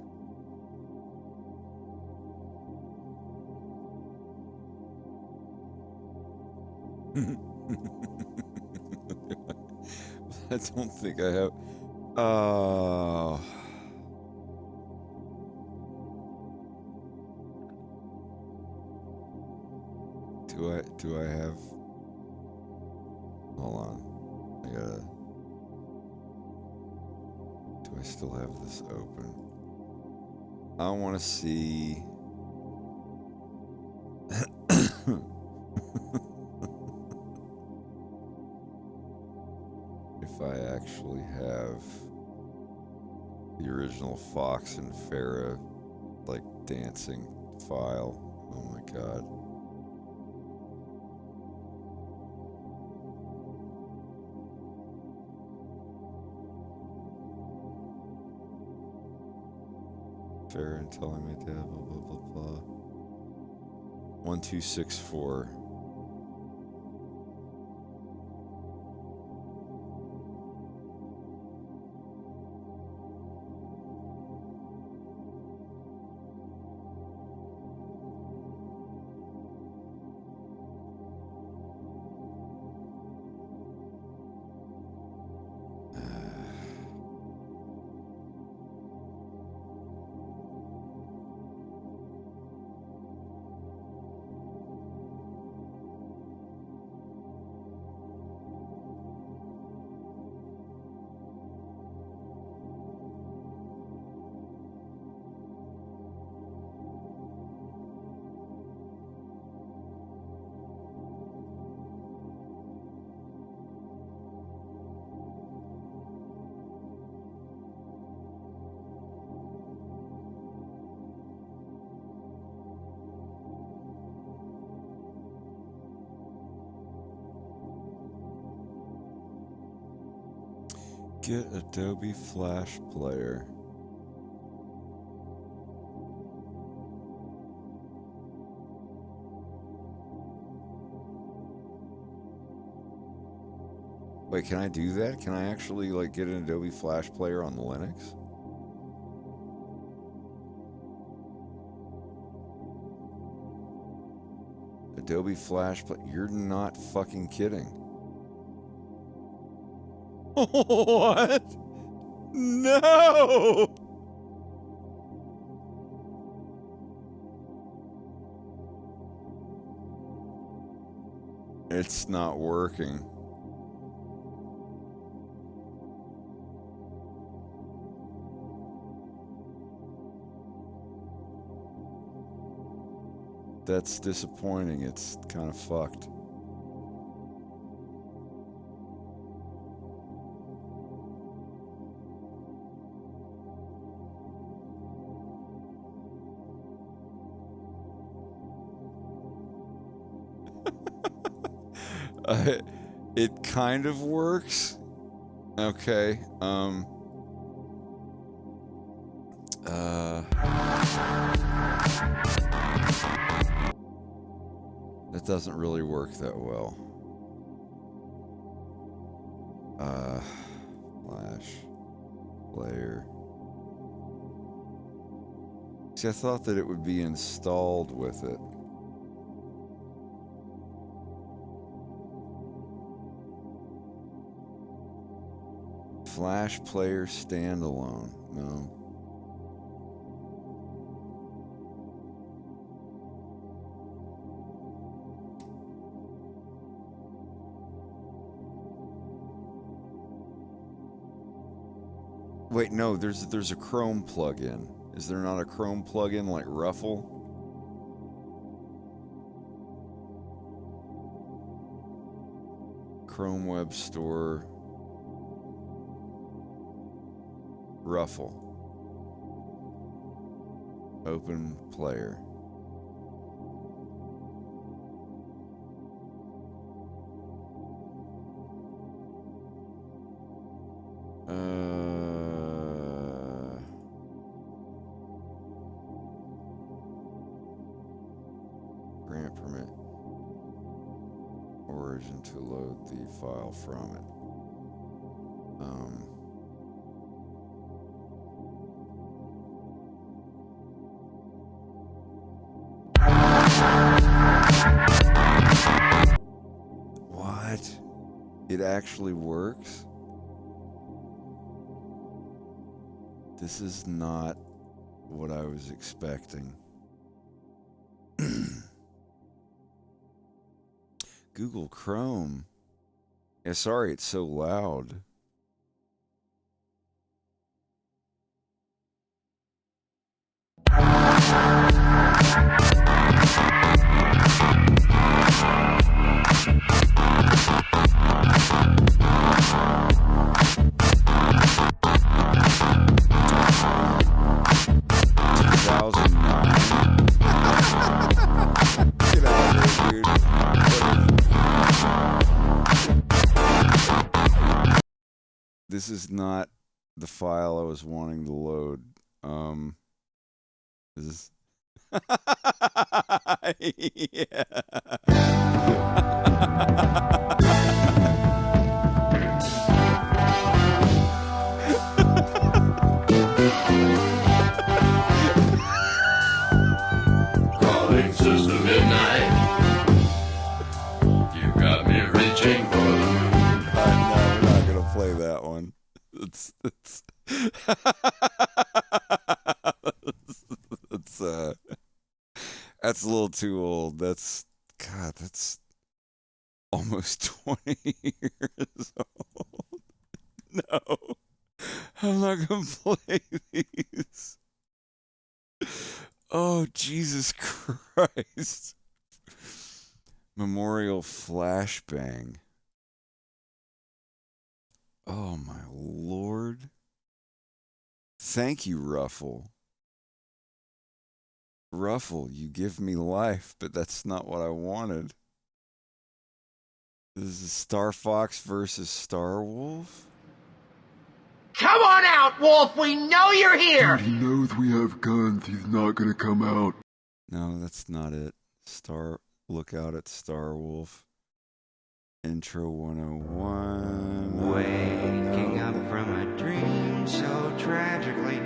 I don't think I have. Do I have? Hold on. I gotta. Do I still have this open? I want to see. If I actually have the original Fox and Farah like dancing file. Oh my god. Farah and telling my dad blah blah blah blah. 1264. Get Adobe Flash Player. Wait, can I do that? Can I actually like get an Adobe Flash Player on the Linux? Adobe Flash Player? You're not fucking kidding. What? No! It's not working. That's disappointing. It's kind of fucked. It kind of works. Okay. That doesn't really work that well. Flash player. See, I thought that it would be installed with it. Flash player standalone. No. Wait, no, there's a Chrome plugin. Is there not a Chrome plugin like Ruffle? Chrome Web Store. Ruffle. Open player. Grant permit. Origin to load the file from it. What? It actually works? This is not what I was expecting. Google Chrome. Yeah, sorry, it's so loud. This is not the file I was wanting to load. This is yeah. Calling Sister Midnight. You got me reaching for the moon. No, we're not gonna play that one. It's that's a little too old. That's almost 20 years old. No, I'm not gonna play these. Oh, Jesus Christ. Memorial Flashbang. Oh, my Lord. Thank you, Ruffle. Ruffle, you give me life, but that's not what I wanted. This is Star Fox versus Star Wolf? Come on out, Wolf! We know you're here! Dude, he knows we have guns. He's not gonna come out. No, that's not it. Look out at Star Wolf. Intro 101. Waking up from a dream so tragically,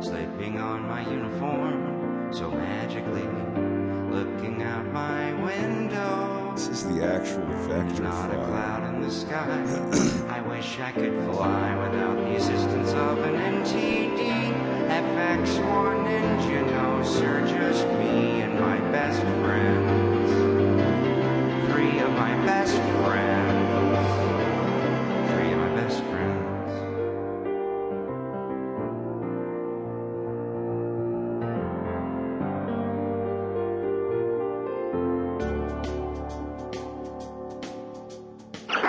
slipping on my uniform so magically, looking out my window. This is the actual vector Not file. a cloud in the sky. I wish I could fly without the assistance of an MTD FX1 engine. No, sir, just me and my best friends. 3 of my best friends. 3 of my best friends.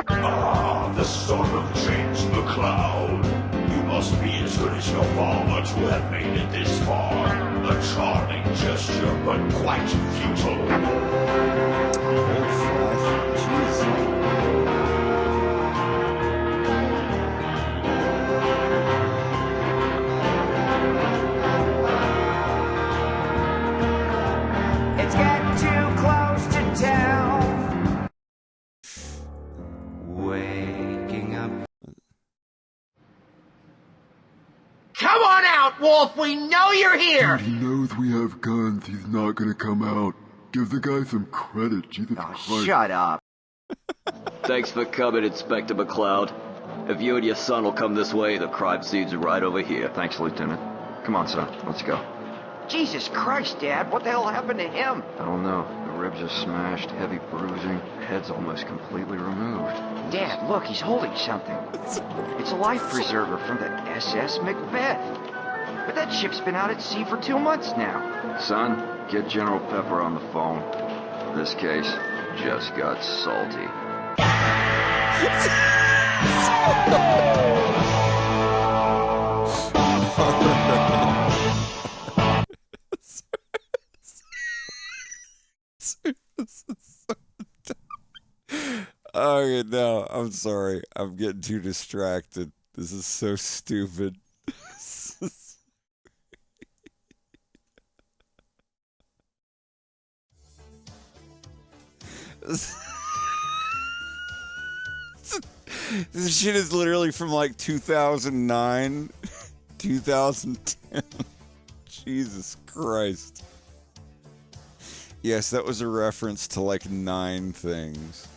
Ah, the son of James McCloud. You must be his good as your father to have made it this far. A charming gesture, but quite futile. Old fashioned. Jeez. It's getting too close to town. Waking up. Come on out, Wolf! We know you're here! He knows we have guns. He's not gonna come out. Give the guy some credit, Jesus Christ. Shut up. Thanks for coming, Inspector McCloud. If you and your son will come this way, the crime scene's right over here. Thanks, Lieutenant. Come on, son. Let's go. Jesus Christ, Dad, what the hell happened to him? I don't know. The ribs are smashed, heavy bruising, head's almost completely removed. Dad, look, he's holding something. It's a life preserver from the SS Macbeth. But that ship's been out at sea for 2 months now. Son, get General Pepper on the phone. This case just got salty. Okay, no, I'm sorry. I'm getting too distracted. This is so stupid. This shit is literally from like 2009, 2010. Jesus Christ. Yes, that was a reference to like 9 things.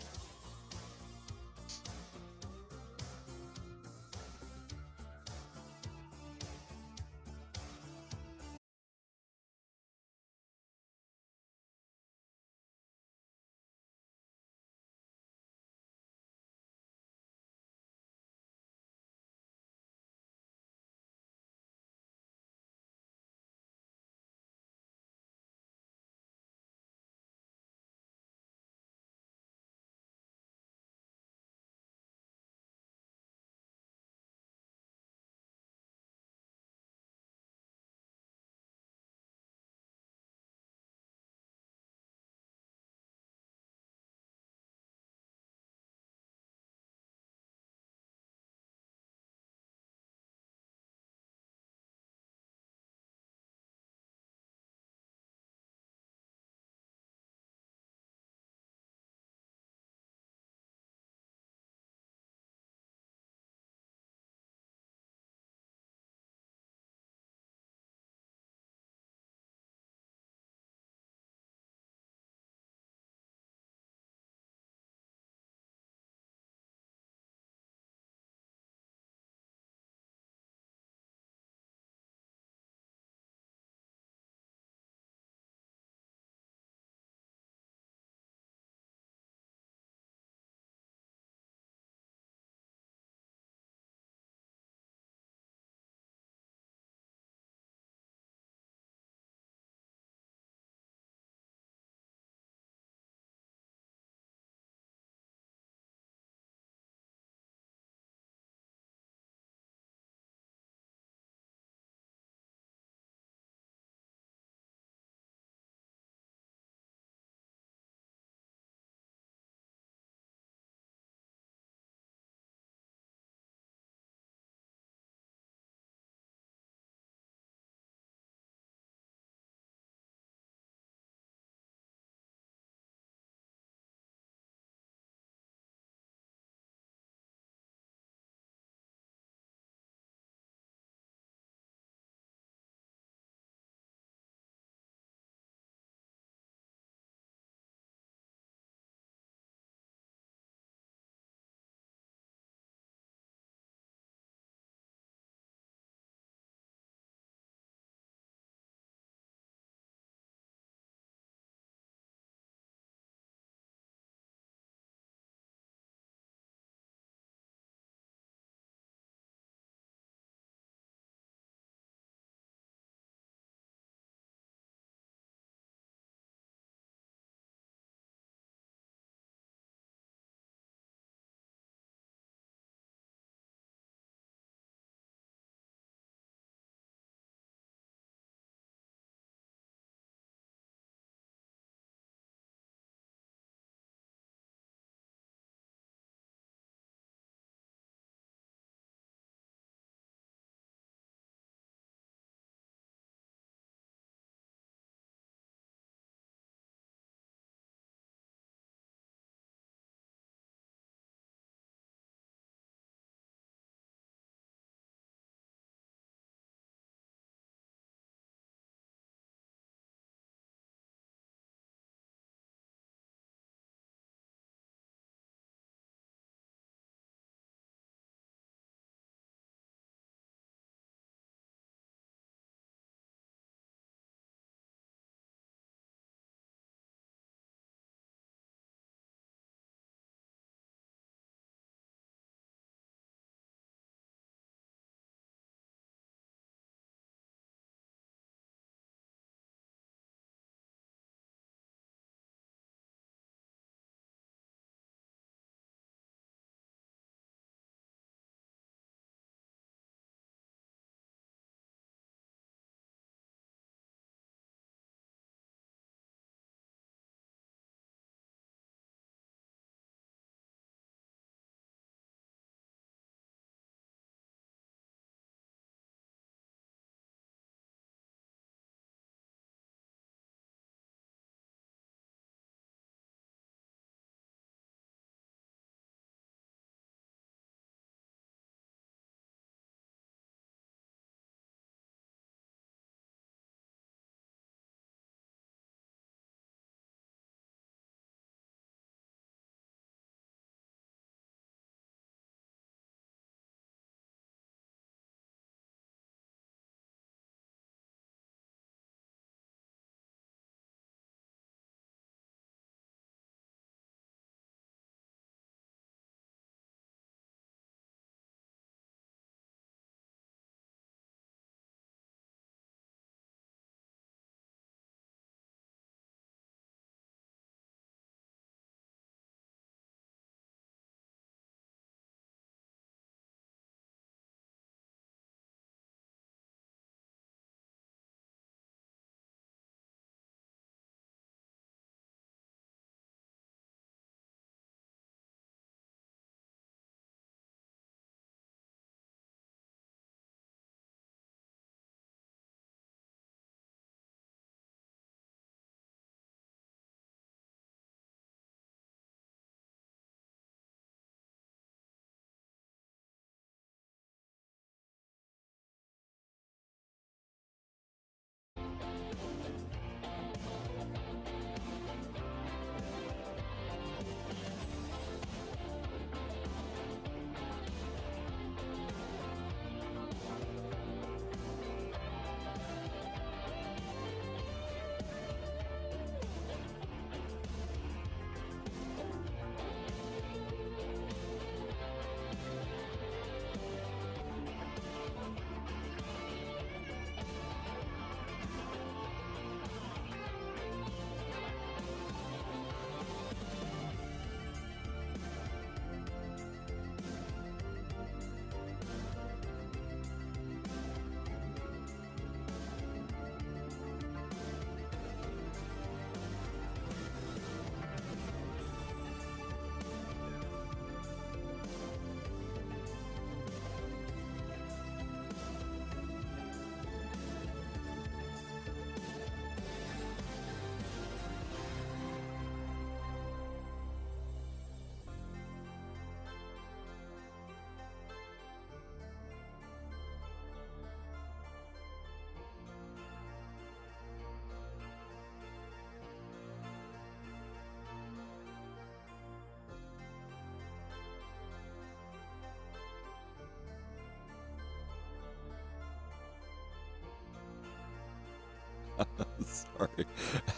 Sorry,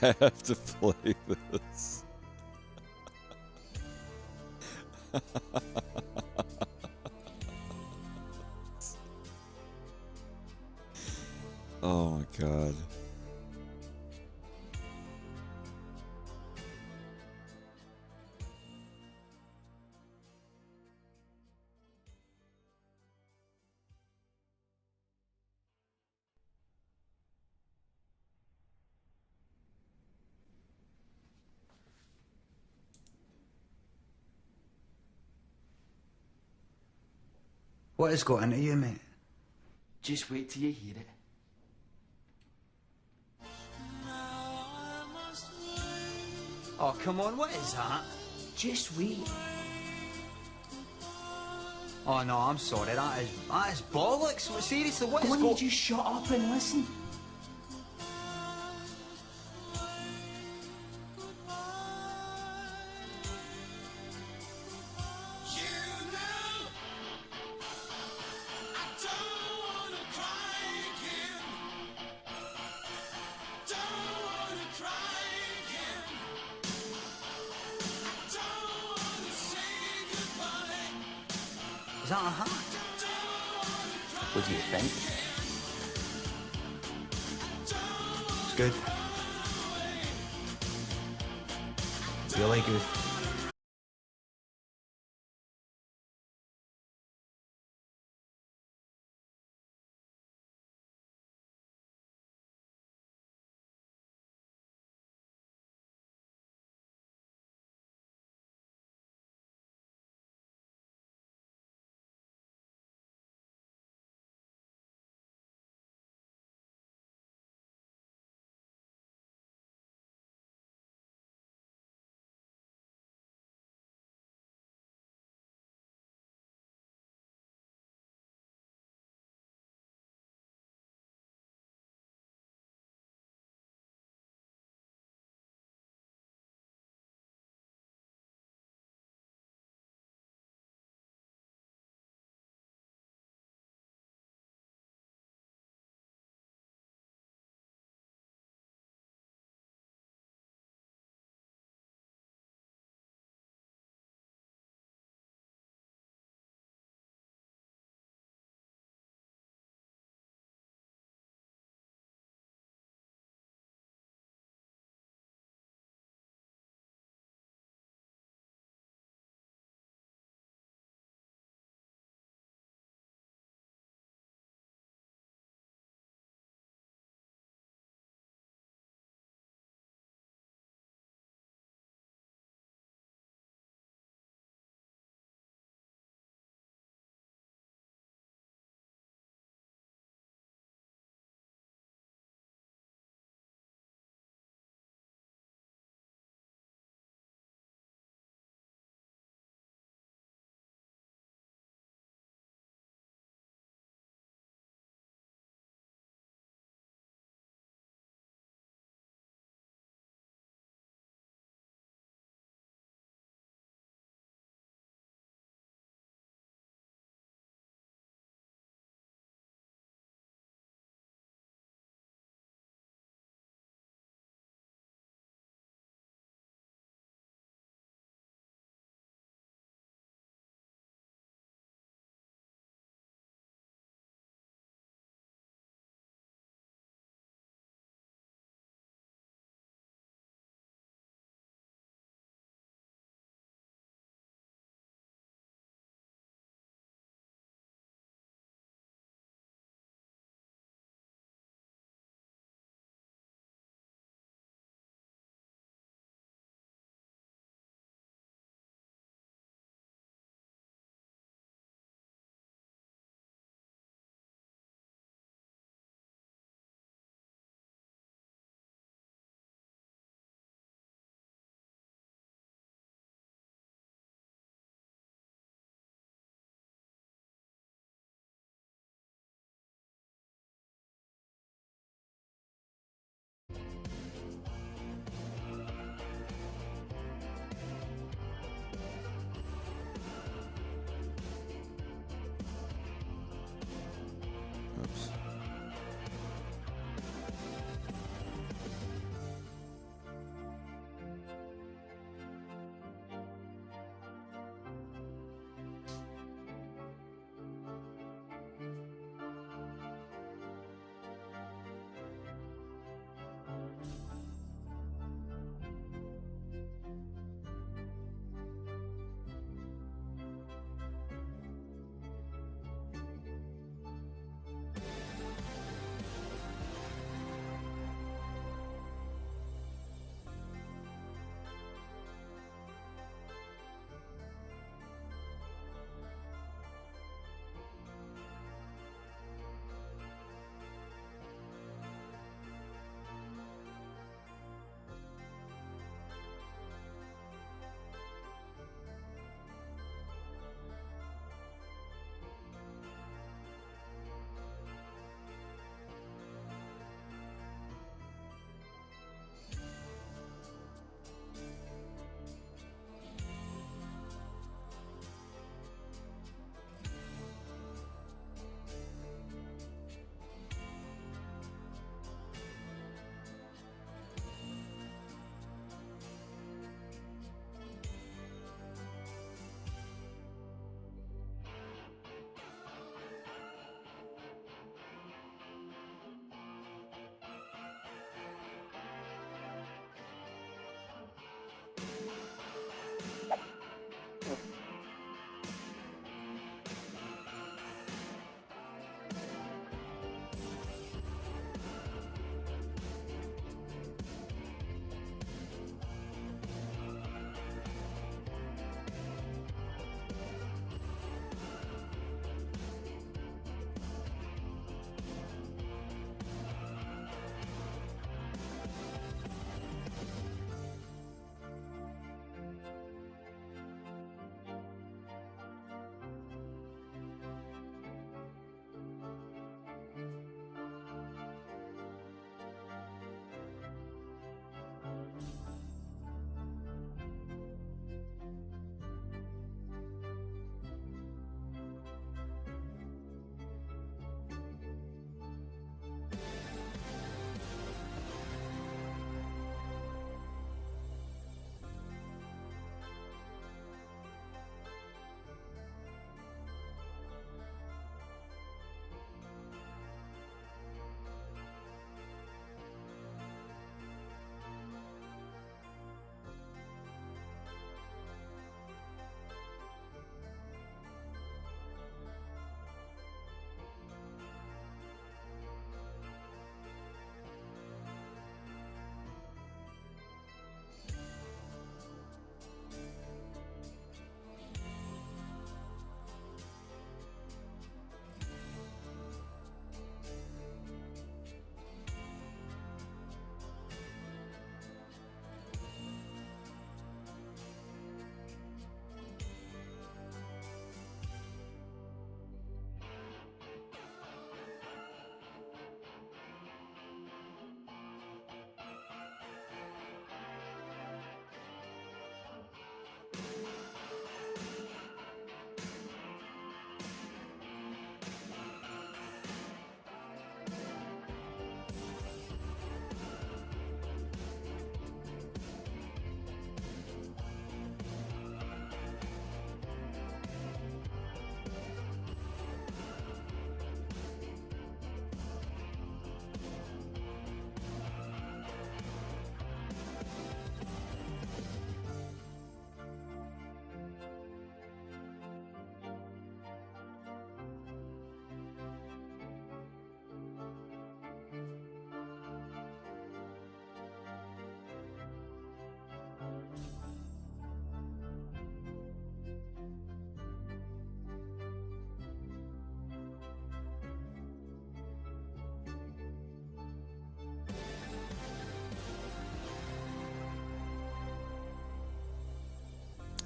I have to play this. Oh my god. What has got into you, mate? Just wait till you hear it. Oh, come on, what is that? Just wait. Oh, no, I'm sorry, that is bollocks. Seriously, what Go is on, you just shut up and listen. Is that a hat? What do you think? It's good. Really good.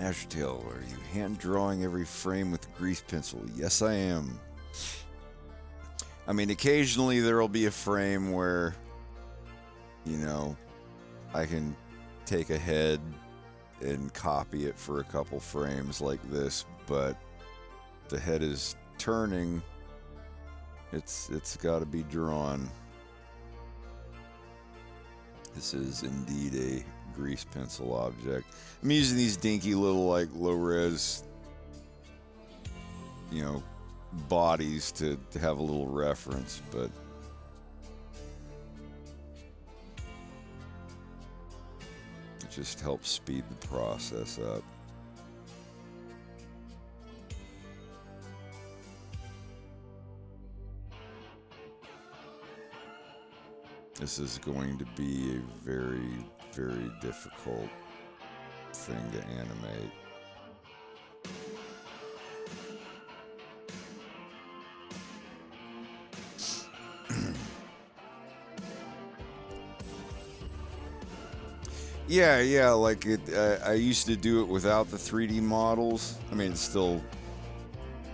Ashtail, are you hand drawing every frame with grease pencil? Yes, I am. I mean, occasionally there'll be a frame where, you know, I can take a head and copy it for a couple frames like this, but the head is turning. It's got to be drawn. This is indeed a grease pencil object. I'm using these dinky little like low res, you know, bodies to have a little reference, but it just helps speed the process up. This is going to be a very, very difficult thing to animate. Yeah, like it. I used to do it without the 3D models. I mean, it's still,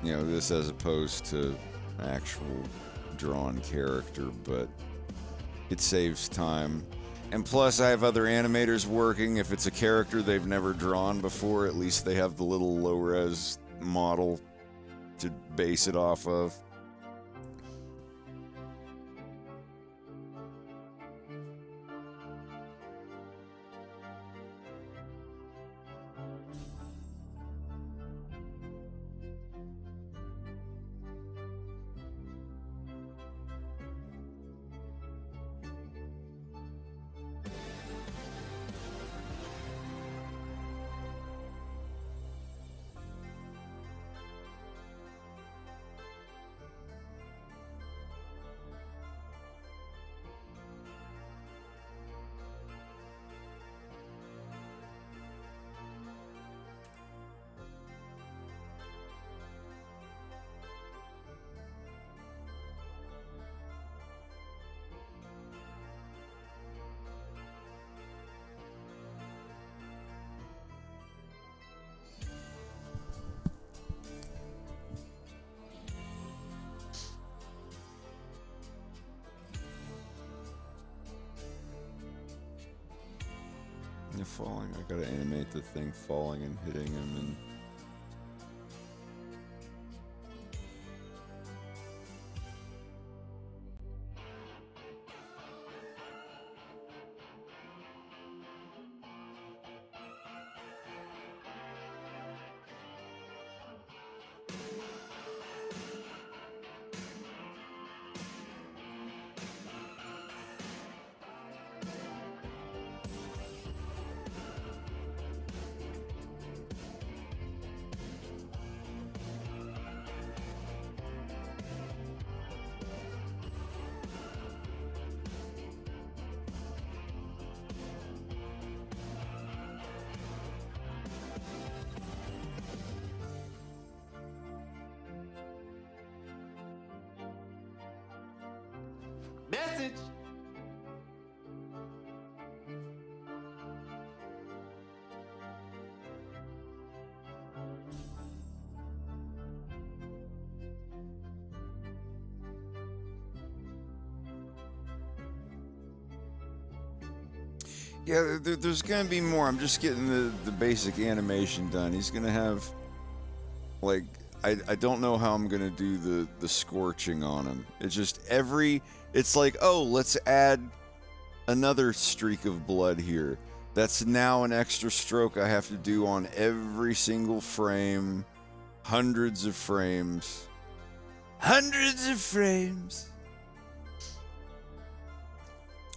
you know, this as opposed to actual drawn character, but it saves time. And plus, I have other animators working. If it's a character they've never drawn before, at least they have the little low-res model to base it off of. You're falling. I gotta animate the thing falling and hitting him and. Message! Yeah, there's gonna be more. I'm just getting the basic animation done. He's gonna have, like, I don't know how I'm gonna do the scorching on him. It's just it's like, oh, let's add another streak of blood here. That's now an extra stroke I have to do on every single frame. Hundreds of frames. Hundreds of frames!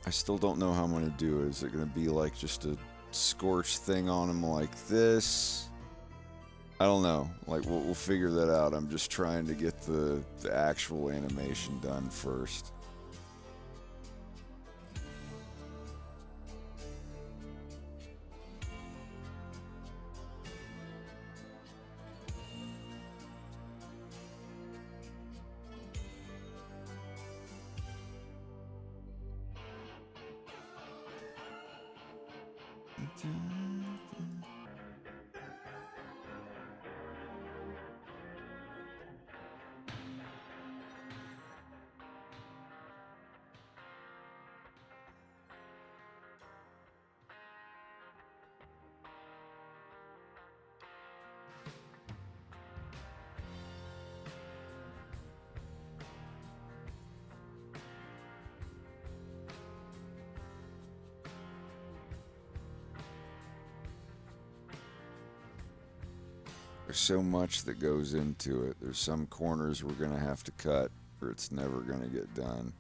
I still don't know how I'm going to do it. Is it going to be like just a scorch thing on him like this? I don't know. Like, we'll figure that out. I'm just trying to get the actual animation done first. There's so much that goes into it. There's some corners we're going to have to cut or it's never going to get done.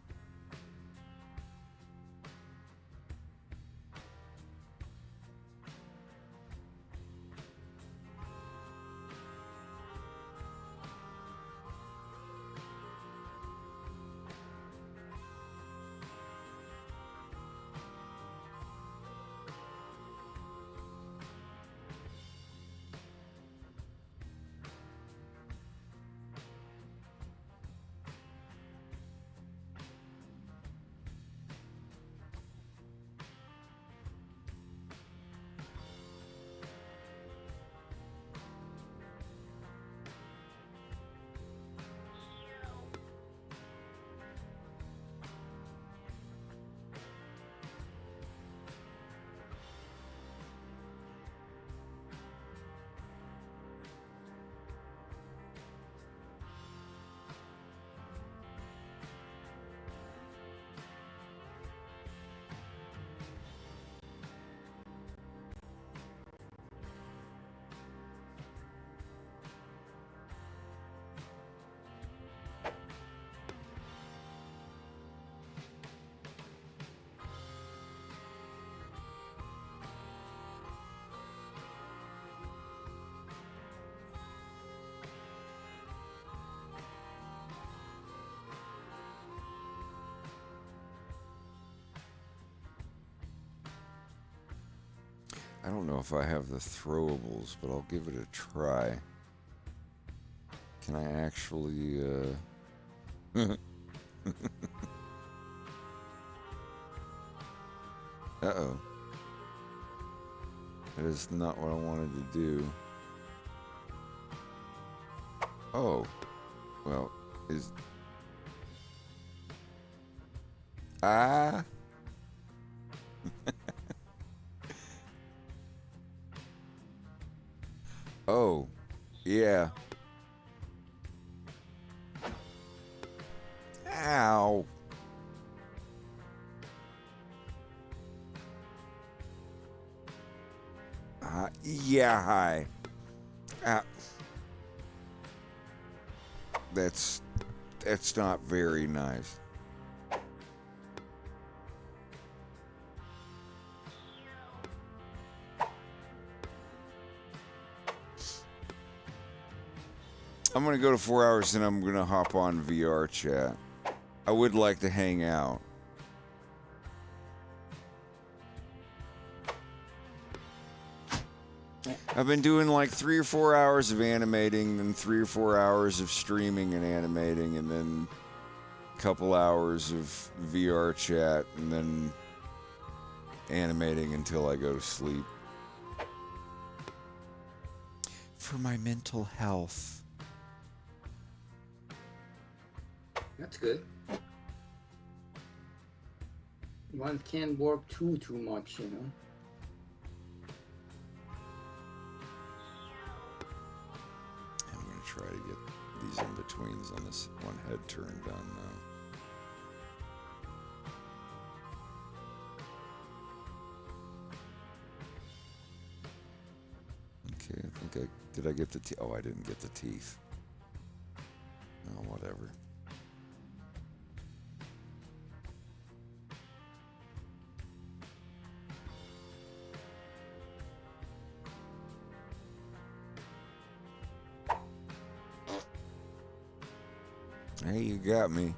I don't know if I have the throwables, but I'll give it a try. Can I actually, Uh-oh. That is not what I wanted to do. Oh. Well, is... Ah! Oh, yeah. Ow. Yeah, hi. That's not very nice. I'm going to go to 4 hours and I'm going to hop on VR chat. I would like to hang out. I've been doing like 3 or 4 hours of animating, then 3 or 4 hours of streaming and animating, and then a couple hours of VR chat, and then animating until I go to sleep. For my mental health. That's good. One can't work too much, you know. I'm gonna try to get these in-betweens on this one head turn done now. Okay, I think did I get the teeth? Oh, I didn't get the teeth. Oh, whatever. Hey, you got me.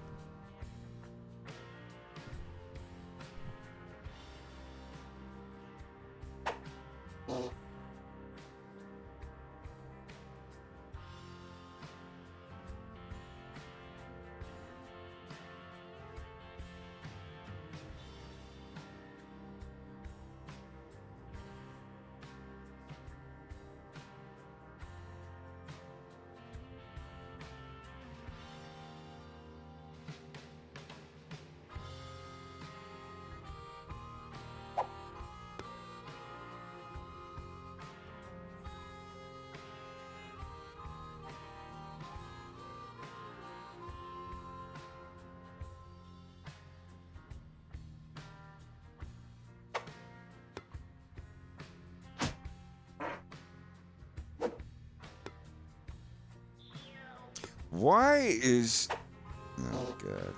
Why is... Oh, God.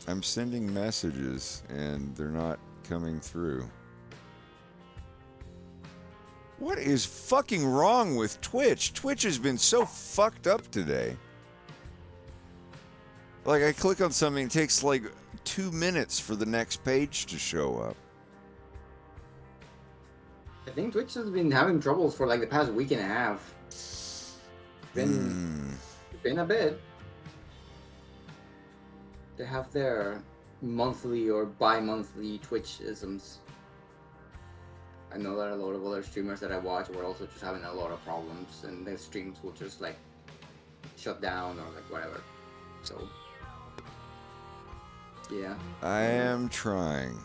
I'm sending messages and they're not coming through. What is fucking wrong with Twitch? Twitch has been so fucked up today. Like, I click on something, it takes like 2 minutes for the next page to show up. I think Twitch has been having troubles for like the past week and a half. Been a bit. They have their monthly or bi-monthly Twitch isms. I know that a lot of other streamers that I watch were also just having a lot of problems, and their streams will just like shut down or like whatever. So yeah. I am trying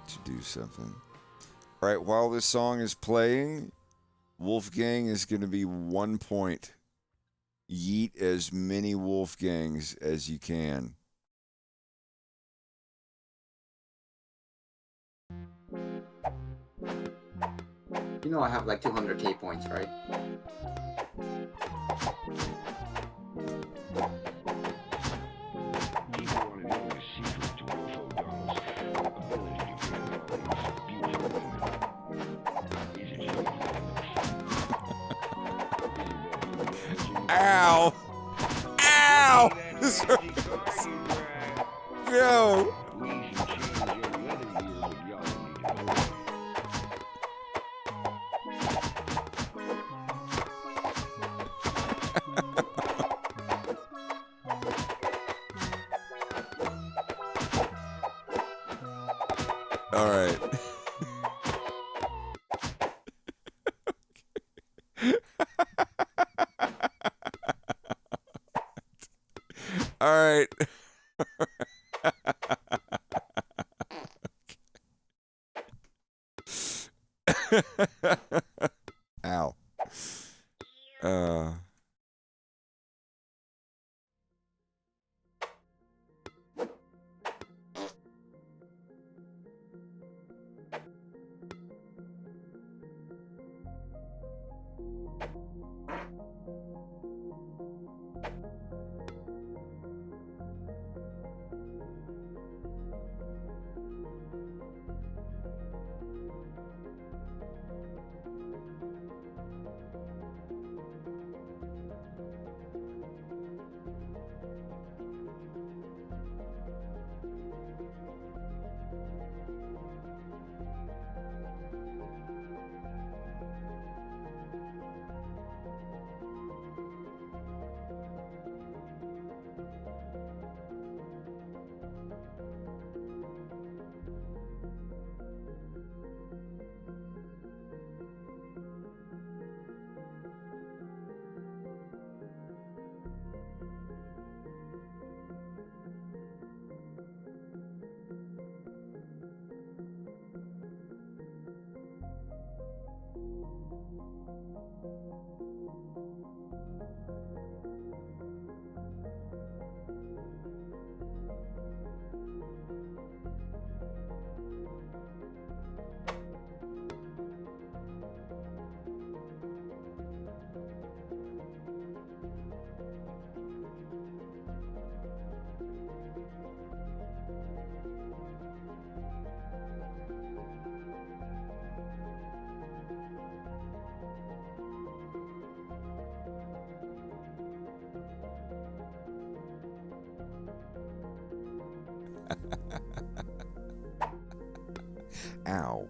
to do something. All right, while this song is playing, Wolfgang is going to be 1 point. Yeet as many Wolfgangs as you can. You know I have like 200k points, right? Ow! Ow! Yo! All right. All right. Ow. Ow.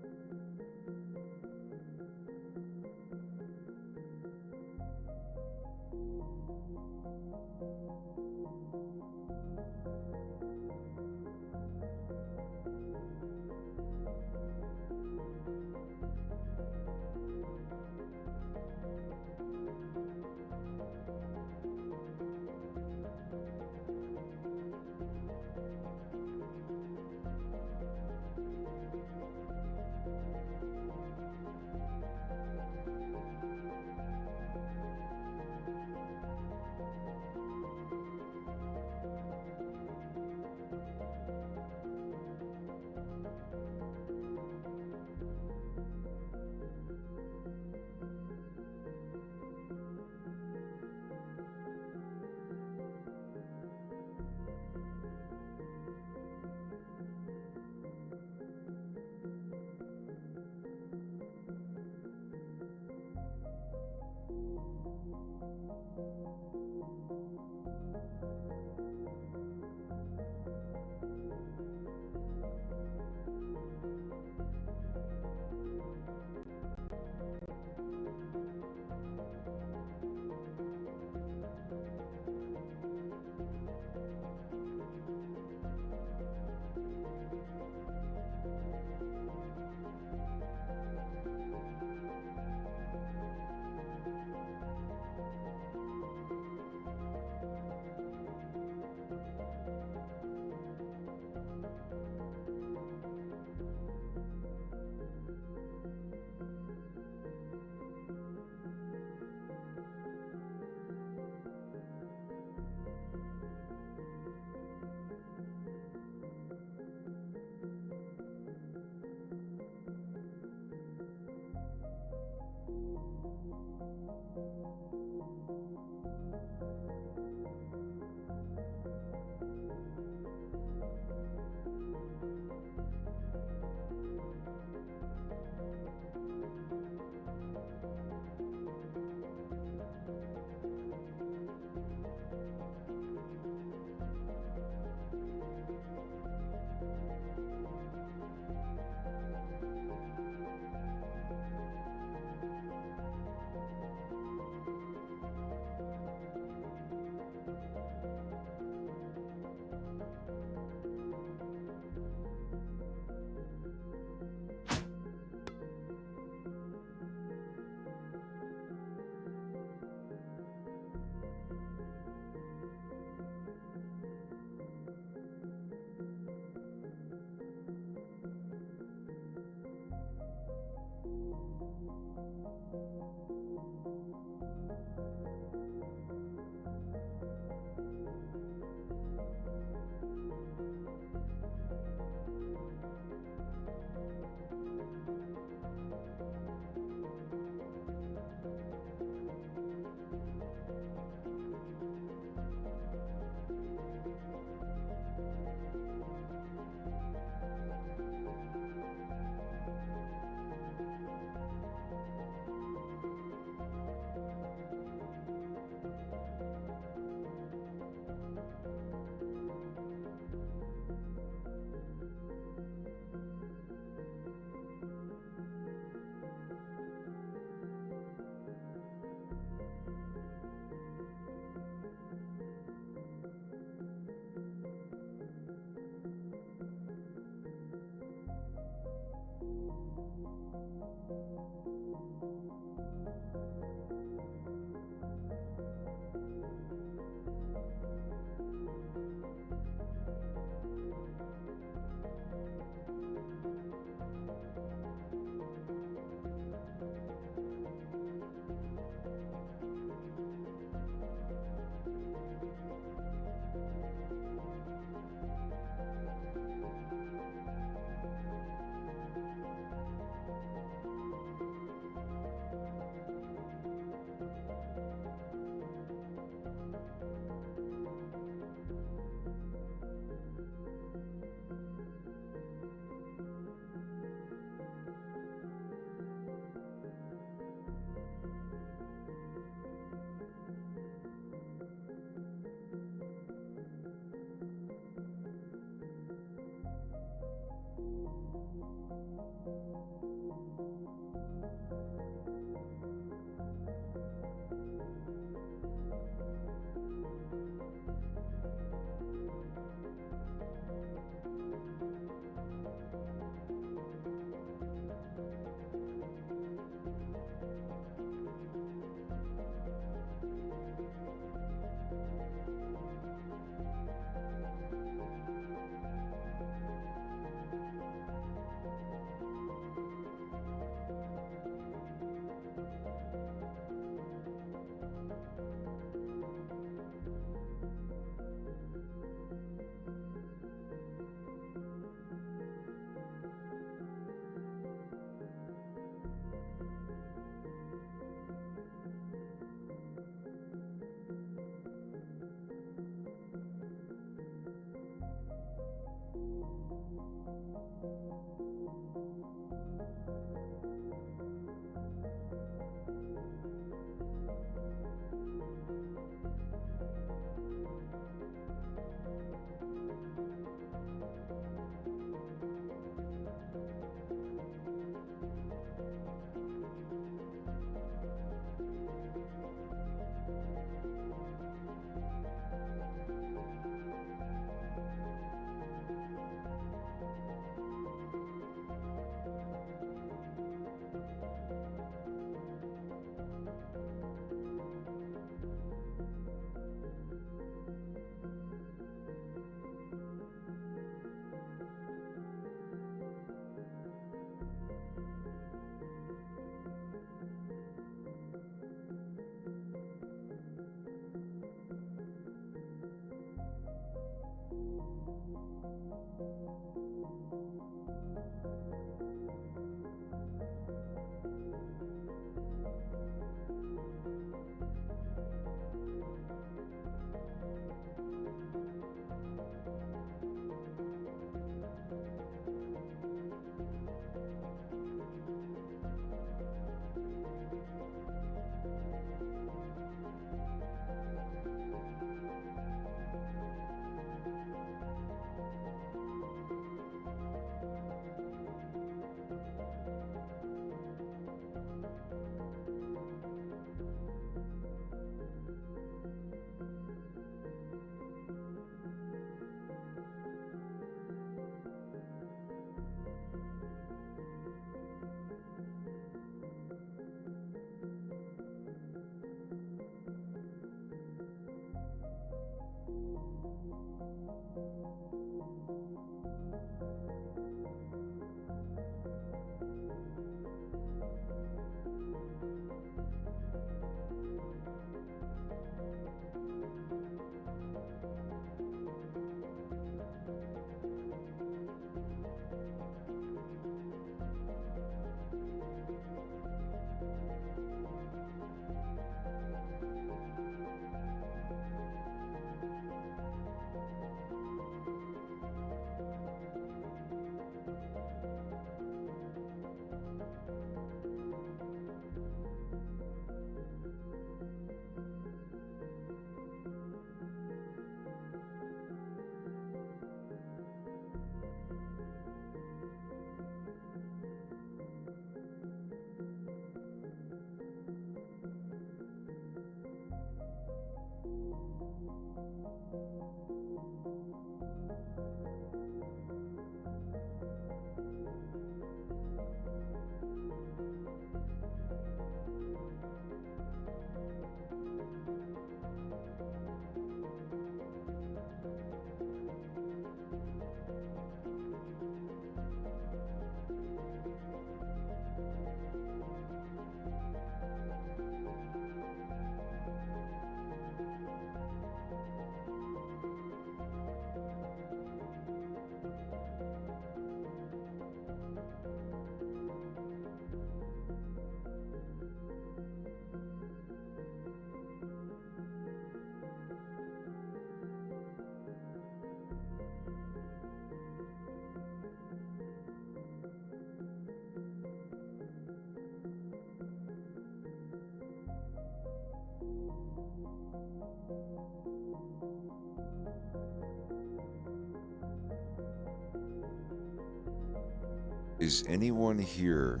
Is anyone here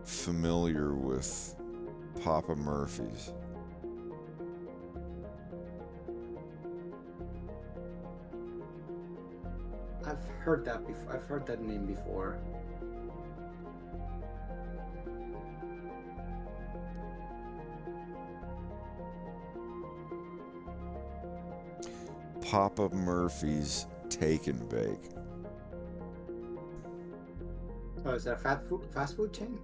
familiar with Papa Murphy's? I've heard that before. I've heard that name before. Papa Murphy's Take and Bake. Oh, is that a fast food chain?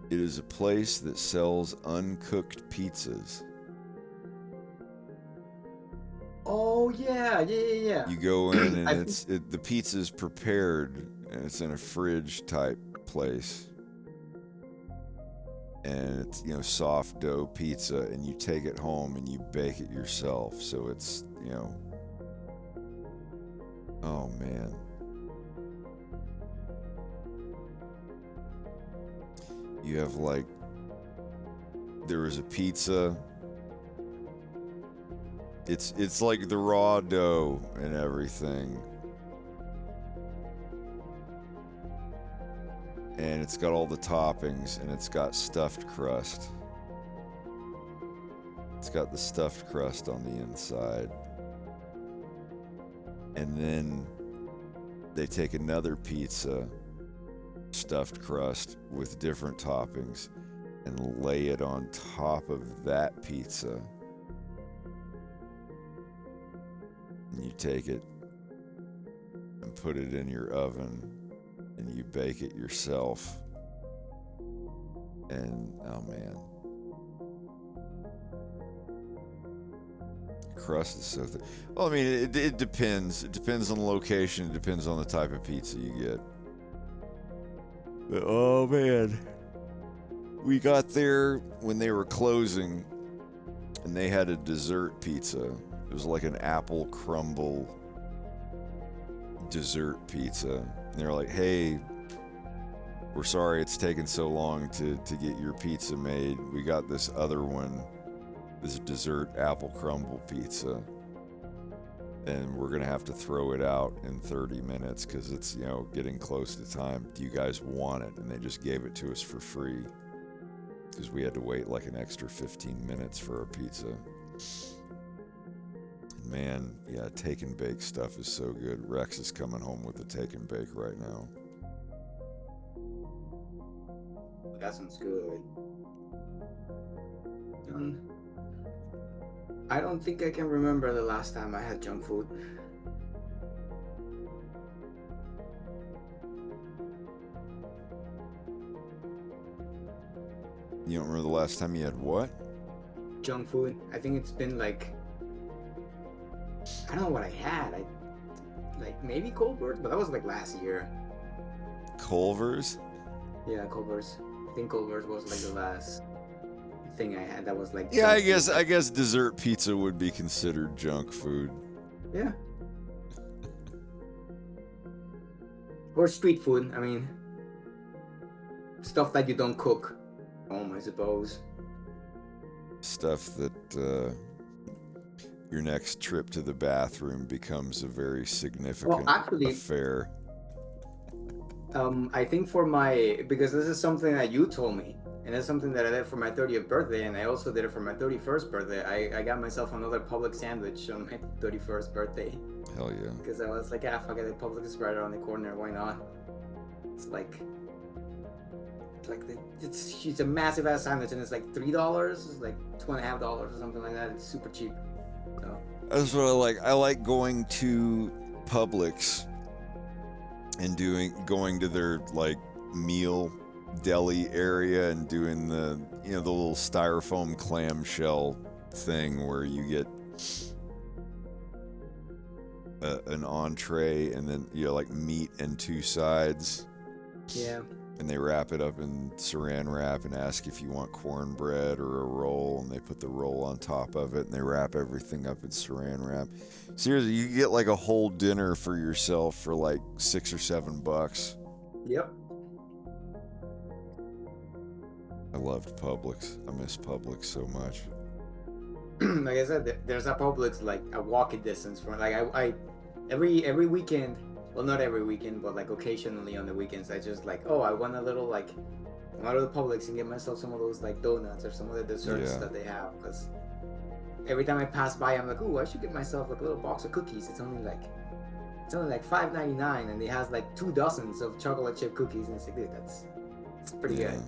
It is a place that sells uncooked pizzas. Oh yeah. You go in and the pizza's prepared and it's in a fridge type place. And it's, you know, soft dough pizza, and you take it home and you bake it yourself. So it's, you know, oh man. You have like, there was a pizza. It's like the raw dough and everything. And it's got all the toppings, and it's got stuffed crust. It's got the stuffed crust on the inside. And then they take another pizza, stuffed crust with different toppings, and lay it on top of that pizza. And you take it and put it in your oven, and you bake it yourself. And oh man, crust is so thick. Well, I mean, it depends. It depends on the location. It depends on the type of pizza you get. But, oh man, we got there when they were closing, and they had a dessert pizza. It was like an apple crumble dessert pizza. And they were like, "Hey, we're sorry it's taken so long to get your pizza made. We got this other one, this dessert apple crumble pizza, and we're gonna have to throw it out in 30 minutes because it's, you know, getting close to time. Do you guys want it?" And they just gave it to us for free because we had to wait like an extra 15 minutes for our pizza. Man, yeah, take and bake stuff is so good. Rex is coming home with the take and bake right now. That sounds good. I don't think I can remember the last time I had junk food. You don't remember the last time you had what? Junk food. I think it's been like, I don't know what I had. Like maybe Culver's, but that was like last year. Culver's? Yeah, Culver's. I think Culver's was like the last thing I had that was like. Yeah, I guess dessert pizza would be considered junk food. Yeah. Or street food. I mean, stuff that you don't cook home, I suppose. Stuff that your next trip to the bathroom becomes a very significant affair. I think because this is something that you told me, and it's something that I did for my 30th birthday, and I also did it for my 31st birthday. I got myself another Publix sandwich on my 31st birthday. Hell yeah. Because I was like, fuck it, the Publix is right around the corner, why not? It's like it's a massive ass sandwich, and it's like $3, it's like $2.50 or something like that. It's super cheap. So. That's what I like. I like going to Publix and going to their like meal deli area and doing the, you know, the little styrofoam clamshell thing where you get an entree and then, you know, like meat and two sides. Yeah. And they wrap it up in saran wrap and ask if you want cornbread or a roll, and they put the roll on top of it, and they wrap everything up in saran wrap. Seriously, you get like a whole dinner for yourself for like $6 or $7. Yep. I loved Publix. I miss Publix so much. Like I said, there's a Publix like a walking distance from. Like I every weekend. Well, not every weekend, but like occasionally on the weekends, I just like, I want a little like, I go to the Publix and get myself some of those like donuts or some of the desserts that they have. Because every time I pass by, I'm like, I should get myself like a little box of cookies. It's only like $5.99, and it has like 2 dozens of chocolate chip cookies, and it's like, dude, it's pretty good.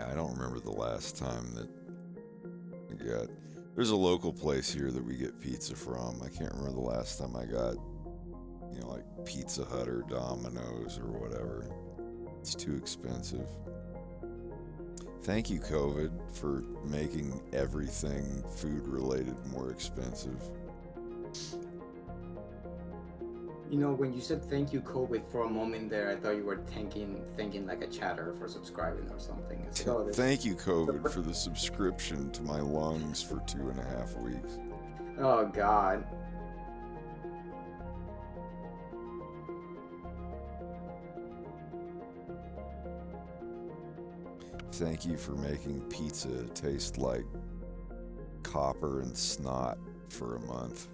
Yeah, I don't remember the last time that I got. There's a local place here that we get pizza from. I can't remember the last time I got, like Pizza Hut or Domino's or whatever. It's too expensive. Thank you, COVID, for making everything food-related more expensive. When you said thank you, COVID, for a moment there, I thought you were thanking like a chatter for subscribing or something. It's like, oh, Thank you, COVID, for the subscription to my lungs for 2.5 weeks. Oh, God. Thank you for making pizza taste like copper and snot for a month.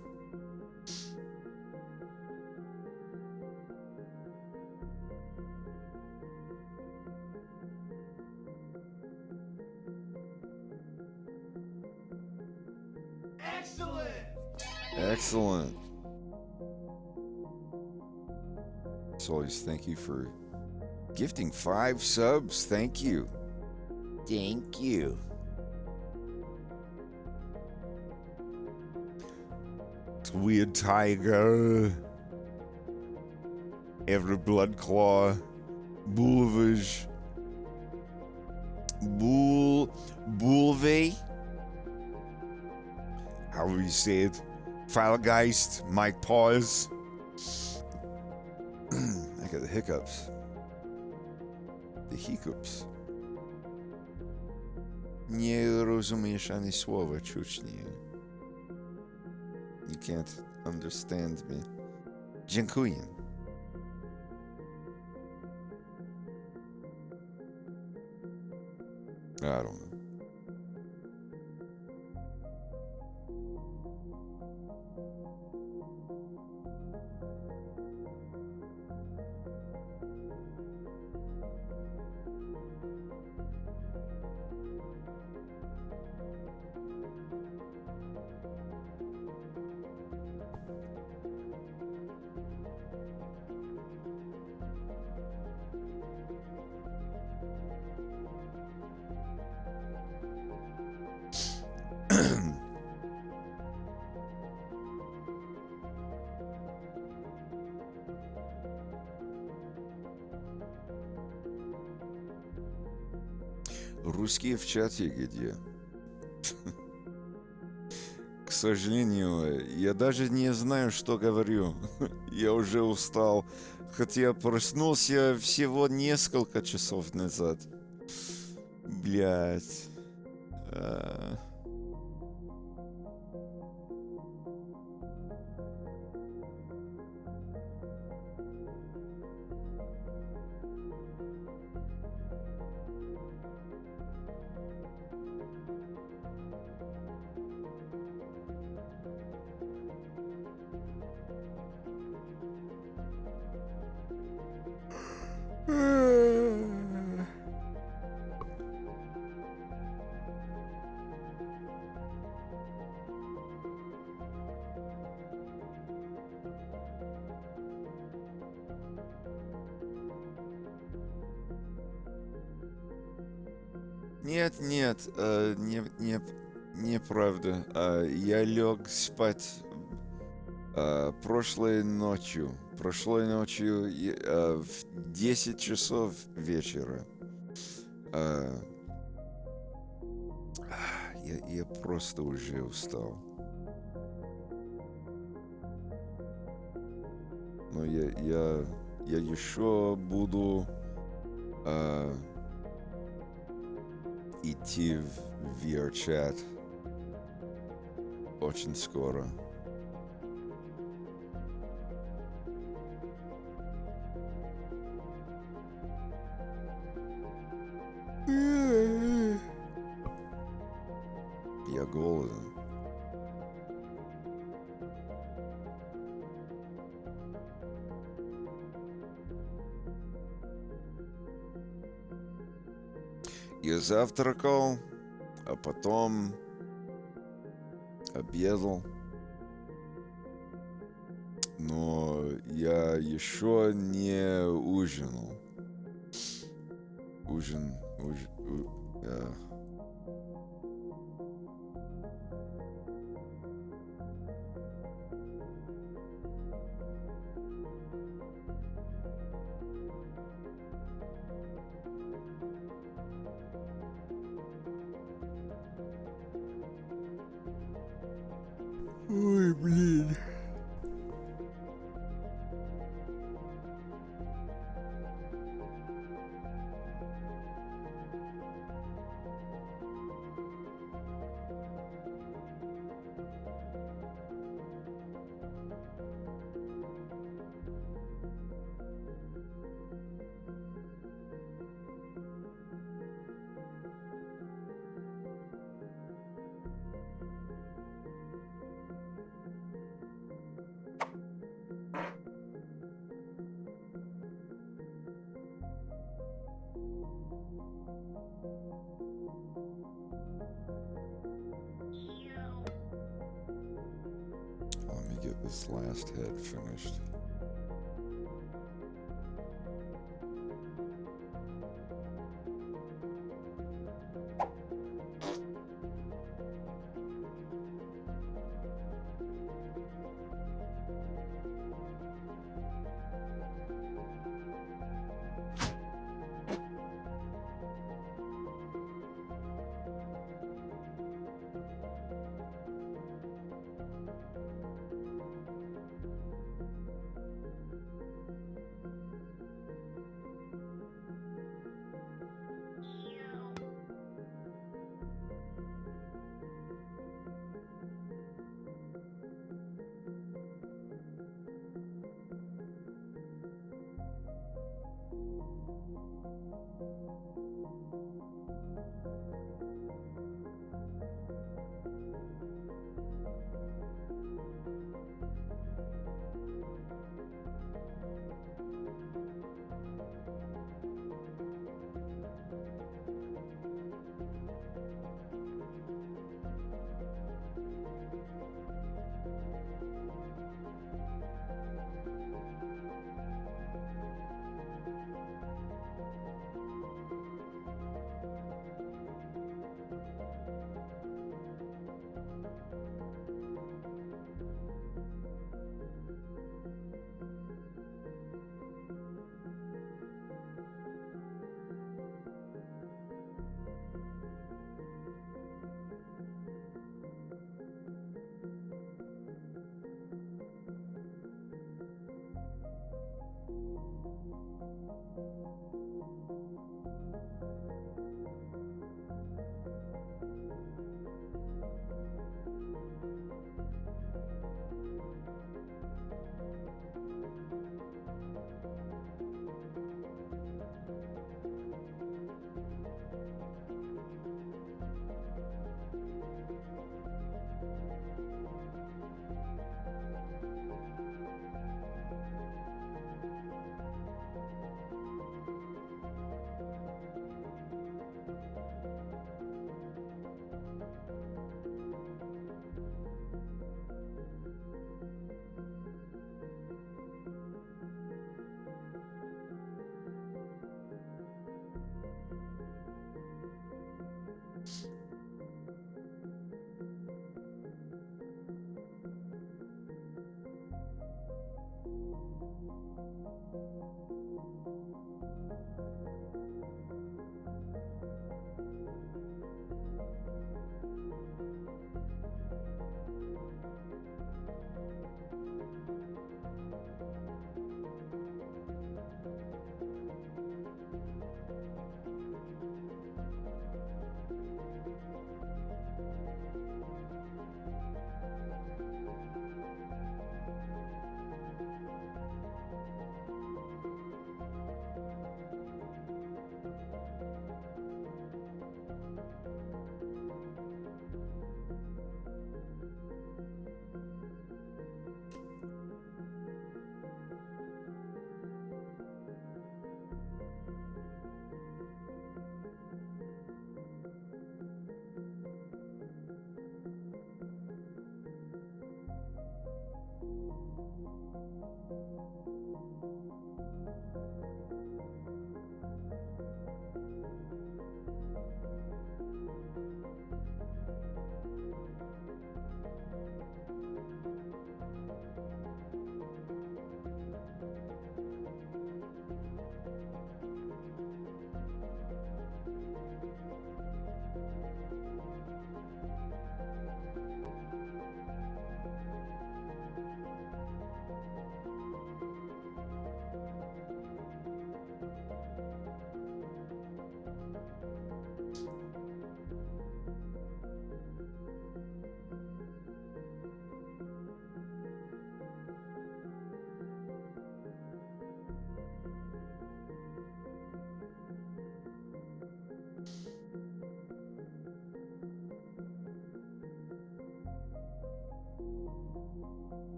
Excellent. Solis, thank you for gifting 5 subs. Thank you. Thank you. It's Weird Tiger. Every Bloodclaw. Bulvage. Bulve. How do you say it? Filegeist, Mike Paws. I got the hiccups. The hiccups. Nie rozumiesz ani słowa, czucznie. You can't understand me. Dziękuję. I don't know. Русские в чате где? К сожалению, я даже не знаю, что говорю. Я уже устал, хотя проснулся всего несколько часов назад. Блять. Нет, неправда. Я лег спать прошлой ночью в 10 часов вечера. Я просто уже устал. Но я еще буду идти в VR-чат очень скоро. Я голоден. Я завтракал, а потом обедал. Но я еще не ужинал. Yeah. Oh, I bleed. Let me get this last head finished.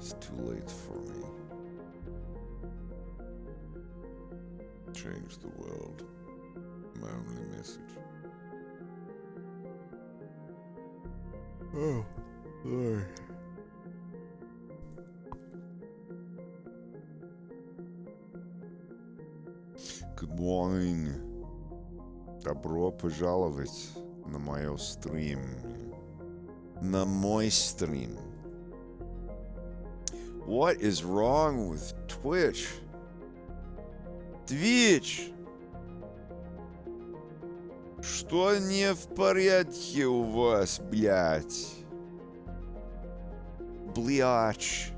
It's too late for me. Change the world. My only message. Oh, Lord. Good morning. Добро пожаловать на мой стрим. На мой стрим. What is wrong with Twitch? Twitch! Что не в порядке у вас, блядь? Блядь.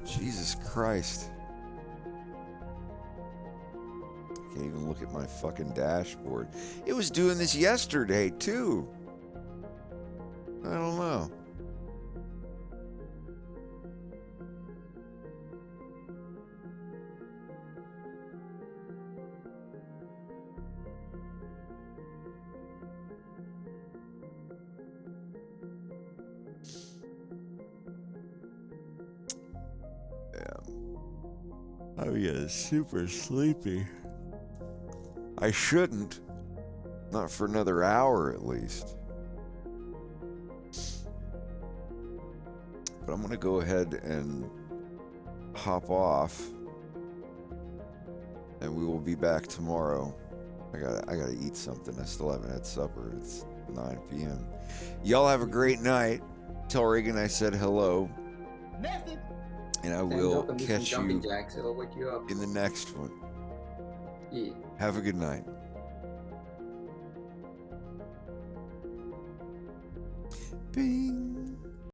Jesus Christ. I can't even look at my fucking dashboard. It was doing this yesterday, too. I don't know. I'm getting super sleepy. I shouldn't. Not for another hour at least. But I'm gonna go ahead and hop off. And we will be back tomorrow. I gotta eat something. I still haven't had supper. It's 9 p.m. Y'all have a great night. Tell Reagan I said hello. Nothing. And I will catch you jacks. It'll wake you up. in the next one. Yeah. Have a good night. Bing.